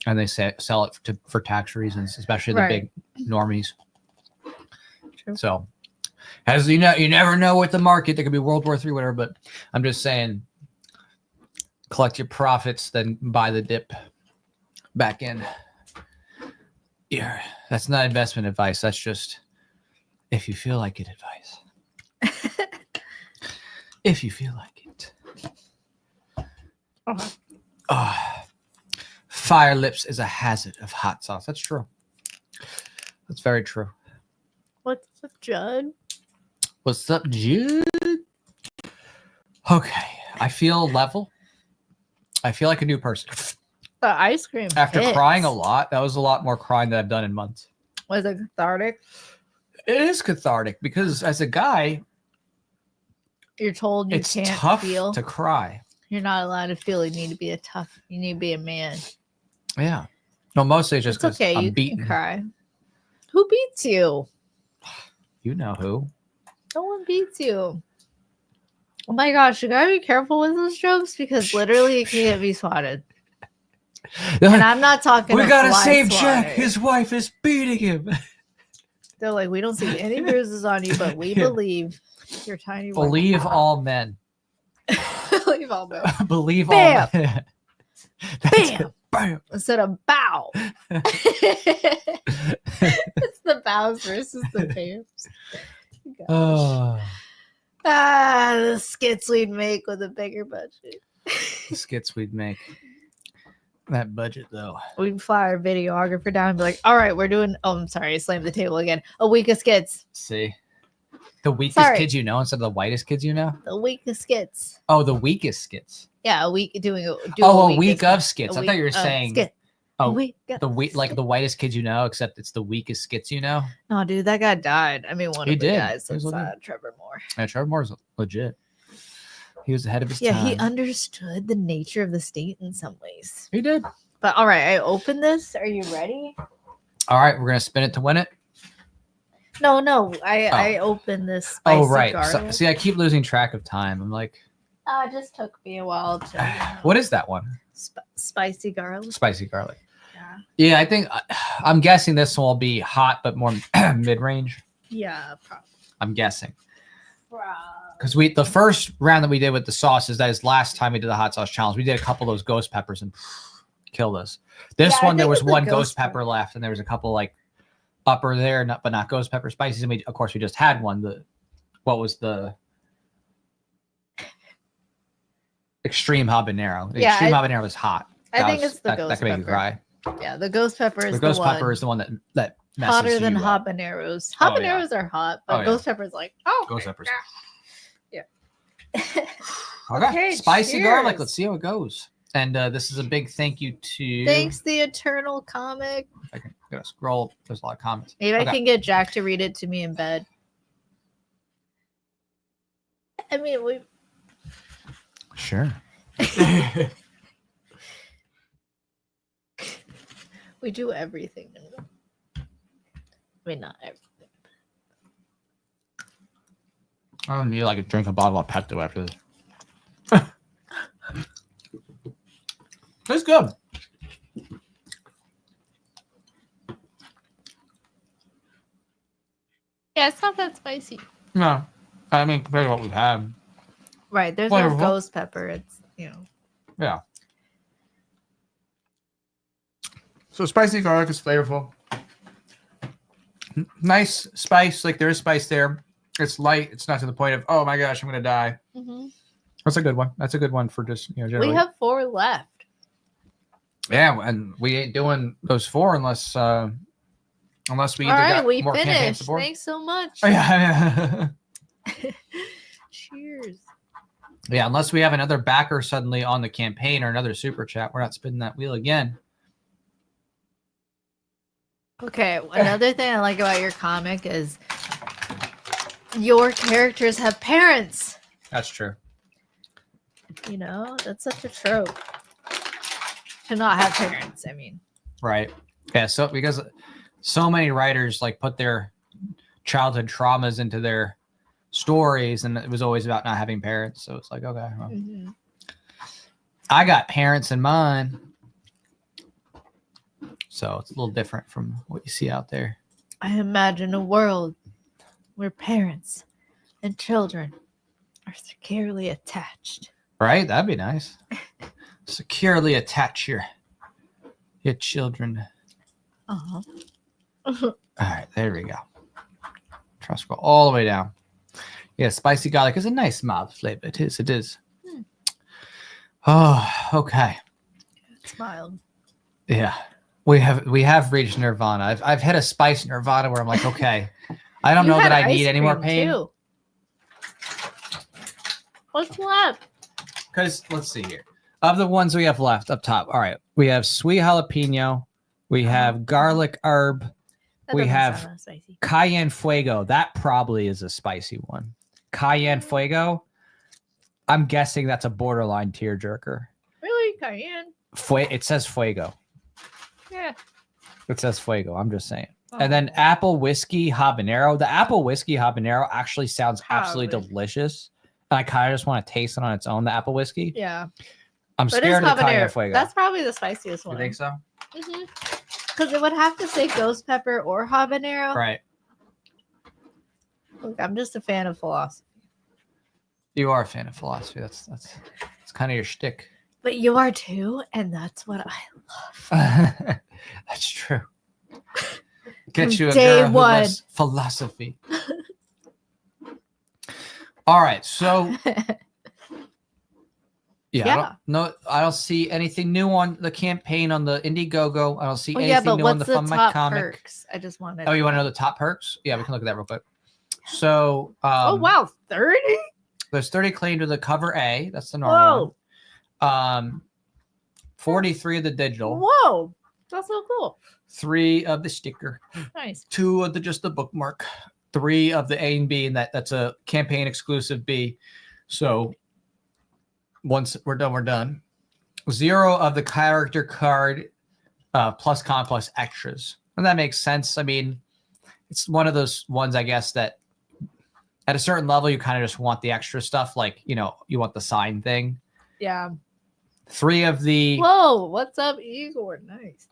and they sell it for tax reasons, especially the big normies. True. So, as you know, you never know what the market. There could be World War III, whatever. But I'm just saying, collect your profits, then buy the dip back in. Yeah, that's not investment advice. That's just if you feel like it advice. If you feel like it. Fire lips is a hazard of hot sauce. That's true. That's very true. What's up, Judd? What's up, Jude? Okay, I feel level. I feel like a new person. The ice cream. After hits. crying a lot, that was a lot more crying than I've done in months. Was it cathartic? It is cathartic because as a guy, you're told you it's can't tough feel. to cry. You're not allowed to feel. You need to be you need to be a man. Yeah. No, mostly it's just because okay. I'm You beaten. can cry. Who beats you? You know who. No one beats you. Oh my gosh, you gotta be careful with those jokes because literally you can be swatted. And I'm not talking. We gotta save swatting. Jack. His wife is beating him. They're like, we don't see any bruises on you, but we believe your tiny. Believe all men. Believe all men. Believe Bam. all men. Bam. Bam. Instead of bow. It's the bows versus the bams. Oh, the skits we'd make with a bigger budget. the skits we'd make. That budget, though. We'd fly our videographer down and be like, all right, we're doing. Oh, I'm sorry. I slammed the table again. A week of skits. See? The weakest Sorry. kids you know instead of the whitest kids you know? The weakest skits. Oh, the weakest skits. Yeah, a week doing a A week of skits. I thought you were saying skit. like the whitest kids you know, except it's the weakest skits you know. No, dude, that guy died. I mean, one He of the did. guys. He was That's legit. Trevor Moore. Yeah, Trevor Moore's legit. He was ahead of his Yeah, time. he understood the nature of the state in some ways. He did. But all right, I opened this. Are you ready? All right, we're gonna spin it to win it. No, I opened this spicy right. garlic. See, I keep losing track of time. I'm like, It just took me a while to. what is that one? Spicy garlic. Spicy garlic. Yeah. Yeah, I think I'm guessing this one will be hot, but more mid-range. Yeah, probably. I'm guessing. Because the first round that we did with the sauces, that is last time we did the hot sauce challenge, we did a couple of those ghost peppers and killed us. This one, there was one ghost pepper left, and there was a couple like upper there, but not ghost pepper spices. And we, of course, we just had one. What was the extreme habanero? The extreme habanero was hot. I think it's the ghost pepper. That could make you cry. Yeah, the ghost pepper is the ghost pepper is the one that messes hotter than you up. habaneros. Oh, Habaneros are hot, but ghost pepper is like, ghost peppers. Yeah. Okay, spicy cheers. garlic. Let's see how it goes. And this is a big thank you to. Thanks, the Eternal Comic. I can gotta scroll. There's a lot of comments. Maybe I can get Jack to read it to me in bed. I mean, we. Sure. We do everything. I mean, not everything. I don't need like a drink a bottle of Pepto after this. It's good. Yeah, it's not that spicy. No, I mean compared to what we've had. Right, there's no Flavorful. ghost pepper. It's Yeah. So spicy garlic is flavorful. Nice spice, like there is spice there. It's light. It's not to the point of, oh my gosh, I'm gonna die. Mm-hmm. That's a good one. That's a good one for just generally. We have 4 left. Yeah, and we ain't doing those 4 unless we either got we more campaign finished. support. Thanks so much. Oh, yeah. Cheers. Yeah, unless we have another backer suddenly on the campaign or another super chat, we're not spinning that wheel again. Okay, another thing I like about your comic is your characters have parents. That's true. That's such a trope. To not have parents, I mean. Right. Yeah, so because so many writers like put their childhood traumas into their stories, and it was always about not having parents. So it's like, okay, well, I got parents in mine. So it's a little different from what you see out there. I imagine a world where parents and children are securely attached. Right? That'd be nice. Securely attach your children. Uh-huh. All right, there we go. Try to scroll all the way down. Yeah, spicy garlic is a nice mild flavor. It is. It is. Oh, okay. It's mild. Yeah. We have reached nirvana. I've hit a spice nirvana where I'm like, okay, I don't know that I need any more pain. Too. What's left? Because let's see here. Of the ones we have left up top, all right, we have sweet jalapeno, we have garlic herb, we have cayenne fuego. That probably is a spicy one. Cayenne fuego. I'm guessing that's a borderline tearjerker. Really, cayenne? It says fuego. Yeah. It says fuego. I'm just saying. And then apple whiskey habanero. The apple whiskey habanero actually sounds absolutely delicious. And I kind of just want to taste it on its own, the apple whiskey. Yeah. I'm scared of the cayenne fuego. That's probably the spiciest one. You think so? Because it would have to say ghost pepper or habanero. Right. Look, I'm just a fan of philosophy. You are a fan of philosophy. That's kind of your shtick. But you are too, and that's what I love. That's true. Get you a Day girl who loves philosophy. All right, so yeah. I don't see anything new on the campaign on the Indiegogo. I don't see anything new on the Fun My Comic. Perks? I just wanted. Oh, you want to know the top perks? Yeah, we can look at that real quick. So, oh wow, 30. there's 30 claimed to the cover A. That's the normal Whoa. one. 43 of the digital. Whoa, that's so cool. 3 of the sticker. Nice. 2 of just the bookmark. 3 of the A and B, and that's a campaign exclusive B. So once we're done, we're done. 0 of the character card plus con plus extras. And that makes sense. I mean, it's one of those ones, I guess, that at a certain level, you kind of just want the extra stuff. Like, you want the sign thing. Yeah. 3 of the... Whoa, what's up, Igor? Nice.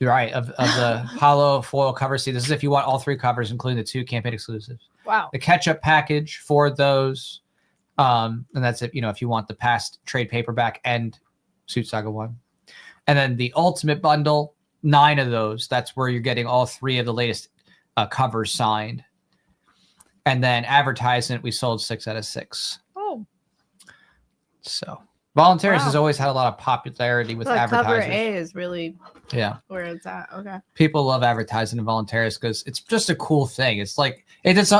Right, of the hollow foil cover. See, this is if you want all 3 covers, including the 2 campaign exclusives. Wow. The catch-up package for those. And that's if you want the past trade paperback and Suit Saga 1. And then the ultimate bundle, 9 of those. That's where you're getting all 3 of the latest covers signed. And then advertisement, we sold 6 out of 6. Oh. So Voluntaryist Wow. has always had a lot of popularity with So advertisers. cover A is really where it's at. Okay. People love advertising in Voluntaryist because it's just a cool thing. It's like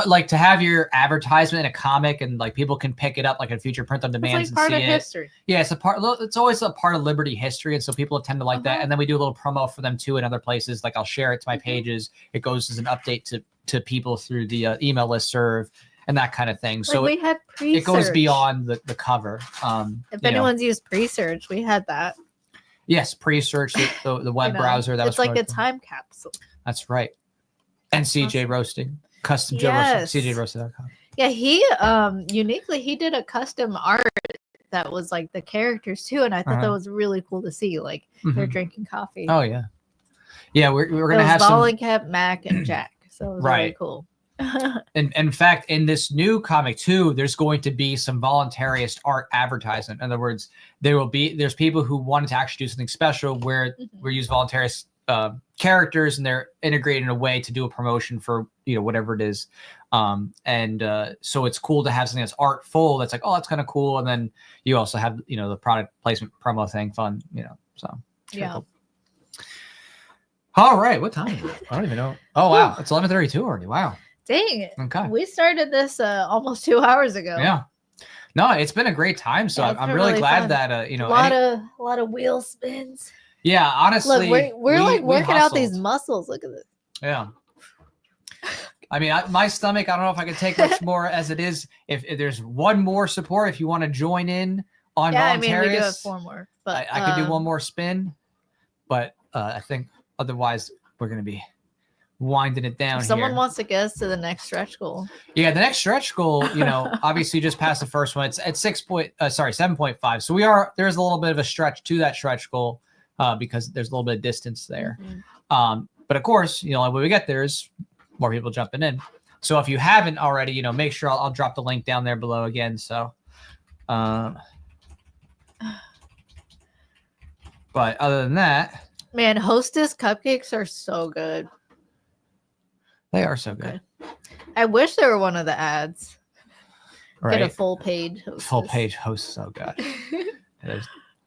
like to have your advertisement in a comic and like people can pick it up like a future print on demand It's like part and see of it. history. Yeah, it's always a part of Liberty history, and so people tend to like that. And then we do a little promo for them too in other places. Like I'll share it to my pages. It goes as an update to people through the email listserv and that kind of thing. So we had pre-search. it goes beyond the cover. If anyone's used pre-search, we had that. Yes, pre-search the web browser. That it's was like a time capsule. That's right. And CJ Roasting, custom Yes. CJRoasting.com. Yeah, he uniquely he did a custom art that was like the characters too, and I thought that was really cool to see. Like they're drinking coffee. Oh yeah, yeah. We're gonna have Voluntaryist, Mac, and Jack. So it was really cool. And in fact, in this new comic too, there's going to be some voluntarist art advertisement. In other words, there's people who wanted to actually do something special where we use voluntarist characters and they're integrated in a way to do a promotion for whatever it is. So it's cool to have something that's artful. That's like, oh, that's kind of cool. And then you also have the product placement promo thing, fun. So yeah. Cool. All right, what time is it? I don't even know. Oh wow, it's 11:32 already. Wow. Dang it. Okay. We started this almost 2 hours ago. Yeah. No, it's been a great time. So I'm really glad that a lot of wheel spins. Yeah, honestly. Look, we're like working out these muscles. Look at this. Yeah. I mean, my stomach, I don't know if I can take much more as it is. If there's one more support, if you want to join in on Voluntaryist. I mean, we do have 4 more. But I could do one more spin. But I think otherwise we're going to be winding it down. If someone wants to get us to the next stretch goal. Yeah, the next stretch goal, obviously just passed the first one. It's at 7.5. So there's a little bit of a stretch to that stretch goal because there's a little bit of distance there. But of course, when we get there is more people jumping in. So if you haven't already, make sure I'll drop the link down there below again. So, but other than that, man, Hostess cupcakes are so good. They are so good. I wish they were one of the ads. Right. Get a full page Hostess. Full page Hostess. Oh god.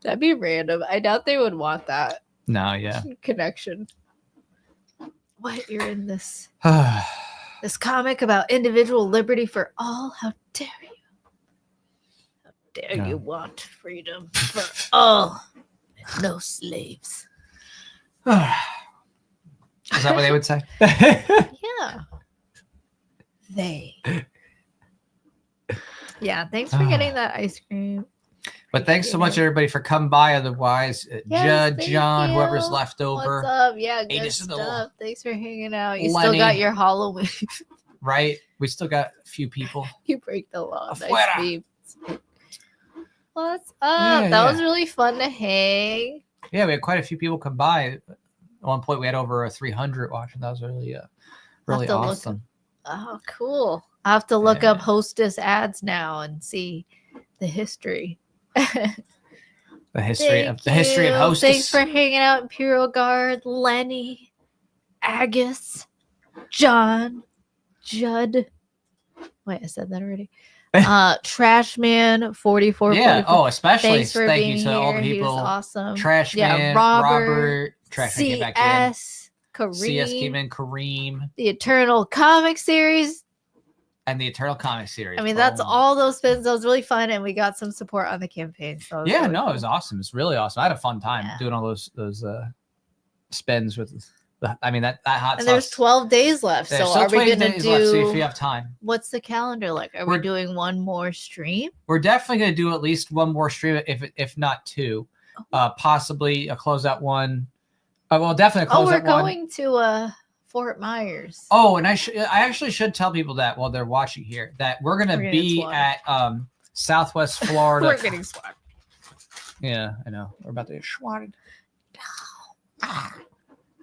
That'd be random. I doubt they would want that. No, yeah. Connection. What? You're in this this comic about individual liberty for all? How dare you? How dare you want freedom for all? No slaves. Is that what they would say? Yeah. They. Yeah, thanks for getting that ice cream. But thanks so much, everybody, for coming by. Otherwise, Judd, John, whoever's left over. What's up? Yeah, good stuff. Thanks for hanging out. You still got your Halloween. Right? We still got a few people. You break the law. Nice. What's up? That was really fun to hang. Yeah, we had quite a few people come by. At one point, we had over 300 watching. That was really awesome. Oh, cool. I have to look up Hostess ads now and see the history. The history of Hostess. Thanks for hanging out, Imperial Guard, Lenny, Agus, John, Judd. Wait, I said that already. Trashman 44. Yeah. Oh, especially thanks for thank being you to here. all the He people. was awesome. Trashman, yeah, Robert, Trashman, CS, get back in. Kareem, CS came in, Kareem. the Eternal comic series. and the Eternal Comic series. I mean, that's Boom. all those spins. That was really fun, and we got some support on the campaign. So Yeah, really no, cool. it was awesome. It's really awesome. I had a fun time Yeah. doing all those spins with. I mean that hot And sauce. there's 12 days left. There's So still are we 20 gonna days do? left, so if you have time, What's the calendar like? Are we We're- doing one more stream? we're definitely gonna do at least one more stream, if not two, possibly a closeout one. Well, definitely a Oh, closeout we're one. going to Fort Myers. Oh, and I actually should tell people that while they're watching here that we're gonna We're getting be swatted. at Southwest Florida. We're getting swatted. Yeah, I know. We're about to get swatted.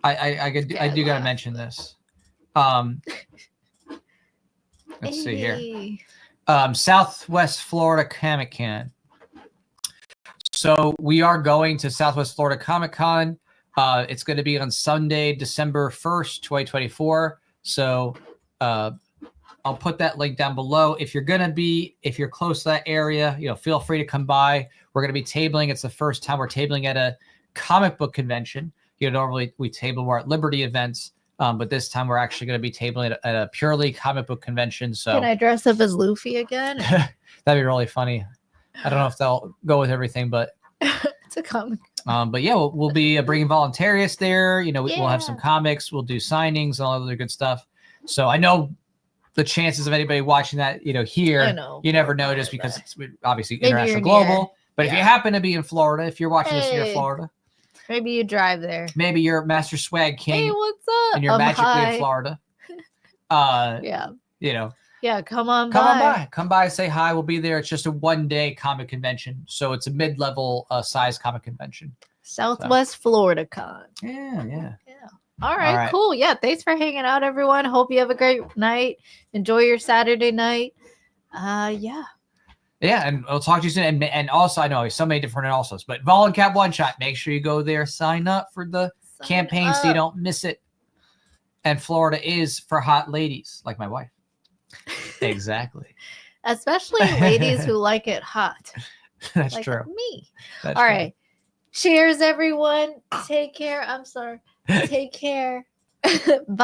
I do gotta mention this. Let's see here. Hey. Southwest Florida Comic Con. So we are going to Southwest Florida Comic Con. It's going to be on Sunday, December 1st, 2024. So I'll put that link down below. If you're close to that area, feel free to come by. We're going to be tabling. It's the first time we're tabling at a comic book convention. Normally we table more at Liberty events, but this time we're actually going to be tabling at a purely comic book convention. So Can I dress up as Luffy again? that'd be really funny. I don't know if they'll go with everything, but It's a comic. but yeah, we'll be bringing Voluntaryist there. We'll have some Yeah. comics. We'll do signings and all other good stuff. So I know the chances of anybody watching that, here, I know. you never know just because it's obviously Maybe international you're global. near. But if you Yeah. happen to be in Florida, if you're watching this near Hey. Florida, Maybe you drive there. maybe you're Master Swag King Hey, what's up? and you're magically hi. in Florida. Yeah. Yeah, come on by. Come by, say hi. We'll be there. It's just a 1-day comic convention. So it's a mid-level size comic convention. Southwest Florida Con. Yeah. All right, right. cool. Yeah, thanks for hanging out, everyone. Hope you have a great night. Enjoy your Saturday night. Yeah. Yeah, and I'll talk to you soon. And also, I know there's so many different alsos, but Voluncap One Shot, make sure you go there, sign up for the Sign campaign so you up. don't miss it. And Florida is for hot ladies like my wife. Exactly. Especially ladies who like it hot. That's Like true. me. That's All true. right. Cheers, everyone. Take care. I'm sorry. Take care. Bye.